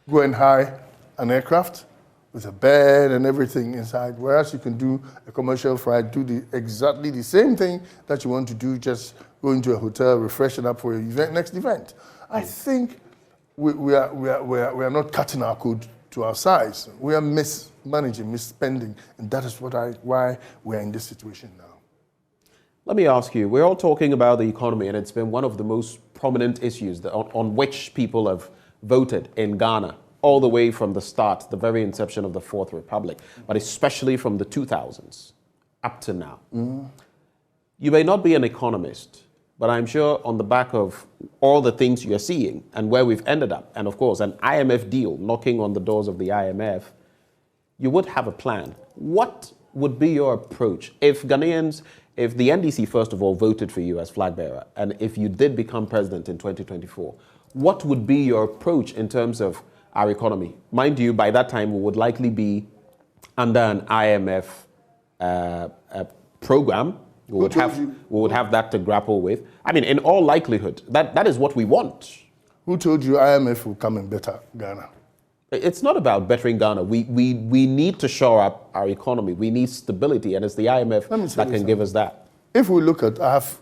Go and hire an aircraft with a bed and everything inside, whereas you can do a commercial flight, do exactly the same thing that you want to do, just go into a hotel, refresh it up for your next event. I think we are not cutting our code to our size. We are mismanaging, misspending, and that is why we're in this situation now. Let me ask you, we're all talking about the economy, and it's been one of the most prominent issues on which people have voted in Ghana, all the way from the start, the very inception of the Fourth Republic, but especially from the 2000s up to now. You may not be an economist, but I'm sure on the back of all the things you're seeing and where we've ended up, and of course an IMF deal knocking on the doors of the IMF, you would have a plan. What would be your approach if Ghanaians, if the NDC first of all voted for you as flag bearer, and if you did become president in 2024, what would be your approach in terms of our economy? Mind you, by that time, we would likely be under an IMF program. We would have that to grapple with. I mean, in all likelihood, that is what we want. Who told you IMF will come and better Ghana? It's not about bettering Ghana. We need to shore up our economy. We need stability, and it's the IMF that can give us that. If we look at, I have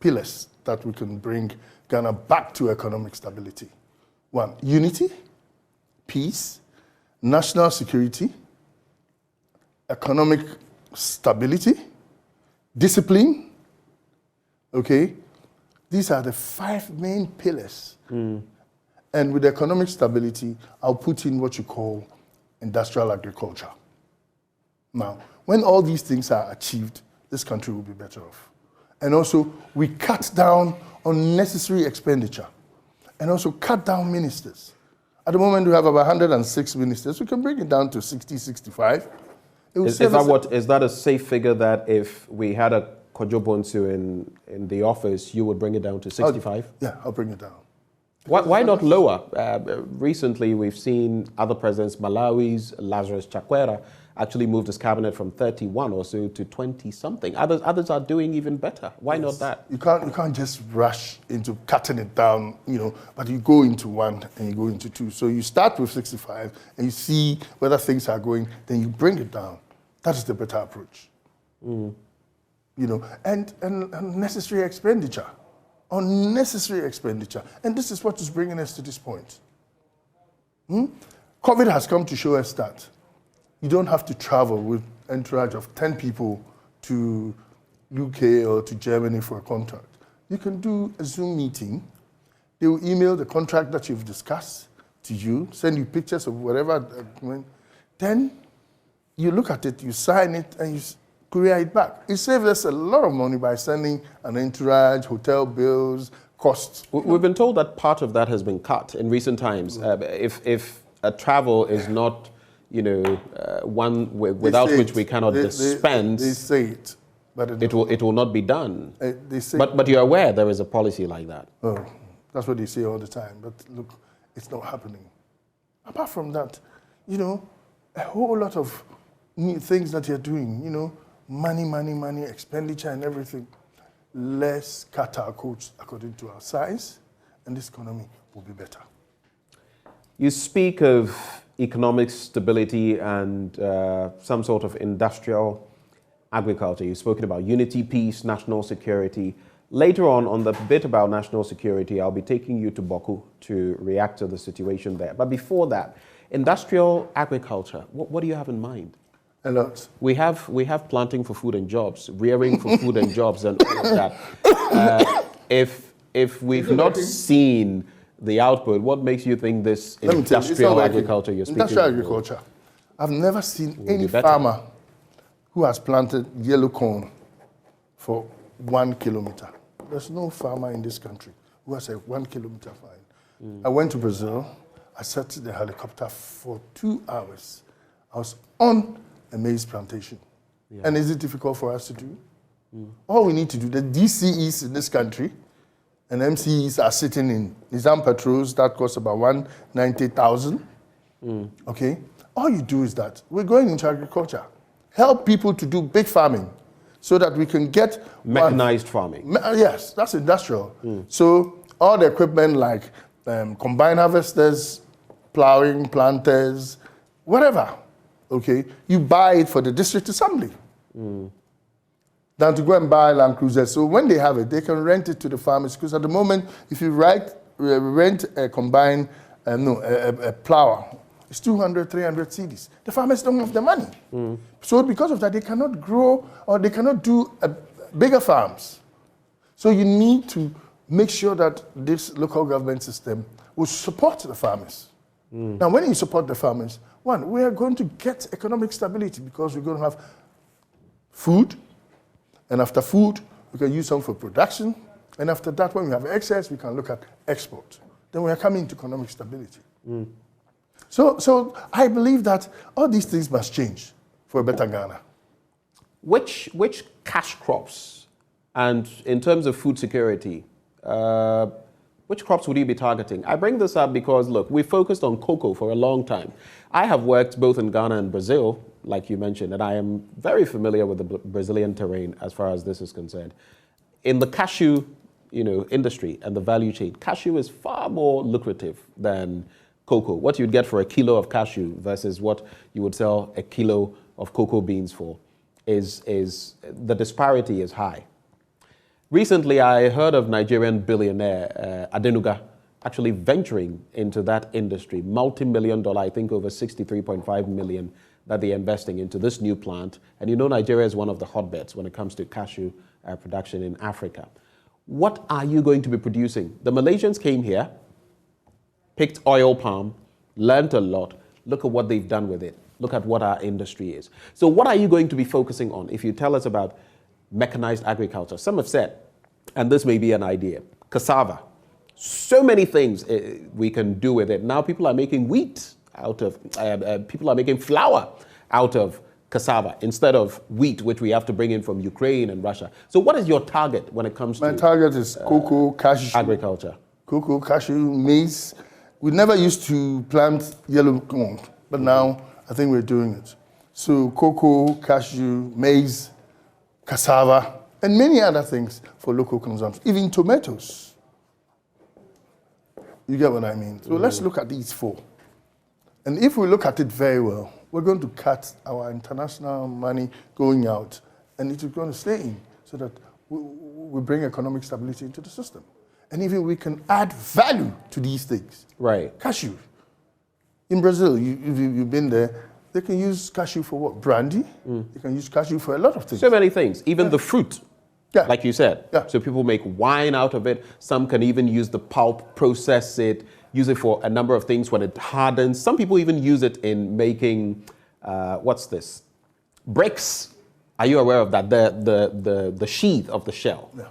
pillars that we can bring Ghana back to economic stability. 1, unity, peace, national security, economic stability, discipline. Okay? These are the 5 main pillars. And with economic stability, I'll put in what you call industrial agriculture. Now, when all these things are achieved, this country will be better off. And also, we cut down unnecessary expenditure and also cut down ministers. At the moment, we have about 106 ministers. We can bring it down to 60, 65. Is that a safe figure that if we had a Kojo Bonsu in the office, you would bring it down to 65? I'll bring it down. Why not lower? Recently, we've seen other presidents, Malawi's Lazarus Chakwera, actually moved his cabinet from 31 or so to 20-something. Others are doing even better. Why not that? You can't just rush into cutting it down, but you go into 1 and you go into 2. So you start with 65 and you see whether things are going, then you bring it down. That is the better approach. you know, and unnecessary expenditure. Unnecessary expenditure. And this is what is bringing us to this point. COVID has come to show us that you don't have to travel with an entourage of 10 people to UK or to Germany for a contract. You can do a Zoom meeting. They will email the contract that you've discussed to you, send you pictures of whatever. Then you look at it, you sign it, and you courier it back. It saves us a lot of money by sending an entourage, hotel bills, costs. We've been told that part of that has been cut in recent times. If a travel is not, you know, one without which we cannot dispense. They say it. But it will not be done. They say but you're aware there is a policy like that. Oh, that's what they say all the time. But look, it's not happening. Apart from that, you know, a whole lot of new things that you're doing, you know, money, expenditure and everything. Let's cut our coats according to our size, and this economy will be better. You speak of economic stability and some sort of industrial agriculture. You've spoken about unity, peace, national security. Later on the bit about national security, I'll be taking you to Boku to react to the situation there. But before that, industrial agriculture, what do you have in mind? A lot. We have planting for food and jobs, rearing for food and jobs, and all of that. If we've not seen the output, what makes you think this industrial agriculture you're speaking of? Industrial agriculture. I've never seen any farmer who has planted yellow corn for 1 kilometer. There's no farmer in this country who has a 1 kilometer line. I went to Brazil. I sat in the helicopter for 2 hours. I was on a maize plantation. Yeah. And is it difficult for us to do? All we need to do, the DCEs in this country and MCEs are sitting in Nizam Patrols, that costs about 190,000. Okay? All you do is that we're going into agriculture. Help people to do big farming so that we can get mechanized farming. Yes, that's industrial. So all the equipment like combine harvesters, plowing, planters, whatever, okay, you buy it for the district assembly. Than to go and buy Land Cruisers. So when they have it, they can rent it to the farmers. Because at the moment, if you rent a combine, a plower, it's 200, 300 cedis. The farmers don't have the money. So because of that, they cannot grow or they cannot do bigger farms. So you need to make sure that this local government system will support the farmers. Now, when you support the farmers, one, we are going to get economic stability because we're going to have food. And after food, we can use some for production. And after that, when we have excess, we can look at export. Then we are coming to economic stability. So I believe that all these things must change for a better Ghana. Which cash crops, and in terms of food security, which crops would you be targeting? I bring this up because, look, we focused on cocoa for a long time. I have worked both in Ghana and Brazil, like you mentioned, and I am very familiar with the Brazilian terrain as far as this is concerned. In the cashew, industry and the value chain, cashew is far more lucrative than cocoa. What you'd get for a kilo of cashew versus what you would sell a kilo of cocoa beans for is the disparity is high. Recently, I heard of Nigerian billionaire Adenuga actually venturing into that industry, multi-million-dollar, I think over 63.5 million that they're investing into this new plant. And Nigeria is one of the hotbeds when it comes to cashew production in Africa. What are you going to be producing? The Malaysians came here, picked oil palm, learned a lot. Look at what they've done with it. Look at what our industry is. So what are you going to be focusing on if you tell us about mechanized agriculture? Some have said, and this may be an idea, cassava. So many things we can do with it. Now people are making wheat out of, people are making flour out of cassava instead of wheat, which we have to bring in from Ukraine and Russia. So what is your target when it comes to... My target is cocoa, cashew. Agriculture. Cocoa, cashew, maize. We never used to plant yellow corn, but now I think we're doing it. So cocoa, cashew, maize, cassava, and many other things for local consumption, even tomatoes. You get what I mean? So let's look at these four. And if we look at it very well, we're going to cut our international money going out, and it is going to stay in. so that we bring economic stability into the system. And even we can add value to these things. Right. Cashew. In Brazil, you've been there, they can use cashew for what? Brandy. They can use cashew for a lot of things. So many things, even the fruit. Yeah. Like you said. Yeah. So people make wine out of it. Some can even use the pulp, process it, use it for a number of things when it hardens. Some people even use it in making, what's this? Bricks. Are you aware of that? The sheath of the shell. Yeah.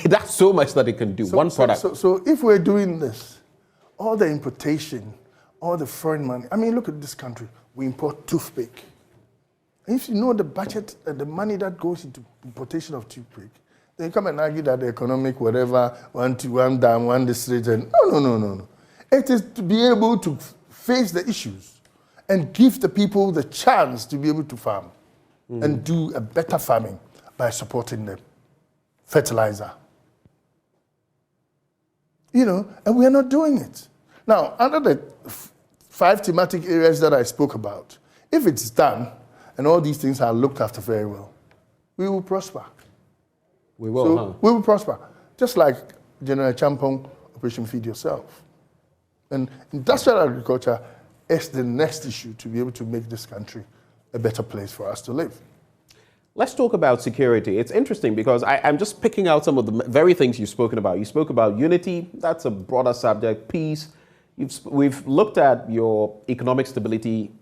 That's so much that it can do. One product. So if we're doing this, all the importation, all the foreign money, I mean, look at this country. We import toothpick. And if you know the budget and the money that goes into importation of toothpick, then you come and argue that the economic whatever, one dam, one district, and no. It is to be able to face the issues and give the people the chance to be able to farm and do a better farming by supporting them. Fertilizer. And we are not doing it. Now, under the 5 thematic areas that I spoke about, if it's done and all these things are looked after very well, we will prosper. We will, We will prosper. Just like General Champong, Operation Feed Yourself. And industrial agriculture is the next issue to be able to make this country a better place for us to live. Let's talk about security. It's interesting because I'm just picking out some of the very things you've spoken about. You spoke about unity. That's a broader subject. Peace. We've looked at your economic stability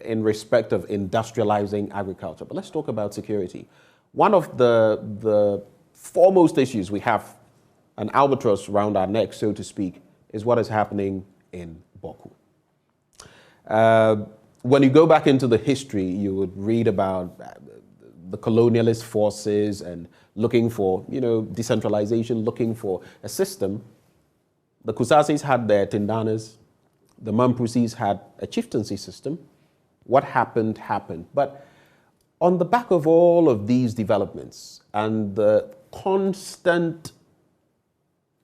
in respect of industrializing agriculture. But let's talk about security. One of the foremost issues we have, an albatross around our neck, so to speak, is what is happening in Boku. When you go back into the history, you would read about the colonialist forces and looking for, decentralization, looking for a system. The Kusasis had their Tindanas. The Mampusis had a chieftaincy system. What happened, happened. But on the back of all of these developments and the constant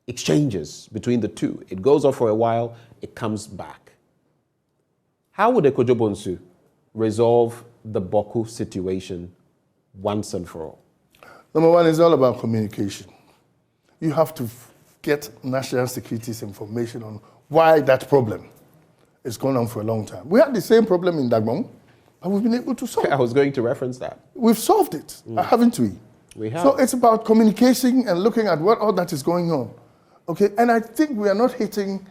exchanges between the two, it goes off for a while, it comes back. How would Ekojo Bonsu resolve the Boku situation once and for all? Number one, it's all about communication. You have to get national security's information on why that problem is going on for a long time. We had the same problem in Dagbon, but we've been able to solve it. I was going to reference that. We've solved it, haven't we? We have. So it's about communication and looking at what all that is going on. Okay, and I think we are not hitting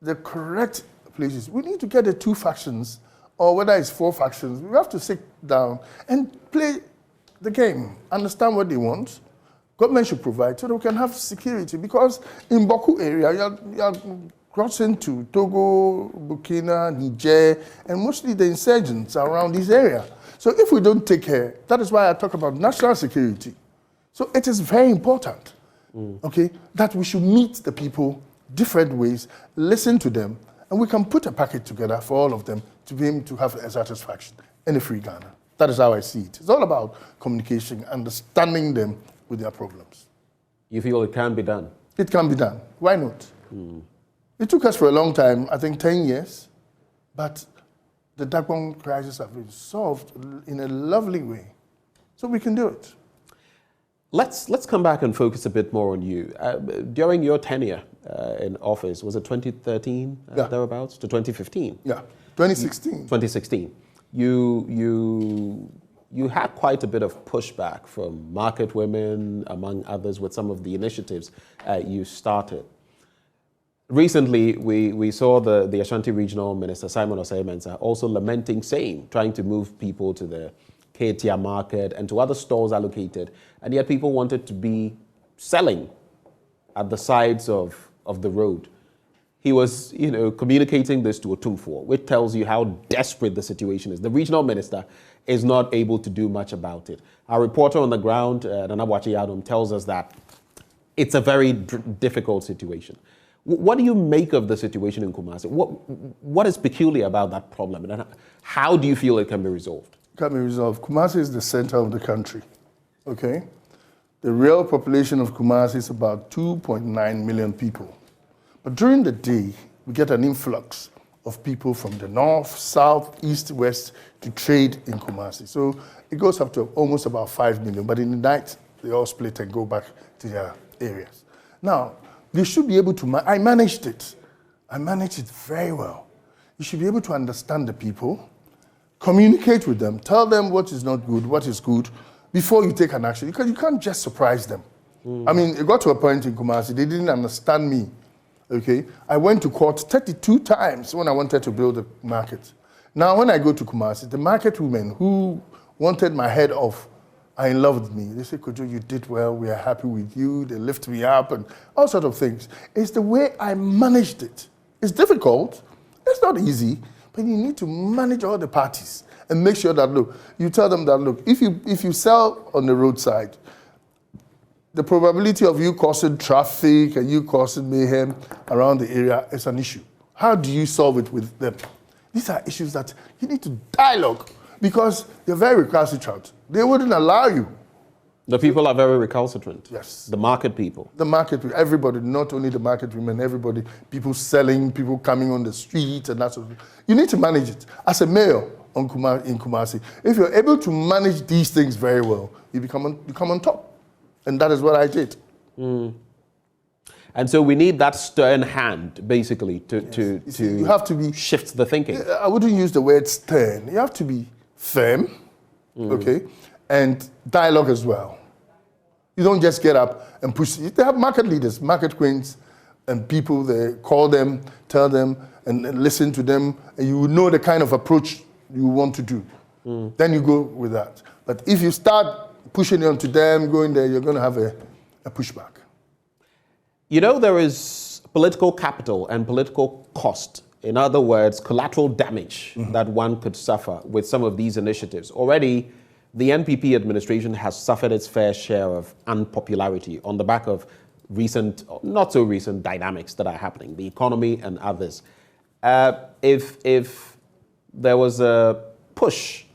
the correct places. We need to get the 2 factions, or whether it's 4 factions. We have to sit down and play the game, understand what they want. Government should provide so that we can have security. Because in Boku area, you're crossing to Togo, Burkina, Niger, and mostly the insurgents are around this area. So if we don't take care, that is why I talk about national security. So it is very important, okay, that we should meet the people different ways, listen to them, and we can put a package together for all of them to be able to have a satisfaction in a free Ghana. That is how I see it. It's all about communication, understanding them with their problems. You feel it can be done? It can be done. Why not? It took us for a long time, I think 10 years, but the Dagbon crisis has been solved in a lovely way. So we can do it. Let's come back and focus a bit more on you. During your tenure in office, was it 2013, thereabouts, to 2015? Yeah, 2016. 2016. You had quite a bit of pushback from market women, among others, with some of the initiatives you started. Recently, we saw the Ashanti Regional Minister, Simon Osei-Mensah, also lamenting same, trying to move people to the Ketia market and to other stores allocated, and yet people wanted to be selling at the sides of the road. He was, communicating this to Otumfuo, which tells you how desperate the situation is. The regional minister is not able to do much about it. Our reporter on the ground, Nana Boakye Yadom, tells us that it's a very difficult situation. What do you make of the situation in Kumasi? What is peculiar about that problem, and how do you feel it can be resolved? It can be resolved. Kumasi is the center of the country, okay? The real population of Kumasi is about 2.9 million people. But during the day, we get an influx of people from the north, south, east, west to trade in Kumasi. So it goes up to almost about 5 million, but in the night, they all split and go back to their areas. Now, they should be able to, I managed it. I managed it very well. You should be able to understand the people, communicate with them, tell them what is not good, what is good, before you take an action. Because you can't just surprise them. I mean, it got to a point in Kumasi, they didn't understand me. Okay, I went to court 32 times when I wanted to build a market. Now, when I go to Kumasi, the market women who wanted my head off are in love with me. They say, Kojo, you did well, we are happy with you, they lift me up, and all sorts of things. It's the way I managed it. It's difficult, it's not easy, but you need to manage all the parties and make sure that, look, you tell them that, look, if you sell on the roadside, the probability of you causing traffic and you causing mayhem around the area is an issue. How do you solve it with them? These are issues that you need to dialogue because they're very recalcitrant. They wouldn't allow you. The people are very recalcitrant. Yes. The market people. The market, everybody, not only the market women, everybody, people selling, people coming on the street and that sort of thing. You need to manage it. As a mayor in Kumasi, if you're able to manage these things very well, you come on top. And that is what I did. And so we need that stern hand, basically, to you have to be, shift the thinking. I wouldn't use the word stern. You have to be firm, okay, and dialogue as well. You don't just get up and push. They have market leaders, market queens, and people, they call them, tell them, and listen to them, and you know the kind of approach you want to do. Then you go with that. But if you start pushing it onto them, going there, you're going to have a pushback. You know, there is political capital and political cost. In other words, collateral damage that one could suffer with some of these initiatives. Already, the NPP administration has suffered its fair share of unpopularity on the back of recent, not so recent dynamics that are happening, the economy and others. If there was a push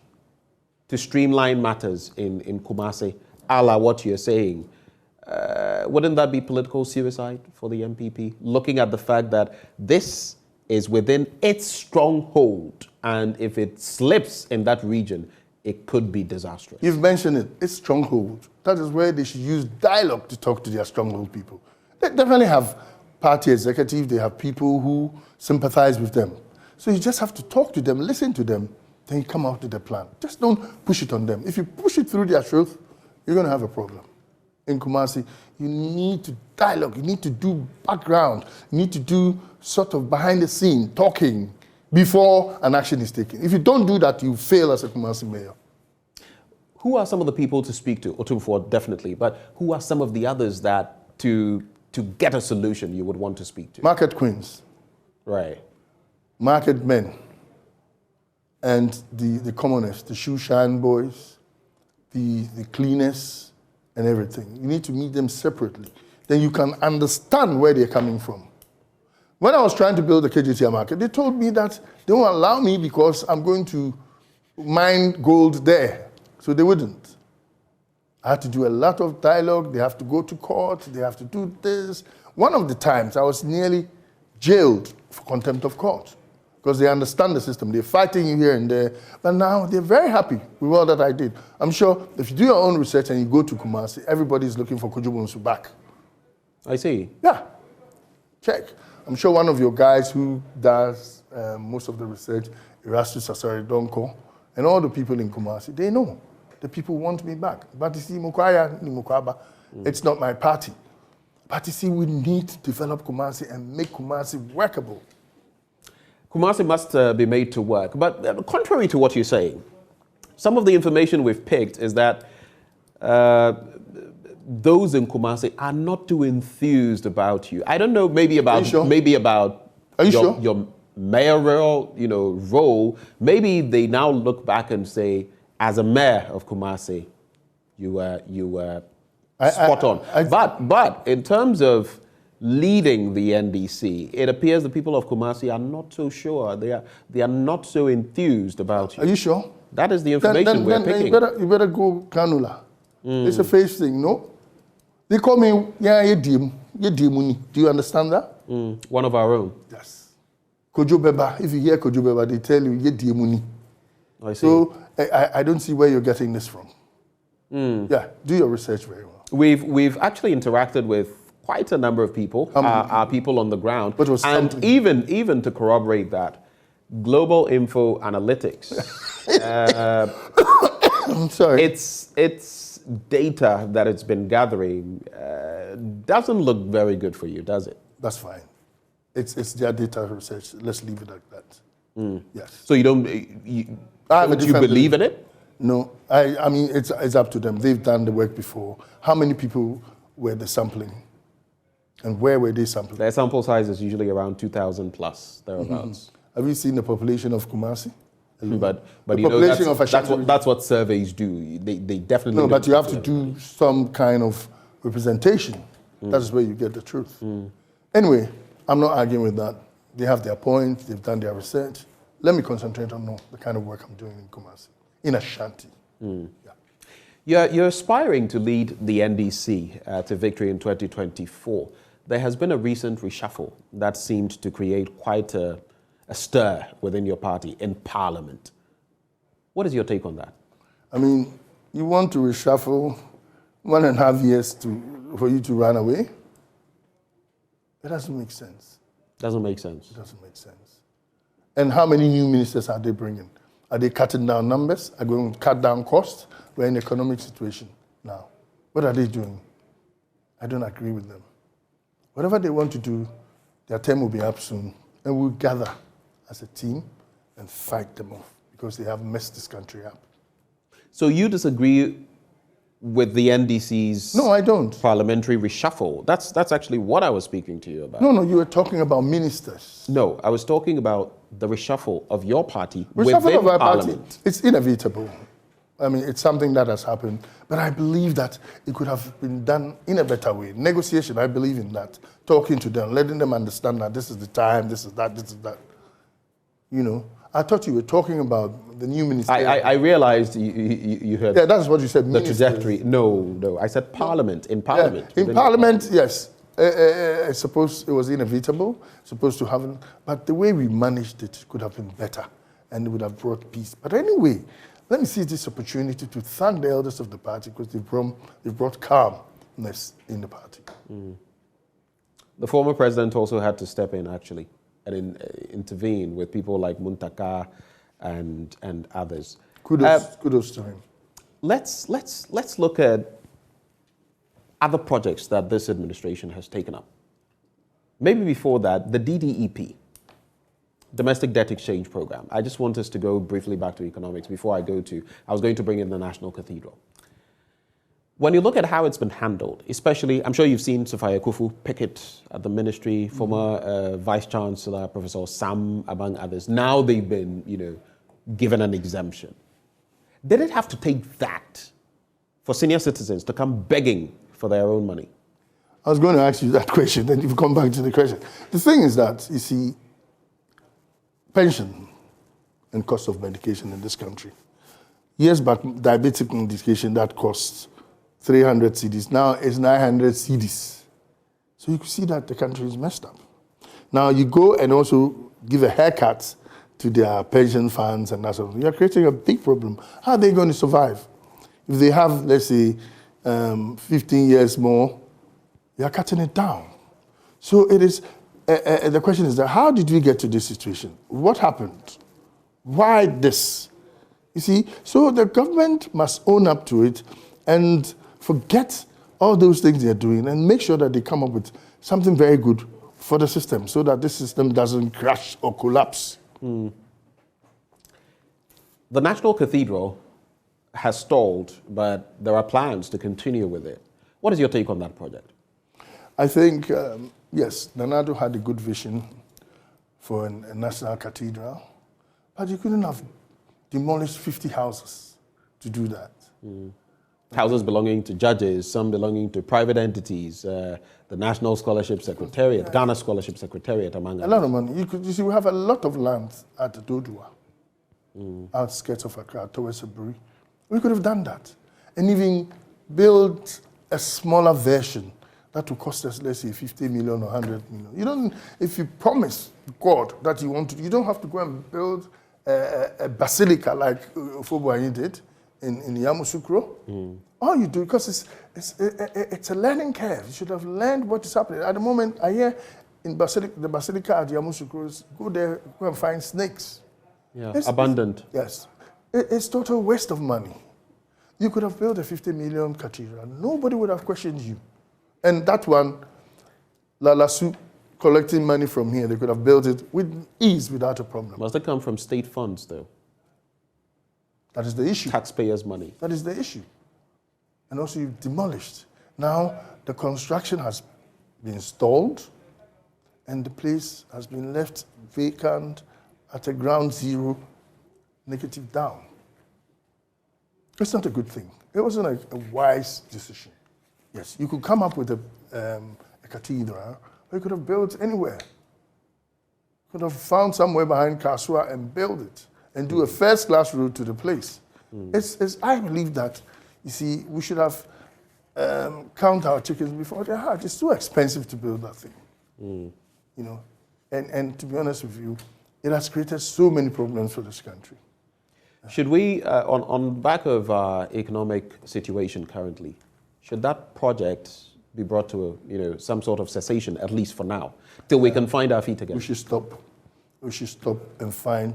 to streamline matters in Kumasi, a la what you're saying, wouldn't that be political suicide for the NPP? Looking at the fact that this is within its stronghold, and if it slips in that region, it could be disastrous. You've mentioned it, it's stronghold. That is where they should use dialogue to talk to their stronghold people. They definitely have party executive, they have people who sympathize with them. So you just have to talk to them, listen to them, then you come out with a plan. Just don't push it on them. If you push it through their throat, you're going to have a problem. In Kumasi, you need to dialogue, you need to do background, you need to do sort of behind the scene, talking, before an action is taken. If you don't do that, you fail as a Kumasi mayor. Who are some of the people to speak to? Otumfuo, definitely, but who are some of the others that to get a solution you would want to speak to? Market queens. Right. Market men. And the commoners, the shoe shine boys, the cleaners, and everything. You need to meet them separately. Then you can understand where they're coming from. When I was trying to build the KGTR market, they told me that they won't allow me because I'm going to mine gold there. So they wouldn't. I had to do a lot of dialogue. They have to go to court. They have to do this. One of the times I was nearly jailed for contempt of court because they understand the system. They're fighting you here and there. But now they're very happy with all that I did. I'm sure if you do your own research and you go to Kumasi, everybody's looking for Kojo Bonsu back. I see. Yeah. Check. I'm sure one of your guys who does most of the research, Erastus Asari Donko, and all the people in Kumasi, they know the people want me back. But you see, it's not my party. But you see, we need to develop Kumasi and make Kumasi workable. Kumasi must be made to work. But contrary to what you're saying, some of the information we've picked is that those in Kumasi are not too enthused about you. I don't know, maybe about your mayoral, role. Maybe they now look back and say, as a mayor of Kumasi, you were spot on. But in terms of leading the NDC, it appears the people of Kumasi are not so sure. They are not so enthused about you. Are you sure? That is the information we're picking. You better go Kanula. It's a face thing, no? They call me, do you understand that? One of our own. Yes. Kojo Beba, if you hear Kojo Beba, they tell you, "Ye diemuni." I see. So I don't see where you're getting this from. Yeah, do your research very well. We've actually interacted with quite a number of people, our people on the ground, and even to corroborate that, Global Info Analytics. I'm sorry. Its data that it's been gathering doesn't look very good for you, does it? That's fine. It's their data research. Let's leave it like that. Yes. So you don't believe in it? No. I mean, it's up to them. They've done the work before. How many people were they sampling? And where were they sampling? Their sample size is usually around 2,000 plus, thereabouts. Have you seen the population of Kumasi? But the you know, population that's what surveys do. They definitely... No, but you have to do some kind of representation. That's where you get the truth. Anyway, I'm not arguing with that. They have their points. They've done their research. Let me concentrate on the kind of work I'm doing in Kumasi, in Ashanti. You're aspiring to lead the NDC to victory in 2024. There has been a recent reshuffle that seemed to create quite a stir within your party in Parliament. What is your take on that? I mean, you want to reshuffle 1.5 years for you to run away? That doesn't make sense. Doesn't make sense. It doesn't make sense. And how many new ministers are they bringing? Are they cutting down numbers? Are they going to cut down costs? We're in an economic situation now. What are they doing? I don't agree with them. Whatever they want to do, their term will be up soon. And we'll gather as a team and fight them off because they have messed this country up. So you disagree with the NDC's No, I don't. Parliamentary reshuffle? That's actually what I was speaking to you about. No, you were talking about ministers. No, I was talking about the reshuffle of your party Reshuffle within of our Parliament. party, it's inevitable. I mean, it's something that has happened, but I believe that it could have been done in a better way. Negotiation, I believe in that. Talking to them, letting them understand that this is the time, this is that, this is that. You know, I thought you were talking about the new minister. I realized you heard. Yeah, that's what you said. The trajectory. No, I said Parliament. In Parliament. Yeah, in Parliament, yes. I suppose it was inevitable, supposed to happen, but the way we managed it could have been better, and it would have brought peace. But anyway, let me seize this opportunity to thank the elders of the party because they brought calmness in the party. The former president also had to step in, actually, and intervene with people like Muntaka and others. Kudos to him. Let's look at other projects that this administration has taken up. Maybe before that, the DDEP, Domestic Debt Exchange Program. I just want us to go briefly back to economics before I was going to bring in the National Cathedral. When you look at how it's been handled, especially, I'm sure you've seen Sophia Kufu pick it at the ministry, former Vice Chancellor, Professor Sam, among others. Now they've been, given an exemption. Did it have to take that for senior citizens to come begging for their own money? I was going to ask you that question, then you've come back to the question. The thing is that, you see, pension and cost of medication in this country. Years back, diabetic medication, that costs 300 cedis. Now it's 900 cedis. So you can see that the country is messed up. Now you go and also give a haircut to their pension funds and that sort of thing. You're creating a big problem. How are they going to survive? If they have, let's say, 15 years more, you're cutting it down. So it is, the question is that how did we get to this situation? What happened? Why this? You see, so the government must own up to it and forget all those things they're doing and make sure that they come up with something very good for the system so that this system doesn't crash or collapse. The National Cathedral has stalled, but there are plans to continue with it. What is your take on that project? I think, yes, Nanado had a good vision for a national cathedral, but you couldn't have demolished 50 houses to do that. Houses belonging to judges, some belonging to private entities, the National Scholarship Secretariat, Ghana Scholarship Secretariat, among others. A lot of money. You see, we have a lot of land at the Dodua, outskirts of Accra, towards Aburi. We could have done that and even built a smaller version that will cost us, let's say, 50 million or 100 million. You don't, if you promise God that you want to, you don't have to go and build a basilica like Ofobuanyi did in Yamoussoukro. All you do, because it's a learning curve. You should have learned what is happening. At the moment, I hear in the basilica at Yamoussoukro, go there, go and find snakes. Yeah, abundant. Yes. It's total waste of money. You could have built a 50 million cathedral. Nobody would have questioned you. And that one, Lalasu, collecting money from here, they could have built it with ease without a problem. Must it come from state funds, though? That is the issue. Taxpayers' money. That is the issue. And also you've demolished. Now the construction has been stalled and the place has been left vacant at a ground zero, negative down. It's not a good thing. It wasn't a wise decision. Yes, you could come up with a cathedral, or you could have built anywhere. You could have found somewhere behind Kasua and build it and do a first-class road to the place. I believe that, you see, we should have count our chickens before they hatch. It's too expensive to build that thing. You know, and to be honest with you, it has created so many problems for this country. Should we, on back of our economic situation currently, should that project be brought to some sort of cessation, at least for now, till we can find our feet again? We should stop. We should stop and find.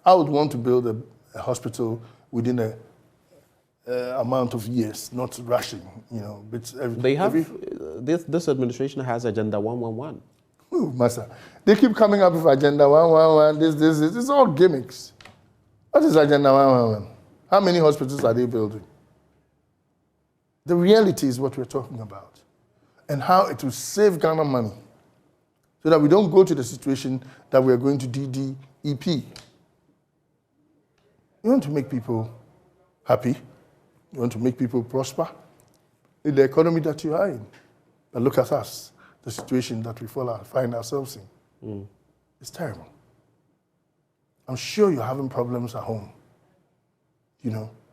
I would want to build a hospital within a amount of years, not rushing. But this administration has Agenda 111. Ooh, Master, they keep coming up with Agenda 111. This. It's all gimmicks. What is Agenda 111? How many hospitals are they building? The reality is what we're talking about, and how it will save Ghana money, so that we don't go to the situation that we're going to DDEP. You want to make people happy. You want to make people prosper in the economy that you are in. But look at us, the situation that we find ourselves in. It's terrible. I'm sure you're having problems at home,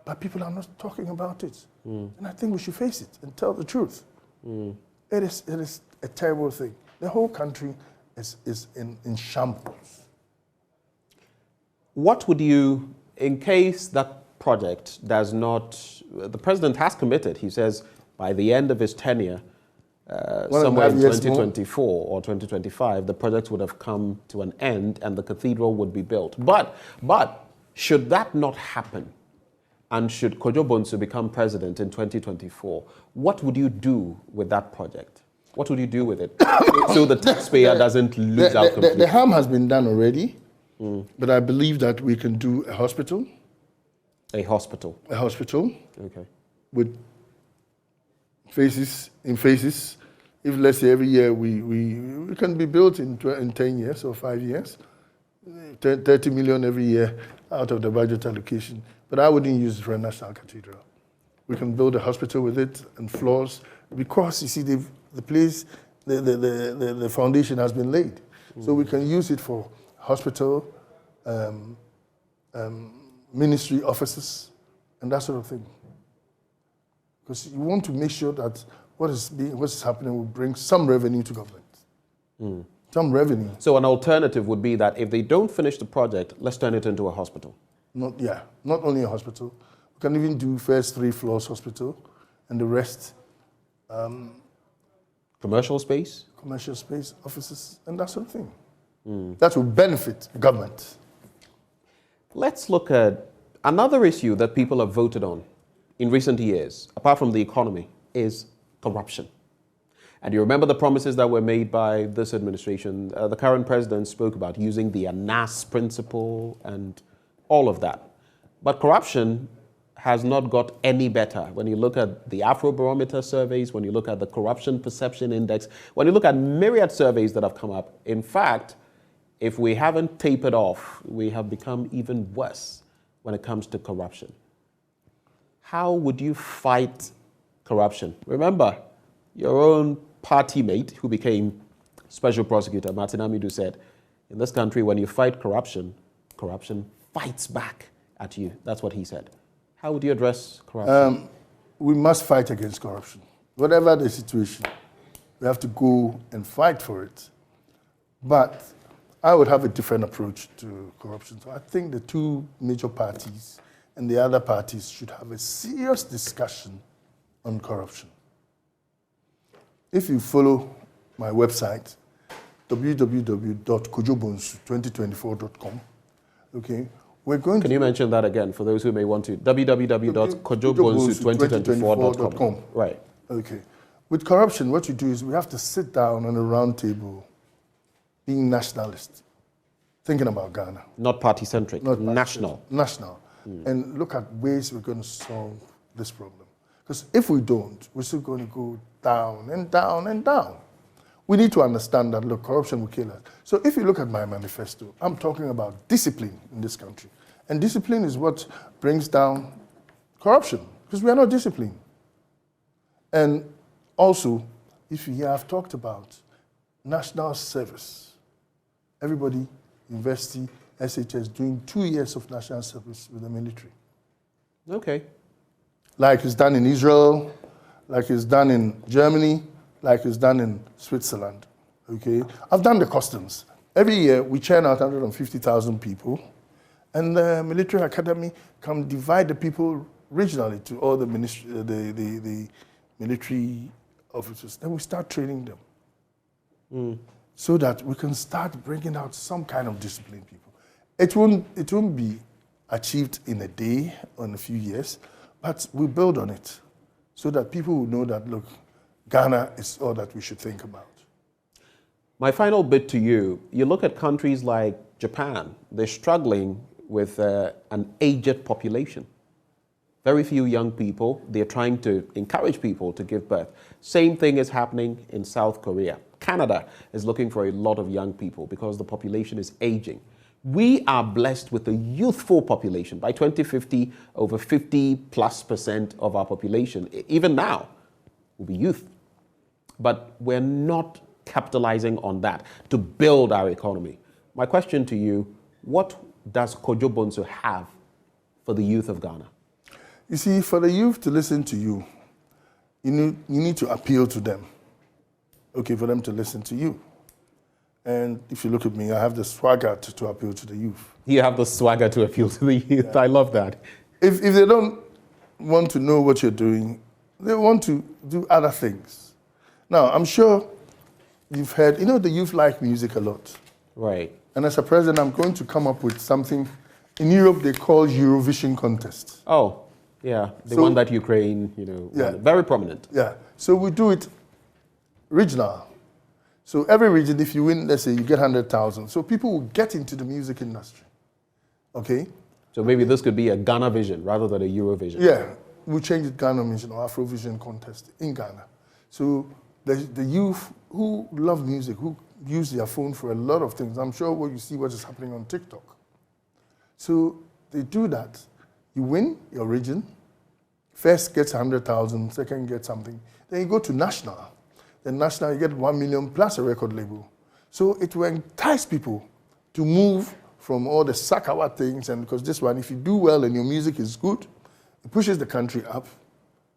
but people are not talking about it. And I think we should face it and tell the truth. It is a terrible thing. The whole country is in shambles. What would you, in case that project does not, the president has committed, he says, by the end of his tenure, somewhere in 2024 or 2025, the project would have come to an end and the cathedral would be built. But should that not happen, and should Kojo Bonsu become president in 2024, what would you do with that project? What would you do with it so the taxpayer doesn't lose out completely? The harm has been done already, but I believe that we can do a hospital. A hospital? A hospital. Okay. With phases. If, let's say, every year we can be built in 10 years or 5 years, 30 million every year out of the budget allocation. But I wouldn't use it for a national cathedral. We can build a hospital with it and floors, because, you see, the place, the foundation has been laid. So we can use it for hospital, ministry offices, and that sort of thing. Because you want to make sure that what is happening will bring some revenue to government. Some revenue. So an alternative would be that if they don't finish the project, let's turn it into a hospital. Not only a hospital. We can even do first 3 floors hospital, and the rest commercial space, offices, and that sort of thing. That will benefit government. Let's look at another issue that people have voted on in recent years, apart from the economy, is corruption. And you remember the promises that were made by this administration. The current president spoke about using the ANAS principle and all of that. But corruption has not got any better. When you look at the Afrobarometer surveys, when you look at the Corruption Perception Index, when you look at myriad surveys that have come up, in fact, if we haven't tapered off, we have become even worse when it comes to corruption. How would you fight corruption? Remember, your own party mate, who became special prosecutor, Martin Amidu, said, in this country, when you fight corruption, corruption fights back at you. That's what he said. How would you address corruption? We must fight against corruption. whatever the situation, we have to go and fight for it. But I would have a different approach to corruption. So I think the two major parties and the other parties should have a serious discussion on corruption. If you follow my website, www.kojobonsu2024.com, okay, we're going Can you mention that again for those who may want to? www.kojobonsu2024.com. Right. Okay. With corruption, what you do is we have to sit down on a round table, being nationalist, thinking about Ghana. Not party-centric, Not national. National. And look at ways we're going to solve this problem. Because if we don't, we're still going to go down and down and down. We need to understand that, look, corruption will kill us. So if you look at my manifesto, I'm talking about discipline in this country. And discipline is what brings down corruption, because we are not disciplined. And also, if you have talked about national service, everybody, university, SHS, doing 2 years of national service with the military. Okay. Like it's done in Israel, like it's done in Germany, like it's done in Switzerland, okay? I've done the customs. Every year, we churn out 150,000 people, and the military academy can divide the people regionally to all the military officers. Then we start training them so that we can start bringing out some kind of disciplined people. It won't be achieved in a day or in a few years, but we build on it so that people will know that, look, Ghana is all that we should think about. My final bit to you, you look at countries like Japan, they're struggling with an aged population. Very few young people, they're trying to encourage people to give birth. Same thing is happening in South Korea. Canada is looking for a lot of young people because the population is aging. We are blessed with a youthful population. By 2050, over 50+% of our population, even now, will be youth. But we're not capitalizing on that to build our economy. My question to you, what does Kojo Bonsu have for the youth of Ghana? You see, for the youth to listen to you, you need to appeal to them, okay, for them to listen to you. And if you look at me, I have the swagger to appeal to the youth. You have the swagger to appeal to the youth. Yeah. I love that. If they don't want to know what you're doing, they want to do other things. Now, I'm sure you've heard, the youth like music a lot. Right. And as a president, I'm going to come up with something. In Europe, they call Eurovision contest. Oh, yeah. The one that Ukraine, yeah. Very prominent. Yeah. So we do it regional. So every region, if you win, let's say you get 100,000. So people will get into the music industry. Okay? So maybe this could be a Ghana Vision rather than a Eurovision. Yeah. We'll change it Ghana Vision or Afrovision contest in Ghana. So the youth who love music, who use their phone for a lot of things, I'm sure what you see what is happening on TikTok. So they do that. You win your region, first gets 100,000, second gets something. Then you go to national. Then national, you get 1 million plus a record label. So it will entice people to move from all the Sakawa things, and because this one, if you do well and your music is good, it pushes the country up,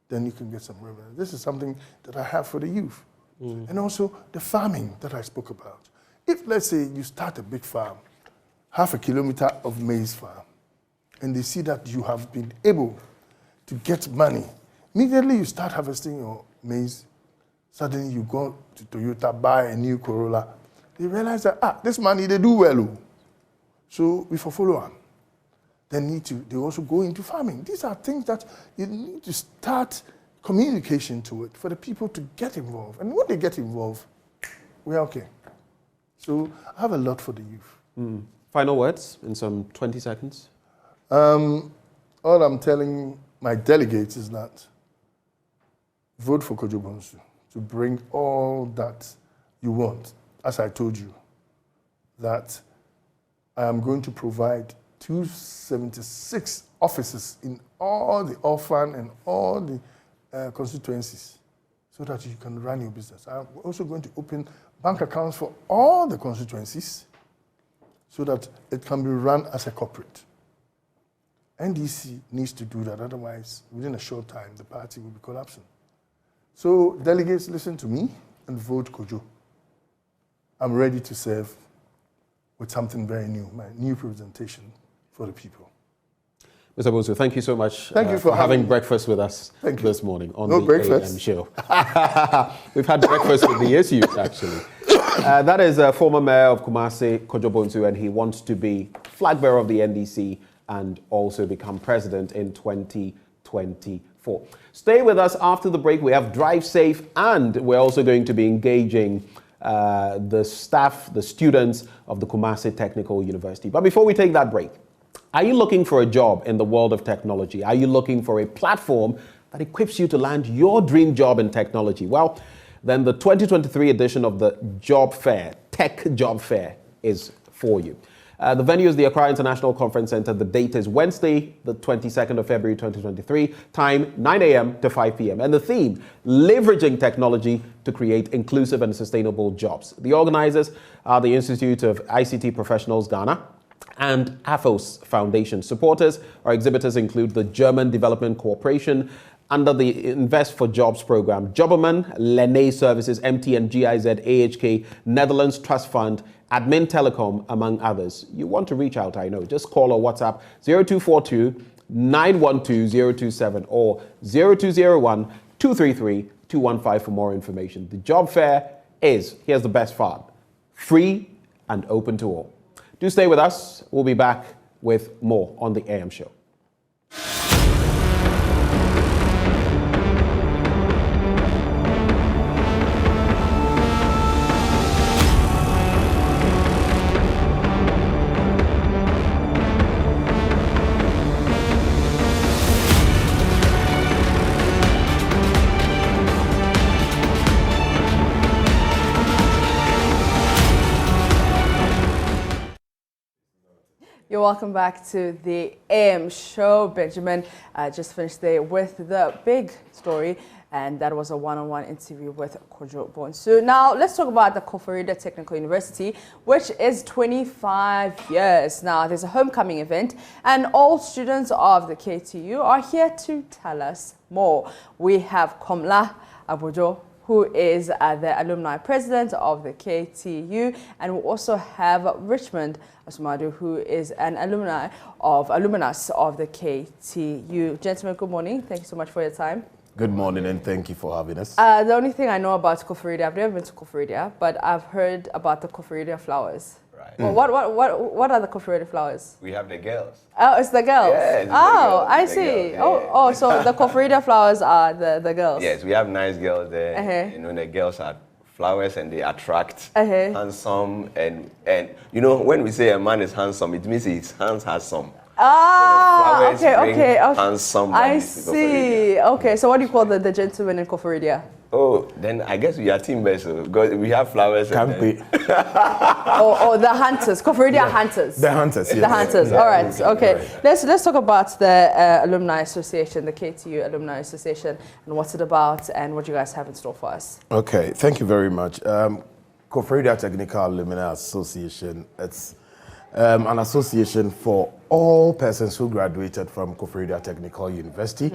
then you can get some revenue. This is something that I have for the youth. And also the farming that I spoke about. If, let's say, you start a big farm, 0.5 kilometer of maize farm, and they see that you have been able to get money, immediately you start harvesting your maize. Suddenly you go to Toyota, buy a new Corolla. They realize that, this money, they do well. So we follow on. They also go into farming. These are things that you need to start communication to it for the people to get involved. And when they get involved, we're okay. So I have a lot for the youth. Final words in some 20 seconds. All I'm telling my delegates is that vote for Kojo Bonsu to bring all that you want. As I told you, that I am going to provide 276 offices in all the orphan and all the constituencies so that you can run your business. I'm also going to open bank accounts for all the constituencies so that it can be run as a corporate. NDC needs to do that, otherwise, within a short time, the party will be collapsing. So delegates, listen to me and vote Kojo. I'm ready to serve with something very new, my new presentation for the people. Mr. Bonsu, thank you so much Thank you for having breakfast with us this morning on the breakfast. AM show. We've had breakfast with the issues, actually. That is former Mayor of Kumasi, Kojo Bonsu, and he wants to be flag bearer of the NDC and also become president in 2024. Stay with us after the break. We have Drive Safe, and we're also going to be engaging the staff, the students of the Kumasi Technical University. But before we take that break, are you looking for a job in the world of technology? Are you looking for a platform that equips you to land your dream job in technology? Well, then the 2023 edition of the Job Fair, Tech Job Fair, is for you. The venue is the Accra International Conference Center. The date is Wednesday, the 22nd of February, 2023. Time, 9 a.m. to 5 p.m. And the theme, leveraging technology to create inclusive and sustainable jobs. The organizers are the Institute of ICT Professionals, Ghana, and AFOS Foundation. Supporters or exhibitors include the German Development Corporation under the Invest for Jobs program, Jobberman, Lene Services, MTN, GIZ, AHK, Netherlands Trust Fund, Admin Telecom, among others. You want to reach out, I know. Just call or WhatsApp 0242 912 027 or 0201 233 215 for more information. The job fair is, here's the best part, free and open to all. Do stay with us. We'll be back with more on the AM show. You're welcome back to the AM show. Benjamin just finished there with the big story, and that was a one-on-one interview with Kojo Bonsu. Now, let's talk about the Koforidua Technical University, which is 25 years. Now, there's a homecoming event, and all students of the KTU are here to tell us more. We have Komla Abojo, who is the alumni president of the KTU, and we also have Richmond Asumadu, who is an alumnus of the KTU. Gentlemen, good morning. Thank you so much for your time. Good morning, and thank you for having us. The only thing I know about Koforidua, I've never been to Koforidua, but I've heard about the Koforidua flowers. Right. Well, what are the Koforidua flowers? We have the girls. Oh, it's the girls. Yeah, it's oh, the girls, I see. Yeah. So the Koforidua flowers are the girls. Yes, we have nice girls there. You know, the girls are flowers and they attract handsome and you know, when we say a man is handsome, it means his hands has some. Ah, okay. Handsome. I see. Okay, so what do you call the gentleman in Koforidua? Oh, then I guess we are teammates because we have flowers. Can't be. Oh, the hunters, Koforidua hunters. The hunters, yes. The hunters. Yeah. All right. Okay. Let's talk about the Alumni Association, the KTU Alumni Association, and what's it about, and what you guys have in store for us. Okay. Thank you very much. Koforidua Technical Alumni Association. It's an association for all persons who graduated from Koforidua Technical University.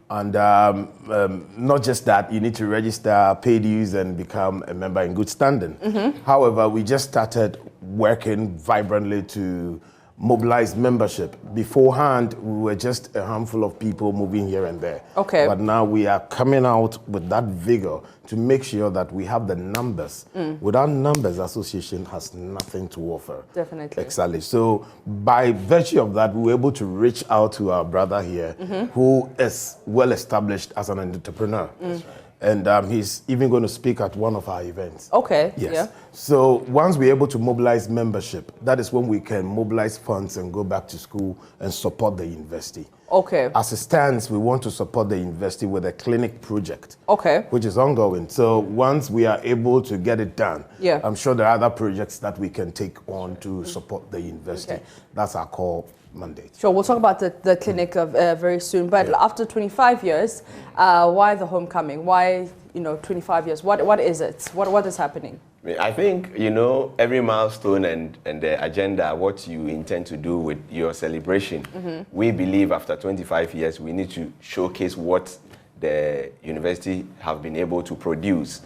And not just that, you need to register, pay dues, and become a member in good standing. However, we just started working vibrantly to mobilize membership. Beforehand, we were just a handful of people moving here and there. Okay. But now we are coming out with that vigor to make sure that we have the numbers. Without numbers, association has nothing to offer. Definitely. Exactly. So by virtue of that, we were able to reach out to our brother here, who is well established as an entrepreneur. That's right. And he's even going to speak at one of our events. Okay. Yes. Yeah. So once we're able to mobilize membership, that is when we can mobilize funds and go back to school and support the university. Okay. As it stands, we want to support the university with a clinic project. Okay. Which is ongoing. So once we are able to get it done, I'm sure there are other projects that we can take on to support the university. Okay. That's our core mandate. Sure, we'll talk about the clinic very soon. But after 25 years, why the homecoming? Why 25 years? What is it? What is happening? I think, every milestone and the agenda, what you intend to do with your celebration. We believe after 25 years, we need to showcase what the university have been able to produce.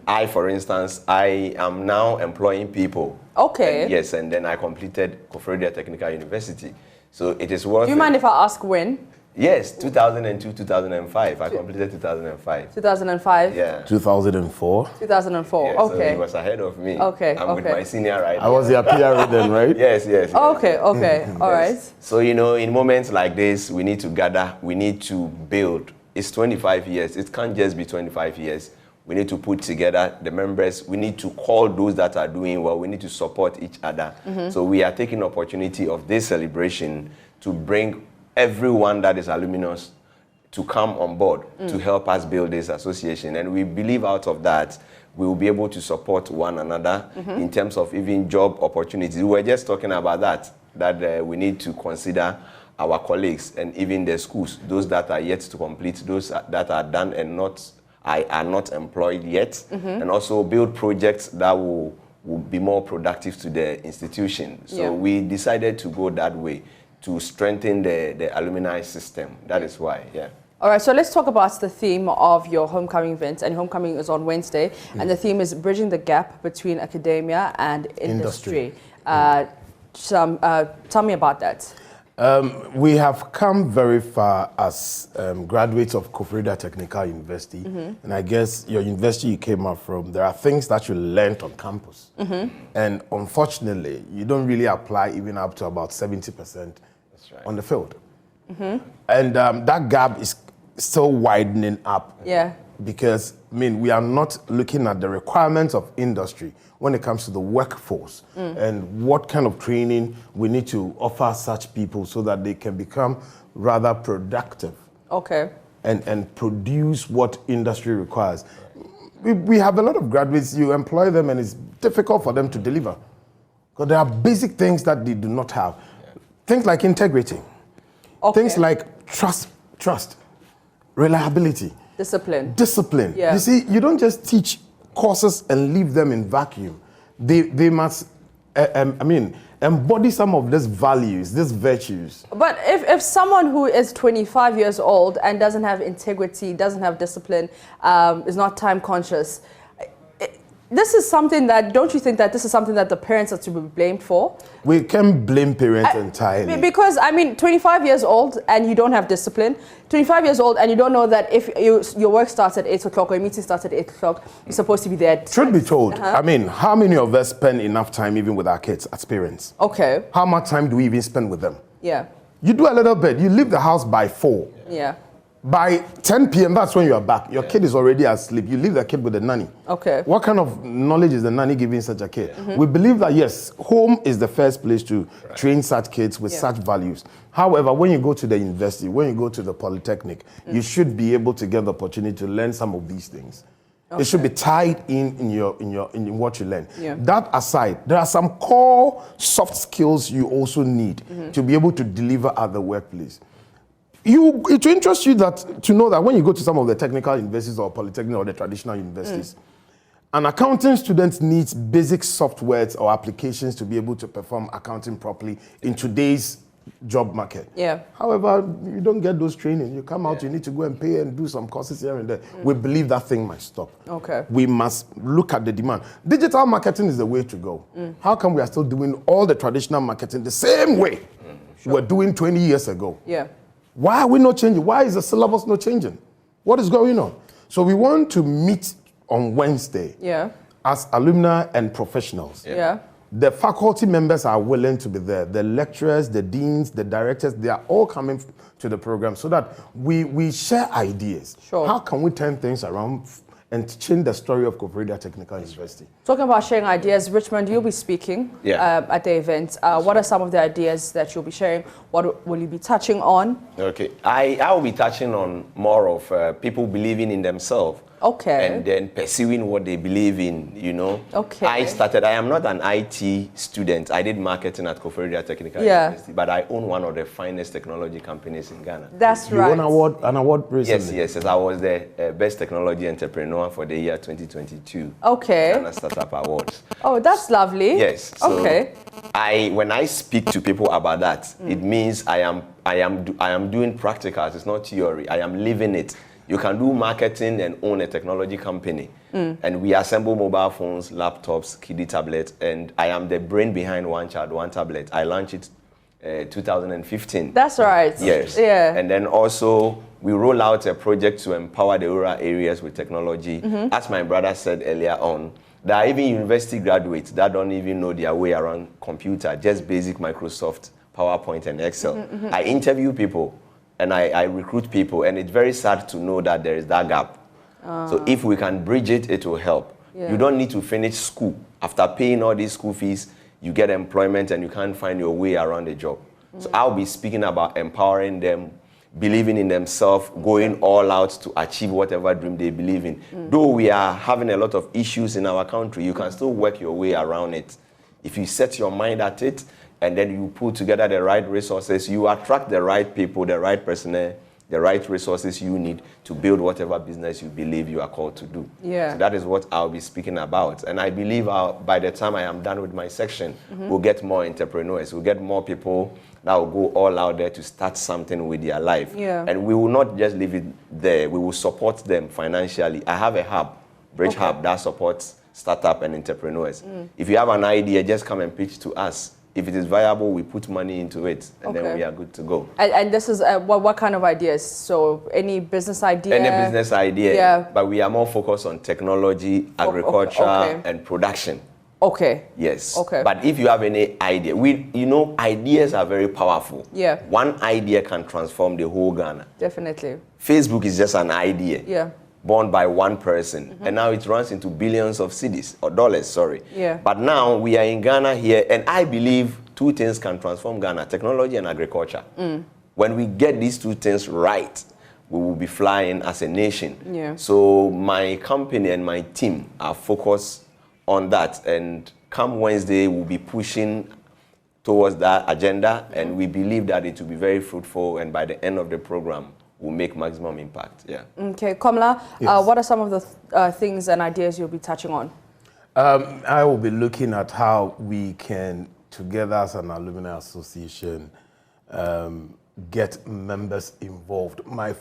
I, for instance, I am now employing people. Okay. And yes, and then I completed Koforidua Technical University. So it is worth. Do you mind if I ask when? Yes, 2002, 2005. I completed 2005. 2005? Yeah. 2004. 2004, Yeah, okay. So he was ahead of me. Okay, I'm with my senior right I was your PRO then, right? Yes, yes. Okay, okay, all right. So, you know, in moments like this, we need to gather, we need to build. It's 25 years. It can't just be 25 years. We need to put together the members. We need to call those that are doing well. We need to support each other. So we are taking opportunity of this celebration to bring everyone that is alumnus to come on board to help us build this association. And we believe out of that, we will be able to support one another in terms of even job opportunities. We were just talking about that we need to consider our colleagues and even the schools, those that are yet to complete, those that are done and are not employed yet, and also build projects that will be more productive to the institution. So we decided to go that way to strengthen the alumni system. That is why, yeah. All right, so let's talk about the theme of your homecoming event. And homecoming is on Wednesday, and the theme is bridging the gap between academia and industry. Tell me about that. We have come very far as graduates of Koforidua Technical University, and I guess your university you came out from, there are things that you learned on campus, and unfortunately, you don't really apply even up to about 70% on the field. And that gap is still widening up. Yeah. Because, I mean, we are not looking at the requirements of industry when it comes to the workforce and what kind of training we need to offer such people so that they can become rather productive. Okay. And produce what industry requires. We have a lot of graduates, you employ them and it's difficult for them to deliver. Because there are basic things that they do not have. Things like integrity. Okay. Things like trust, reliability. Discipline. Yeah. You see, you don't just teach courses and leave them in vacuum. They must, embody some of these values, these virtues. But if someone who is 25 years old and doesn't have integrity, doesn't have discipline, is not time conscious, this is something that, don't you think that this is something that the parents are to be blamed for? We can blame parents entirely. Because, 25 years old and you don't have discipline, 25 years old and you don't know that if your work starts at 8 o'clock or your meeting starts at 8 o'clock, you're supposed to be there. Truth be told, how many of us spend enough time even with our kids as parents? Okay. How much time do we even spend with them? Yeah. You do a little bit. You leave the house by 4. Yeah. By 10 p.m., that's when you are back. Your kid is already asleep. You leave the kid with the nanny. Okay. What kind of knowledge is the nanny giving such a kid? We believe that, yes, home is the first place to train such kids with such values. However, when you go to the university, when you go to the polytechnic, you should be able to get the opportunity to learn some of these things. Okay. It should be tied in what you learn. Yeah. That aside, there are some core soft skills you also need to be able to deliver at the workplace. It will interest you to know that when you go to some of the technical universities or polytechnic or the traditional universities, an accounting student needs basic softwares or applications to be able to perform accounting properly in today's job market. Yeah. However, you don't get those training. You come out, you need to go and pay and do some courses here and there. We believe that thing might stop. Okay. We must look at the demand. Digital marketing is the way to go. How come we are still doing all the traditional marketing the same way we were doing 20 years ago? Yeah. Why are we not changing? Why is the syllabus not changing? What is going on? So we want to meet on Wednesday as alumni and professionals. Yeah. The faculty members are willing to be there. The lecturers, the deans, the directors, they are all coming to the program so that we share ideas. Sure. How can we turn things around and change the story of Koforidua Technical University? Talking about sharing ideas, Richmond, you'll be speaking at the event. What are some of the ideas that you'll be sharing? What will you be touching on? Okay, I will be touching on more of people believing in themselves. Okay. And then pursuing what they believe in, you know. Okay. I am not an IT student. I did marketing at Koforidua Technical University, but I own one of the finest technology companies in Ghana. That's right. You won an award recently? Yes. I was the best technology entrepreneur for the year 2022. Okay. Ghana Startup Awards. Oh, that's lovely. Yes. So okay. When I speak to people about that, it means I am doing practicals. It's not theory. I am living it. You can do marketing and own a technology company. And we assemble mobile phones, laptops, kiddie tablets, and I am the brain behind One Child, One Tablet. I launched it 2015. That's right. Yes. Yeah. And then also, we roll out a project to empower the rural areas with technology. As my brother said earlier on, there are even university graduates that don't even know their way around computer, just basic Microsoft, PowerPoint, and Excel. I interview people and I recruit people, and it's very sad to know that there is that gap. So if we can bridge it, it will help. Yeah. You don't need to finish school. After paying all these school fees, you get employment and you can't find your way around the job. So I'll be speaking about empowering them, believing in themselves, going all out to achieve whatever dream they believe in. Though we are having a lot of issues in our country, you can still work your way around it. If you set your mind at it, and then you put together the right resources, you attract the right people, the right personnel, the right resources you need to build whatever business you believe you are called to do. Yeah. So that is what I'll be speaking about. And I believe by the time I am done with my section, we'll get more entrepreneurs, we'll get more people that will go all out there to start something with their life. Yeah. And we will not just leave it there, we will support them financially. I have a hub, Bridge Hub, that supports startup and entrepreneurs. If you have an idea, just come and pitch to us. If it is viable, we put money into it, and then we are good to go. And this is what kind of ideas? So any business idea? Any business idea, yeah. But we are more focused on technology, agriculture, and production. Okay. Yes. Okay. But if you have any idea, ideas are very powerful. Yeah. One idea can transform the whole Ghana. Definitely. Facebook is just an idea. Yeah. Born by one person, and now it runs into billions of cedis or dollars, sorry. Yeah. But now we are in Ghana here, and I believe two things can transform Ghana: technology and agriculture. When we get these two things right, we will be flying as a nation. Yeah. So my company and my team are focused on that, and come Wednesday, we'll be pushing towards that agenda, and we believe that it will be very fruitful, and by the end of the program, will make maximum impact. Yeah. Okay, Komla, Yes. what are some of the things and ideas you'll be touching on? I will be looking at how we can, together as an alumni association, get members involved. My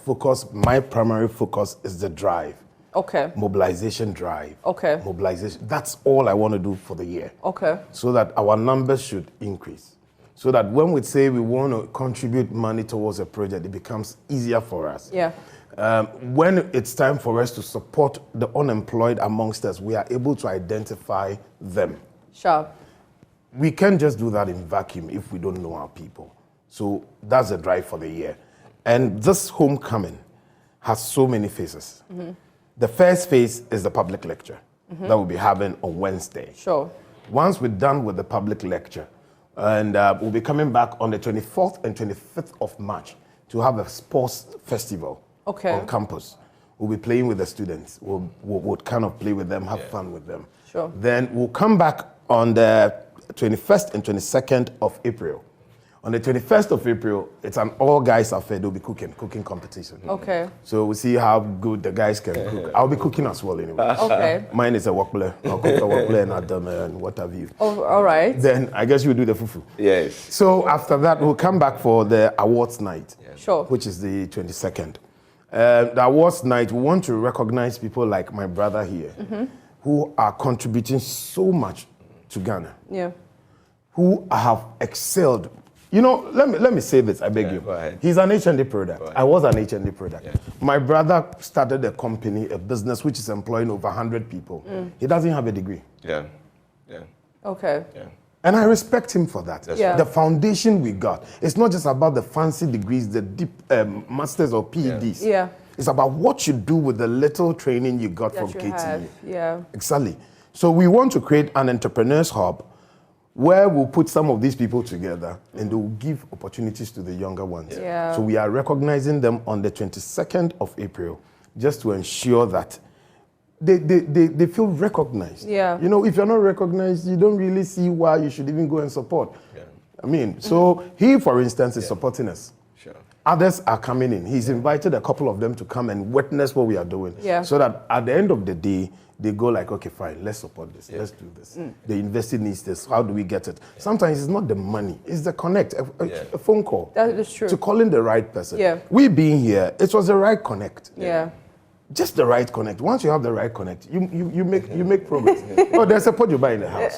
primary focus is the drive. Okay. Mobilization drive. Okay. Mobilization. That's all I want to do for the year. Okay. So that our numbers should increase. So that when we say we want to contribute money towards a project, it becomes easier for us. Yeah. When it's time for us to support the unemployed amongst us, we are able to identify them. Sure. We can't just do that in vacuum if we don't know our people. So that's the drive for the year. And this homecoming has so many phases. The first phase is the public lecture that we'll be having on Wednesday. Sure. Once we're done with the public lecture, and we'll be coming back on the 24th and 25th of March to have a sports festival on campus. We'll be playing with the students. We'll kind of play with them, have fun with them. Sure. Then we'll come back on the 21st and 22nd of April. On the 21st of April, it's an all-guys affair. They'll be cooking competition. Okay. So we'll see how good the guys can cook. I'll be cooking as well anyway. Okay. Mine is a wokple. I'll cook a wokple and Adam and what have you. Oh, all right. Then I guess you'll do the fufu. Yes. So after that, we'll come back for the awards night. Sure. Which is the 22nd. The awards night, we want to recognize people like my brother here, who are contributing so much to Ghana. Yeah. Who have excelled. You know, let me say this, I beg you. Go ahead. He's an HND product. I was an HND product. Yeah. My brother started a company, a business which is employing over 100 people. He doesn't have a degree. Yeah. Yeah. Okay. Yeah. And I respect him for that. That's Yeah. right. The foundation we got. It's not just about the fancy degrees, the deep masters or PhDs. Yeah. It's about what you do with the little training you got That from you KTU. have. Yeah. Exactly. So we want to create an entrepreneurs hub where we'll put some of these people together and they'll give opportunities to the younger ones. Yeah. So we are recognizing them on the 22nd of April just to ensure that they feel recognized. Yeah. You know, if you're not recognized, you don't really see why you should even go and support. Yeah. I mean, so he, for instance, is supporting us. Sure. Others are coming in. He's invited a couple of them to come and witness what we are doing. Yeah. So that at the end of the day, they go like, okay, fine, let's support this. Let's do this. The investor needs this. How do we get it? Sometimes it's not the money. It's the connect, a phone call. That is true. To call in the right person. Yeah. We being here, it was the right connect. Yeah. Just the right connect. Once you have the right connect, you make progress. Oh, there's a pot you buy in the house.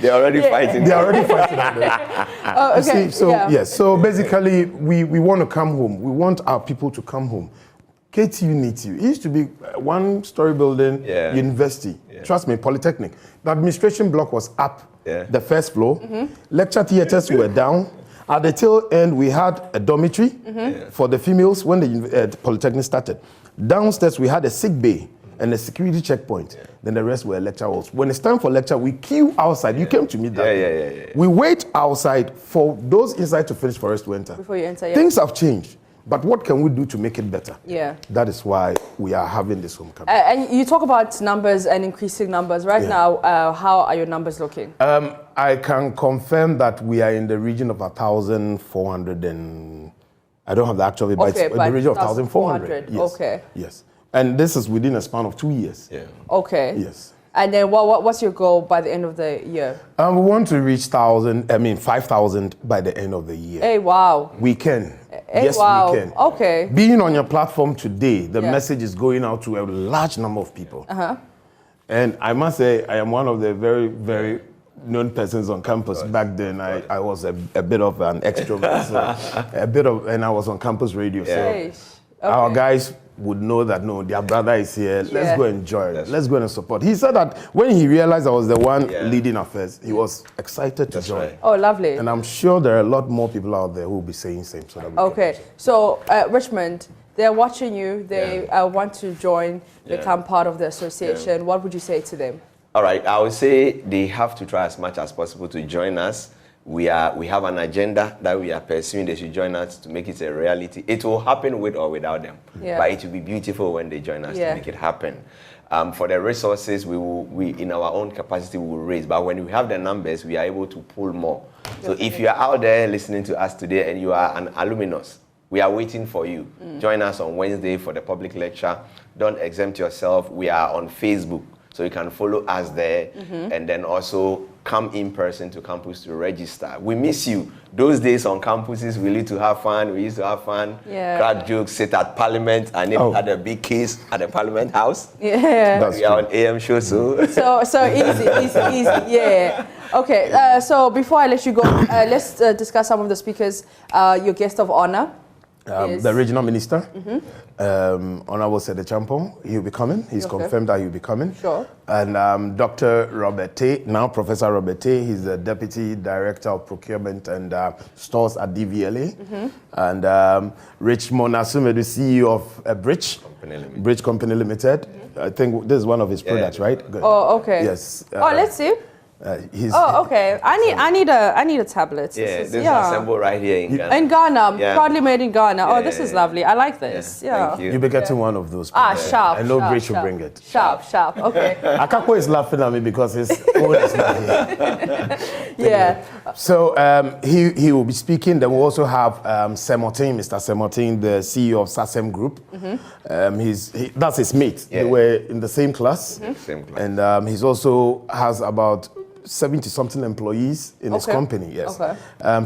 They're already fighting. They're already fighting. Oh, okay. You see, so yes. So basically, we want to come home. We want our people to come home. KTU needs you. It used to be one-story building, university. Trust me, Polytechnic. The administration block was up, the first floor. Lecture theaters were down. At the tail end, we had a dormitory for the females when the Polytechnic started. Downstairs, we had a sick bay and a security checkpoint. Then the rest were lecture halls. When it's time for lecture, we queue outside. You came to meet that. We wait outside for those inside to finish for us to enter. Before you enter, Things have changed. But what can we do to make it better? Yeah. That is why we are having this homecoming. And you talk about numbers and increasing numbers. Right now, how are your numbers looking? I can confirm that we are in the region of 1,400 and I don't have the actual, but it's in the region of 1,400. Yes. Okay. Yes. And this is within a span of 2 years. Yeah. Okay. Yes. And then what's your goal by the end of the year? We want to reach 5,000 by the end of the year. Hey, wow. We can. Hey, yes, wow. we can. Okay. Being on your platform today, the message is going out to a large number of people. And I must say, I am one of the very, very known persons on campus. Back then, I was a bit of an extrovert, so and I was on campus radio. So our guys would know that, no, their brother is here. Let's go enjoy it. Let's go and support. He said that when he realized I was the one leading affairs, he was excited to join. Oh, lovely. And I'm sure there are a lot more people out there who will be saying same. So that we okay. So, Richmond, they're watching you. They want to join, become part of the association. What would you say to them? All right. I would say they have to try as much as possible to join us. We have an agenda that we are pursuing. They should join us to make it a reality. It will happen with or without them, but it will be beautiful when they join us to make it happen. For the resources, we in our own capacity we will raise, but when we have the numbers, we are able to pull more. So if you are out there listening to us today and you are an alumnus, we are waiting for you. Join us on Wednesday for the public lecture. Don't exempt yourself. We are on Facebook, so you can follow us there, and then also come in person to campus to register. We miss you. Those days on campuses, we used to have fun. We used to have fun, crack jokes, sit at Parliament, and had a big case at the Parliament House. Yeah. We are on AM show, so easy. Yeah. Okay. So before I let you go, let's discuss some of the speakers. Your guest of honor. The regional minister, Honorable Sede Champong, he'll be coming. He's confirmed that he'll be coming. Sure. And Dr. Robert Tay, now Professor Robert Tay, he's the Deputy Director of Procurement and Stores at DVLA. And Rich Monasume, the CEO of Bridge Company Limited. I think this is one of his products, right? Good. Oh, okay. Yes. Let's see. Okay. I need a tablet. This is assembled right here in Ghana. In Ghana, proudly made in Ghana. This is lovely. I like this. Yeah. Thank you. You'll be getting one of those. Sharp. I know Bridge will bring it. Sharp. Okay. Akakpo is laughing at me because his own is not here. Yeah. So he will be speaking. Then we'll also have Mr. Semotin, the CEO of SASEM Group. That's his mate. They were in the same class. Same class. And he's also has about 70-something employees in his company, yes. Okay.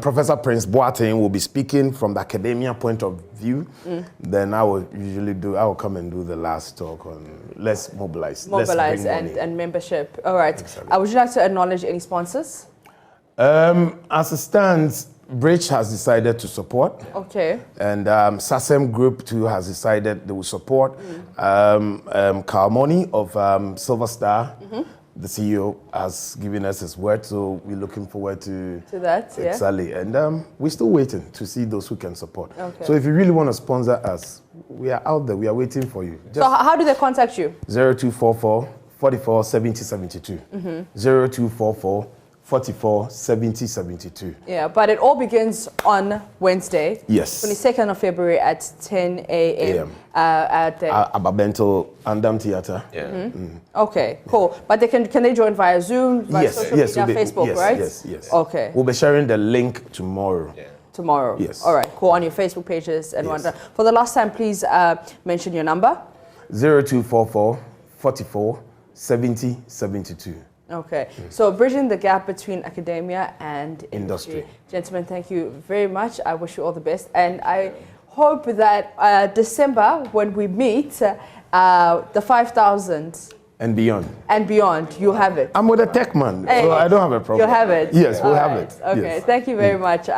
Professor Prince Boateng will be speaking from the academia point of view. Then I will come and do the last talk on let's mobilize and membership. All right. Exactly. Would you like to acknowledge any sponsors? As it stands, Bridge has decided to support. Okay. And SASEM Group too has decided they will support. Carmoni of Silver Star. The CEO has given us his word, so we're looking forward to that. Exactly. And we're still waiting to see those who can support. Okay. So if you really want to sponsor us, we are out there. We are waiting for you. So how do they contact you? 0244 44 70 72. 0244 44 70 72. Yeah, but it all begins on Wednesday. Yes. 22nd of February at 10 a.m. At the Ababento Andam Theatre. Yeah. Okay, cool. But can they join via Zoom, via social media, Facebook, right? Yes. Okay. We'll be sharing the link tomorrow. Tomorrow. Yes. All right, cool. On your Facebook pages and whatnot. For the last time, please mention your number. 0244 44 70 72. Okay, so bridging the gap between academia and industry. Gentlemen, thank you very much. I wish you all the best. And I hope that December, when we meet, the 5,000 and beyond. And beyond, you'll have it. I'm with a tech man, so I don't have a problem. You'll have it. Yes, we'll have it. Okay, yes. Thank you very much.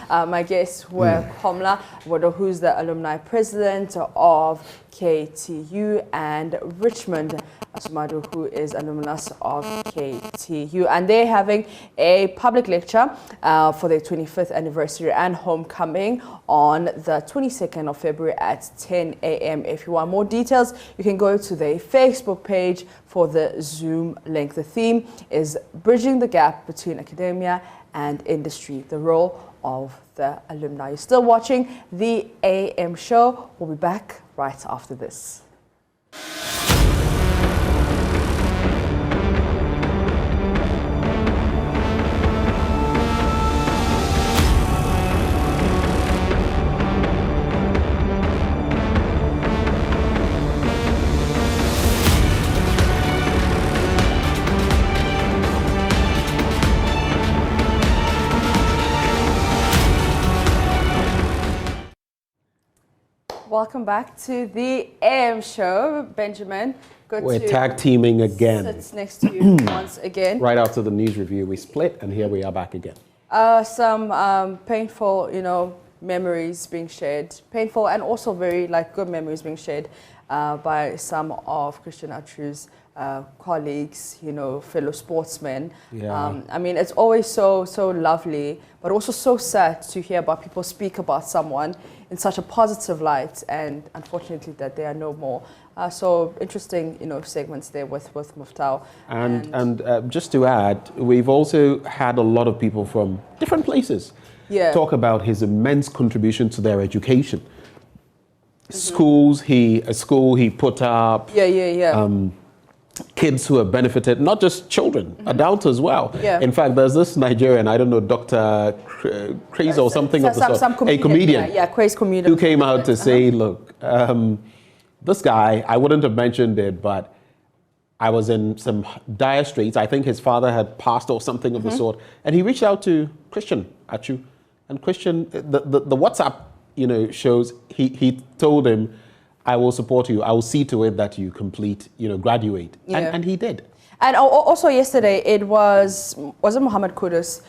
My guests were Komla Wodo, who's the alumni president of KTU, and Richmond Asumadu, who is alumnus of KTU. And they're having a public lecture for their 25th anniversary and homecoming on the 22nd of February at 10 a.m. If you want more details, you can go to their Facebook page for the Zoom link. The theme is Bridging the Gap Between Academia and Industry, the role of the alumni. You're still watching the AM show. We'll be back right after this. Welcome back to the AM show. Benjamin, we're tag teaming again. Sits next to you once again. Right after the news review, we split, and here we are back again. Some painful, memories being shared. Painful and also very good memories being shared by some of Christian Achu's colleagues, fellow sportsmen. Yeah. I mean, it's always so lovely, but also so sad to hear about people speak about someone in such a positive light, and unfortunately that they are no more. So interesting, segments there with Muftau. And just to add, we've also had a lot of people from different places talk about his immense contribution to their education. Mm-hmm. A school he put up. Kids who have benefited, not just children, adults as well. Yeah. In fact, there's this Nigerian, I don't know, Dr. Craze or something of the sort, a comedian. Craze comedian. Who came out to say, look, this guy, I wouldn't have mentioned it, but I was in some dire straits. I think his father had passed or something of the sort. And he reached out to Christian Achu. And Christian, the WhatsApp, shows, he told him, I will support you. I will see to it that you complete, graduate. Yeah. And he did. And also yesterday, it was it Muhammad Kudus?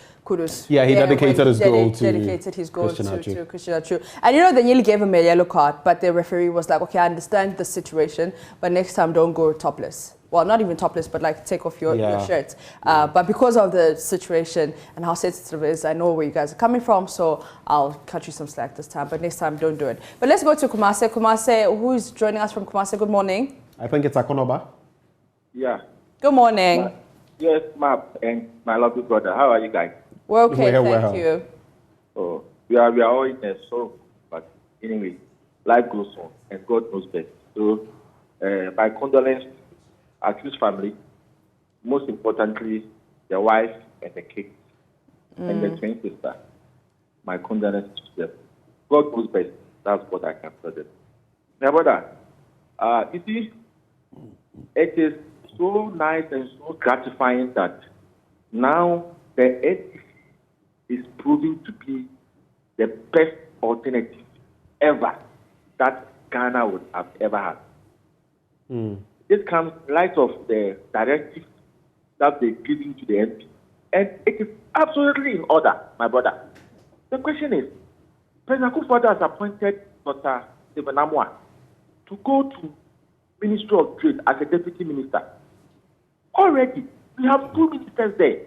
Yeah, he dedicated his goal to Christian Achu. And they nearly gave him a yellow card, but the referee was like, okay, I understand the situation, but next time don't go topless. Well, not even topless, but take off your shirt. But because of the situation and how sensitive it is, I know where you guys are coming from, so I'll cut you some slack this time, but next time don't do it. But let's go to Kumase. Kumase, who is joining us from Kumase? Good morning. I think it's Akonoba. Yeah. Good morning. Yes, and my lovely brother. How are you guys? We're okay, thank you. Oh, we are all in a sorrow, but anyway, life goes on, and God knows best. So, my condolences to his family, most importantly, the wife and the kids, and the twin sister. My condolences to them. God knows best. That's what I can tell them. My brother, you see, it is so nice and so gratifying that now the NDC is proving to be the best alternative ever that Ghana would have ever had. This comes in light of the directive that they're giving to the MP. And it is absolutely in order, my brother. The question is, President Akufo-Addo has appointed Dr. Stephen Amwa to go to Ministry of Trade as a deputy minister. Already, we have two ministers there.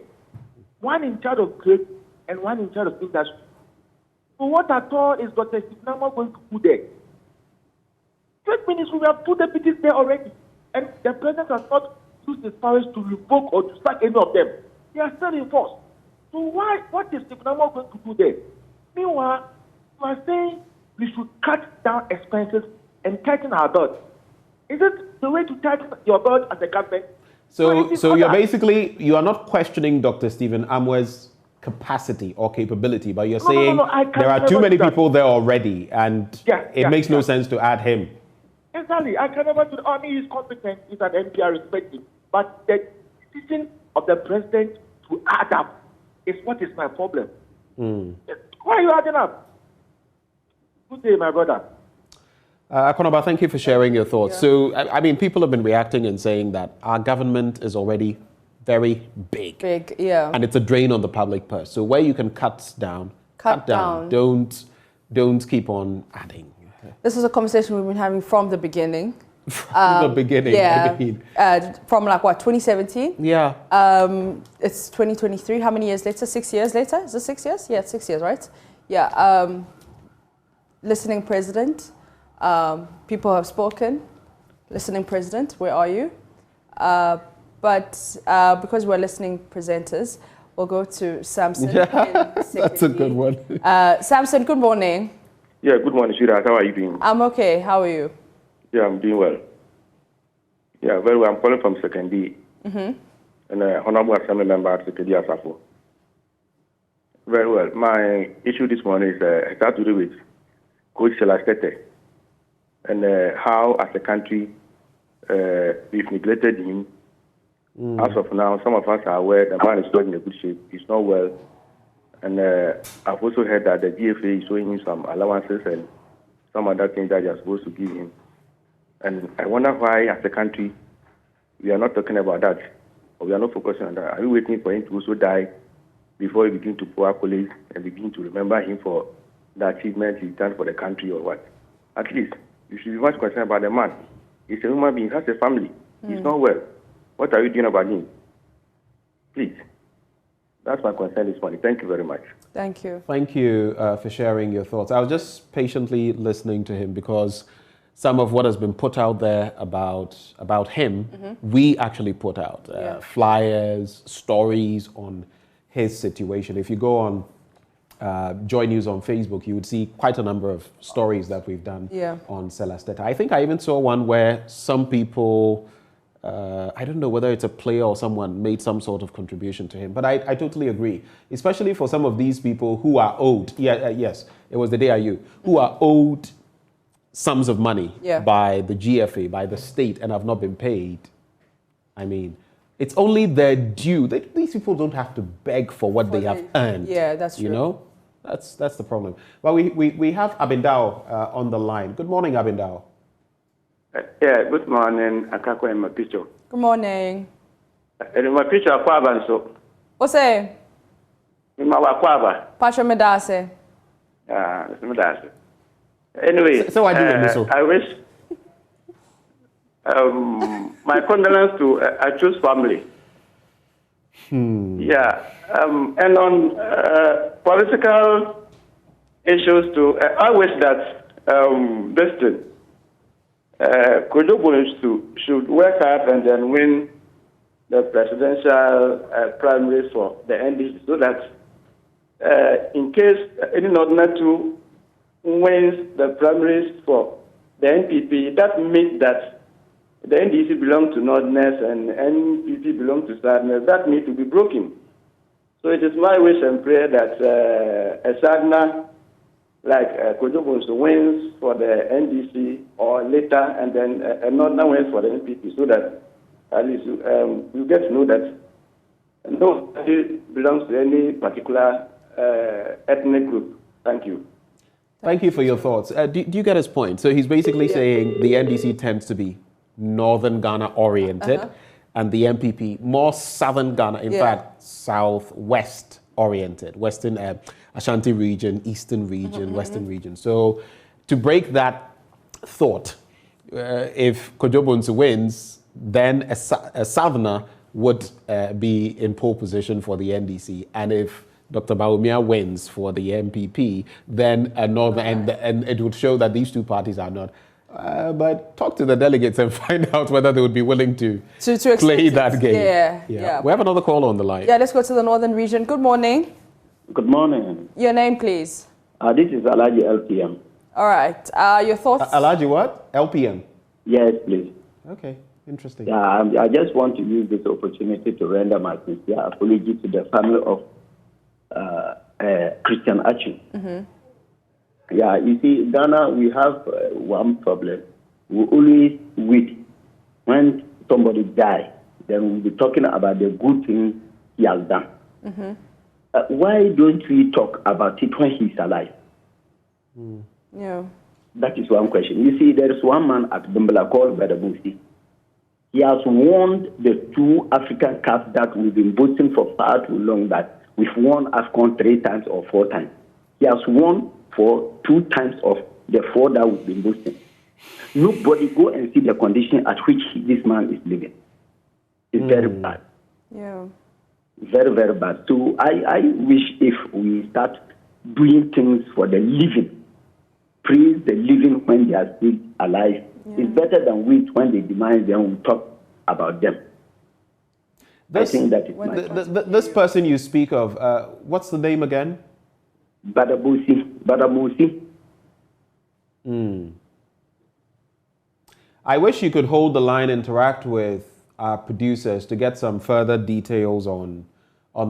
One in charge of trade and one in charge of industry. So what at all is Dr. Stephen Amwa going to do there? Trade ministry, we have two deputies there already. And the president has not used his powers to revoke or to sack any of them. They are still in force. So what is Stephen Amwa going to do there? Meanwhile, you are saying we should cut down expenses and tighten our belt. Is it the way to tighten your belt as a government? So you are not questioning Dr. Stephen Amwa's capacity or capability, but you're No, saying there are too many people there already, and it makes no sense to add him. Exactly. I can never do. I mean, he's competent. He's an MP. I respect him. But the decision of the president to add up is what is my problem. Why are you adding up? Good day, my brother. Akonaba, thank you for sharing your thoughts. So, I mean, people have been reacting and saying that our government is already very big. And it's a drain on the public purse. So where you can cut down, cut down. Don't keep on adding. This is a conversation we've been having from the beginning. From the beginning. Yeah. I mean. From like what, 2017? Yeah. It's 2023. How many years later? 6 years later? Is it 6 years? Yeah, 6 years, right? Yeah. Listening president. People have spoken. Listening president, where are you? But because we're listening presenters, we'll go to Samson. That's a good one. Samson, good morning. Yeah, good morning, Shira. How are you doing? I'm okay. How are you? Yeah, I'm doing well. Yeah, very well. I'm calling from Second D. Mm-hmm. And Honorable Assembly Member at Second D Asafo. Very well. My issue this morning is it has to do with Coach Selastete and how, as a country, we've neglected him. As of now, some of us are aware the man is not in a good shape. He's not well. And I've also heard that the GFA is showing him some allowances and some other things that you're supposed to give him. And I wonder why, as a country, we are not talking about that, or we are not focusing on that. Are we waiting for him to also die before we begin to pour accolades and begin to remember him for the achievements he's done for the country or what? At least, you should be much concerned about the man. He's a human being, he has a family. He's not well. What are you doing about him? Please. That's my concern this morning. Thank you very much. Thank you. Thank you for sharing your thoughts. I was just patiently listening to him because some of what has been put out there about him, we actually put out. Flyers, stories on his situation. If you go on JoyNews on Facebook, you would see quite a number of stories that we've done on Selastete. I think I even saw one where some people... I don't know whether it's a player or someone made some sort of contribution to him, but I totally agree, especially for some of these people who are owed, yes, it was the DIU, who are owed sums of money by the GFA, by the state, and have not been paid. I mean, it's only their due. These people don't have to beg for what they have earned. Yeah, that's true. You know, that's the problem. Well, we have Abindao on the line. Good morning, Abindao. Yeah, good morning, Akakpo and my picture. Good morning. And my picture, Aquaba, so. What's that? In my Aquaba. Pacha Medase. Medase. Anyway, so I wish my condolence to Achu's family. Yeah, and on political issues too, I wish that this thing. Kojo should work hard and then win the presidential primaries for the NDC so that in case any Northerner too wins the primaries for the NPP, that means that the NDC belongs to Northerners and NPP belongs to Southerners. That needs to be broken. So it is my wish and prayer that a Southerner like Kojo wins for the NDC or later, and then another wins for the NPP, so that at least you get to know that nobody belongs to any particular ethnic group. Thank you. Thank you for your thoughts. Do you get his point? So he's basically saying the NDC tends to be Northern Ghana oriented, and the MPP more Southern Ghana, in fact, Southwest oriented, Western Ashanti region, Eastern region, Western region. So to break that thought, if Kojo wins, then a Southerner would be in pole position for the NDC. And if Dr. Bawumia wins for the MPP, then a Northern, and it would show that these two parties are not. But talk to the delegates and find out whether they would be willing to play that game. Yeah. We have another caller on the line. Yeah, let's go to the Northern region. Good morning. Good morning. Your name, please. This is Alaji LPM. All right. Your thoughts? Alaji what? LPM? Yes, please. Okay, interesting. I just want to use this opportunity to render my sincere apology to the family of Christian Achu. Mm-hmm. Yeah, you see, Ghana, we have one problem. We always wait when somebody dies, then we'll be talking about the good things he has done. Mm-hmm. Why don't we talk about it when he's alive? Yeah. That is one question. You see, there is one man at Bimbala called Badabusi. He has won the 2 African Cups that we've been boasting for far too long, that we've won AFCON 3 times or 4 times. He has won for 2 times of the 4 that we've been boasting. Nobody go and see the condition at which this man is living. It's very bad. Yeah. Very, very bad. So I wish if we start doing things for the living, praise the living when they are still alive. Yeah. It's better than wait when they demise, then we talk about them. I think that is this person you speak of, what's the name again? Badamusi. I wish you could hold the line, interact with our producers to get some further details on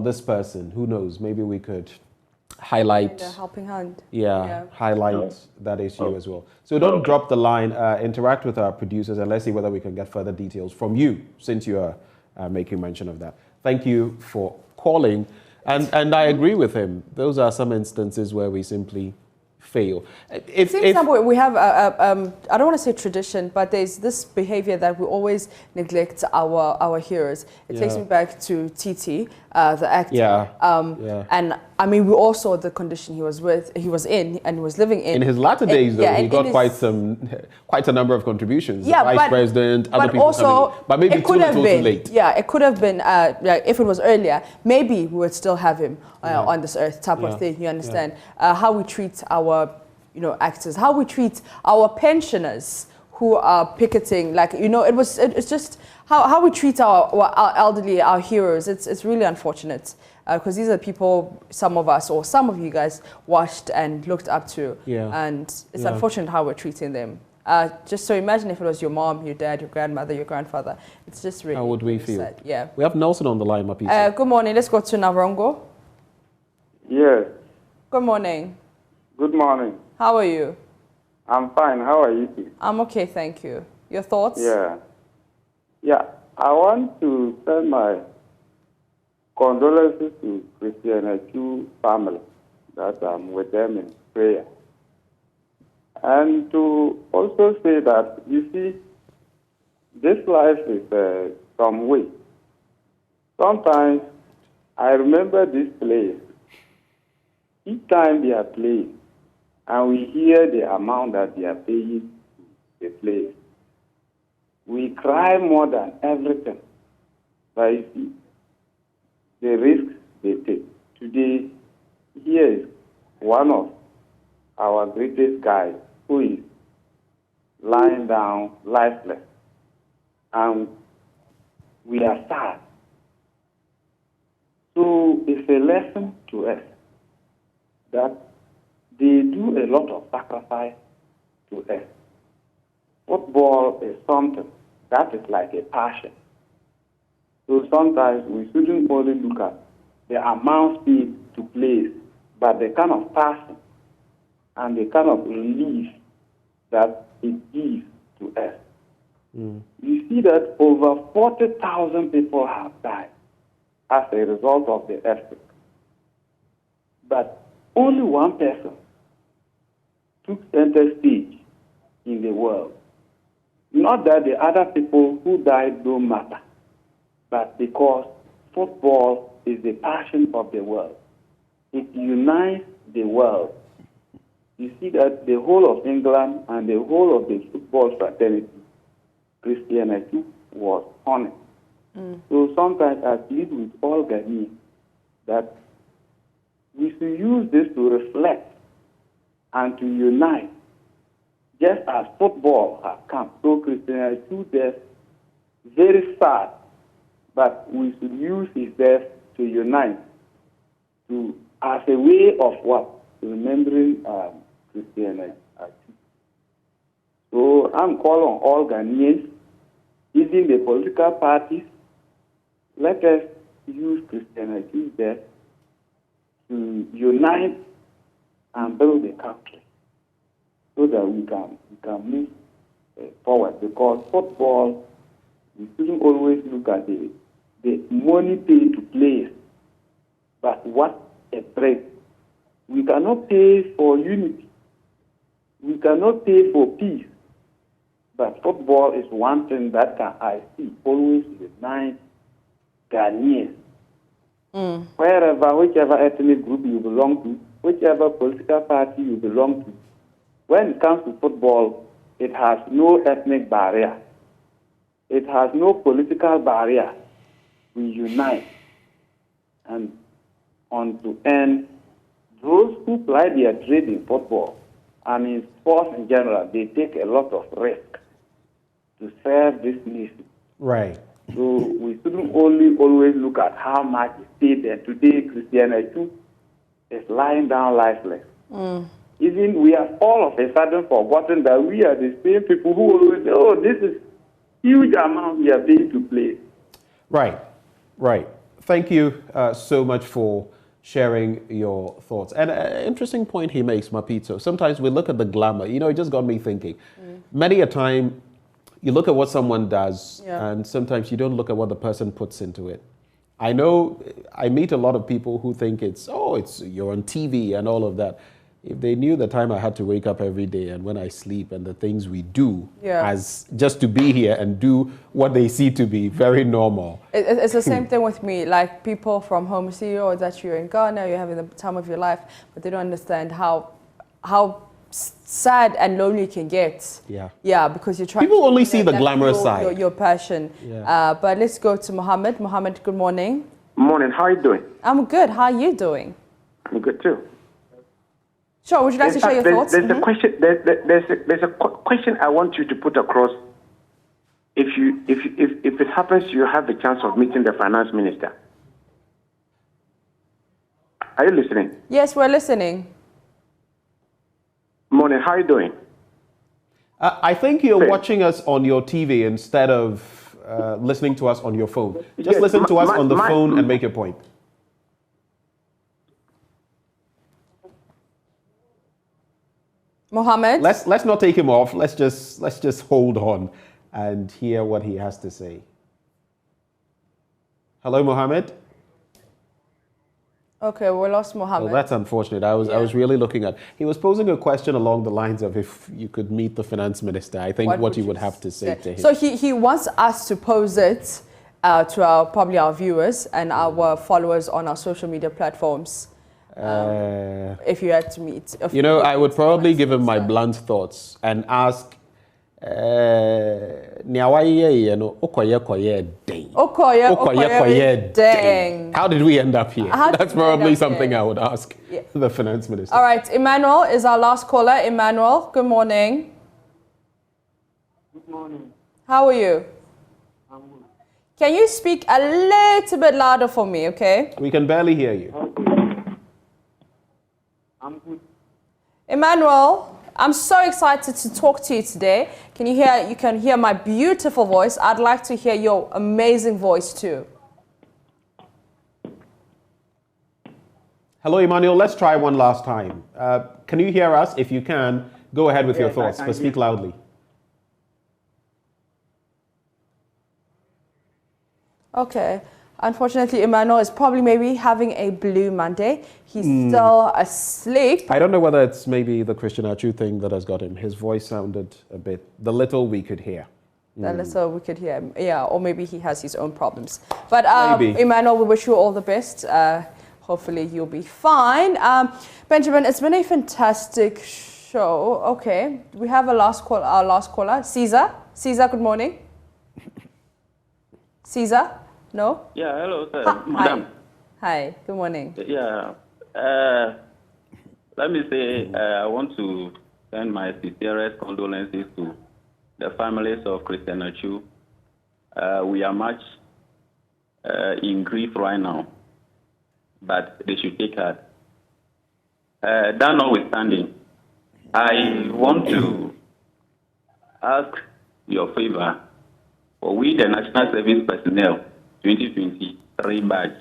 this person. Who knows? Maybe we could highlight a helping hand. Highlight that issue as well. So don't drop the line. Interact with our producers and let's see whether we can get further details from you, since you are making mention of that. Thank you for calling, and I agree with him. Those are some instances where we simply fail. It seems somewhere we have I don't want to say tradition, but there's this behavior that we always neglect our heroes. It takes me back to TT, the actor. And I mean, we all saw the condition he was in, and he was living in. In his latter days, though, he got quite a number of contributions. Yeah, Vice President, other people coming in. But maybe it could have been too late. Yeah, it could have been. If it was earlier, maybe we would still have him on this earth, type of thing. You understand how we treat our actors, how we treat our pensioners who are picketing, it's just how we treat our elderly, our heroes. It's really unfortunate because these are people some of us or some of you guys watched and looked up to, and it's unfortunate how we're treating them. Just so imagine if it was your mom, your dad, your grandmother, your grandfather. It's just really, how would we feel? Sad. Yeah. We have Nelson on the line, Mapisa. Good morning. Let's go to Navrongo. Yes. Good morning. Good morning. How are you? I'm fine. How are you? I'm okay, thank you. Your thoughts? Yeah. I want to send my condolences to Christian Achu family, that I'm with them in prayer. And to also say that, you see, this life is some way. Sometimes I remember this players. Each time they are playing, and we hear the amount that they are paying the players, we cry more than everything. But you see, the risks they take. Today, here is one of our greatest guys who is lying down lifeless. And we are sad. So it's a lesson to us that they do a lot of sacrifice to us. Football is something that is like a passion. So sometimes we shouldn't only look at the amount paid to players, but the kind of passion and the kind of relief that it gives to us. You see that over 40,000 people have died as a result of the earthquake. But only one person took center stage in the world. Not that the other people who died don't matter, but because football is the passion of the world. It unites the world. You see that the whole of England and the whole of the football fraternity, Christianity, was on it. So sometimes I plead with all Ghanaians that we should use this to reflect and to unite. Just as football has come, so Christianity death, very sad, but we should use his death to unite, as a way of what? Remembering Christianity. So I'm calling on all Ghanaians, even the political parties, let us use Christianity's death to unite and build the country so that we can move forward. Because football, we shouldn't always look at the money paid to players, but what it brings. We cannot pay for unity. We cannot pay for peace. But football is one thing that I see always unite Ghanaians. Wherever, whichever ethnic group you belong to, whichever political party you belong to, when it comes to football, it has no ethnic barrier. It has no political barrier. We unite. And on to end, those who ply their trade in football and in sports in general, they take a lot of risk to serve this nation. Right. So we shouldn't only always look at how much is paid. And today, Christianity is lying down lifeless. Even we have all of a sudden forgotten that we are the same people who always say, oh, this is huge amount we are paying to play. Right, right. Thank you so much for sharing your thoughts. And an interesting point he makes, Mapito. Sometimes we look at the glamour. You know, it just got me thinking. Many a time, you look at what someone does, and sometimes you don't look at what the person puts into it. I know I meet a lot of people who think it's you're on TV and all of that. If they knew the time I had to wake up every day and when I sleep and the things we do as just to be here and do what they see to be very normal. It's the same thing with me. Like people from home see you, or that you're in Ghana, you're having the time of your life, but they don't understand how sad and lonely it can get. Yeah, because you're trying. People to only see the glamorous side. Your passion. But let's go to Mohammed. Mohammed, good morning. Morning. How are you doing? I'm good. How are you doing? I'm good too. Sure. Would you like to share your thoughts? There's a question. There's a question I want you to put across. If it happens, you have the chance of meeting the finance minister. Are you listening? Yes, we're listening. Morning. How are you doing? I think you're watching us on your TV instead of listening to us on your phone. Just listen to us on the phone and make your point. Mohammed? Let's not take him off. Let's just hold on and hear what he has to say. Hello, Mohammed. Okay, we lost Mohammed. Well, that's unfortunate. I was really looking at. He was posing a question along the lines of if you could meet the finance minister. I think what you would have to say to him. So he wants us to pose it to probably our viewers and our followers on our social media platforms. If you had to meet. You know, I would probably give him my blunt thoughts and ask. How did we end up here? That's probably something I would ask the finance minister. All right, Emmanuel is our last caller. Emmanuel, good morning. Good morning. How are you? I'm good. Can you speak a little bit louder for me, okay? We can barely hear you. I'm good. Emmanuel, I'm so excited to talk to you today. You can hear my beautiful voice. I'd like to hear your amazing voice too. Hello, Emmanuel. Let's try one last time. Can you hear us? If you can, go ahead with your thoughts, but speak loudly. Okay. Unfortunately, Emmanuel is probably maybe having a blue Monday. He's still asleep. I don't know whether it's maybe the Christian Achu thing that has got him. His voice sounded a bit, the little we could hear. The little we could hear. Yeah, or maybe he has his own problems. But maybe. Emmanuel, we wish you all the best. Hopefully you'll be fine. Benjamin, it's been a fantastic show. Okay, we have our last caller, Caesar. Caesar, good morning. Caesar? No? Yeah, hello, sir. Hi. Hi, good morning. Yeah. Let me say, I want to send my sincerest condolences to the families of Christian Achu. We are much in grief right now, but they should take heart. That notwithstanding, I want to ask your favor for we, the National Service Personnel, 2023 batch.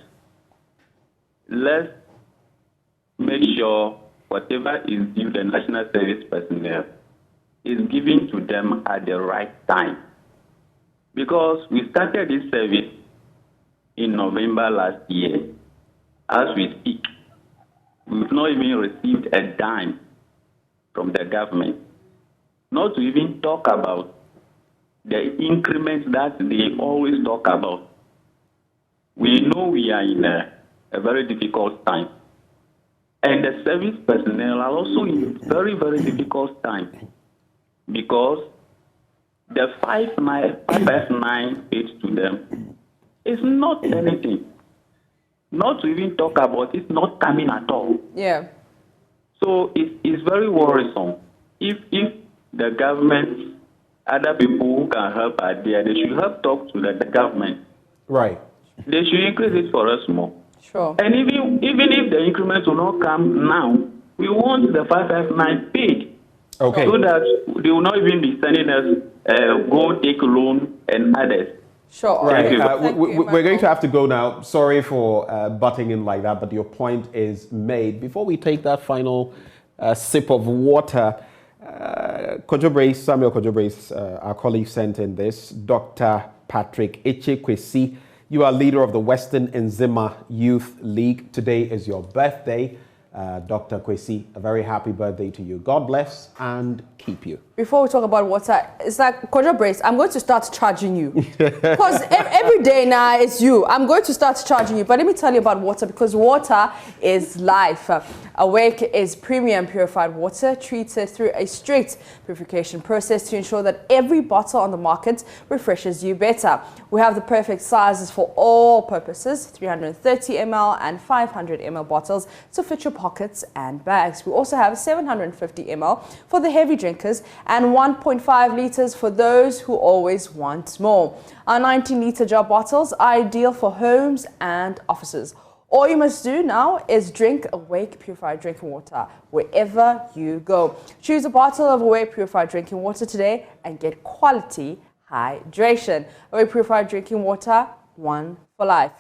Let's make sure whatever is due the national service personnel is given to them at the right time. Because we started this service in November last year. As we speak, we've not even received a dime from the government. Not to even talk about the increments that they always talk about. We know we are in a very difficult time. And the service personnel are also in very, very difficult time because the 5F9 paid to them is not anything. Not to even talk about it's not coming at all. Yeah. So it's very worrisome. If the government, other people who can help are there, they should help talk to the government. Right. They should increase it for us more. Sure. And even if the increments will not come now, we want the 5F9 paid. Okay. So that they will not even be sending us go take loan and others. Sure. Right. We're going to have to go now. Sorry for butting in like that, but your point is made. Before we take that final sip of water, Samuel Kojo Brace, our colleague, sent in this. Dr. Patrick Echekwesi, you are leader of the Western Nzima Youth League. Today is your birthday. Dr. Kwesi, a very happy birthday to you. God bless and keep you. Before we talk about water, it's like, Kojo Brace, I'm going to start charging you. Because every day now it's you. I'm going to start charging you. But let me tell you about water, because water is life. Awake is premium purified water treated through a strict purification process to ensure that every bottle on the market refreshes you better. We have the perfect sizes for all purposes, 330 ml and 500 ml bottles to fit your pockets and bags. We also have 750 ml for the heavy drinkers and 1.5 liters for those who always want more. Our 19-liter jar bottles are ideal for homes and offices. All you must do now is drink Awake Purified Drinking Water wherever you go. Choose a bottle of Awake Purified Drinking Water today and get quality hydration. Awake Purified Drinking Water, one for life.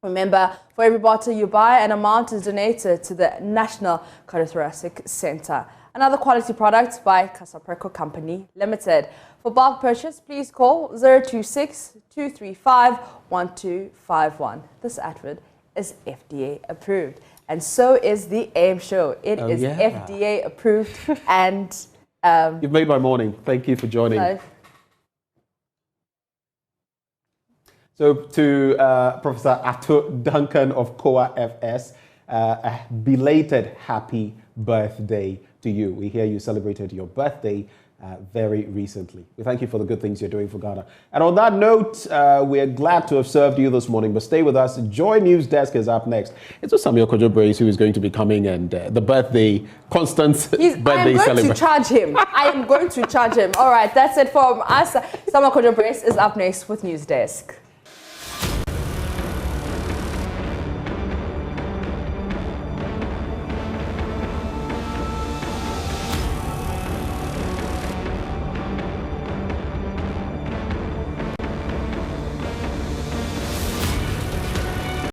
Remember, for every bottle you buy, an amount is donated to the National Cardiothoracic Center. Another quality product by Casapreco Company Limited. For bulk purchase, please call 026-235-1251. This advert is FDA approved. And so is the AM show. It is FDA approved. And you've made my morning. Thank you for joining. Live. So to Professor Ato Duncan of COA FS, a belated happy birthday to you. We hear you celebrated your birthday very recently. We thank you for the good things you're doing for Ghana. And on that note, we're glad to have served you this morning, but stay with us. Joy News Desk is up next. It's just Samuel Kojo Brace who is going to be coming, and the birthday, Constance birthday celebration. I am going to charge him. I am going to charge him. All right, that's it from us. Samuel Kojo Brace is up next with News Desk.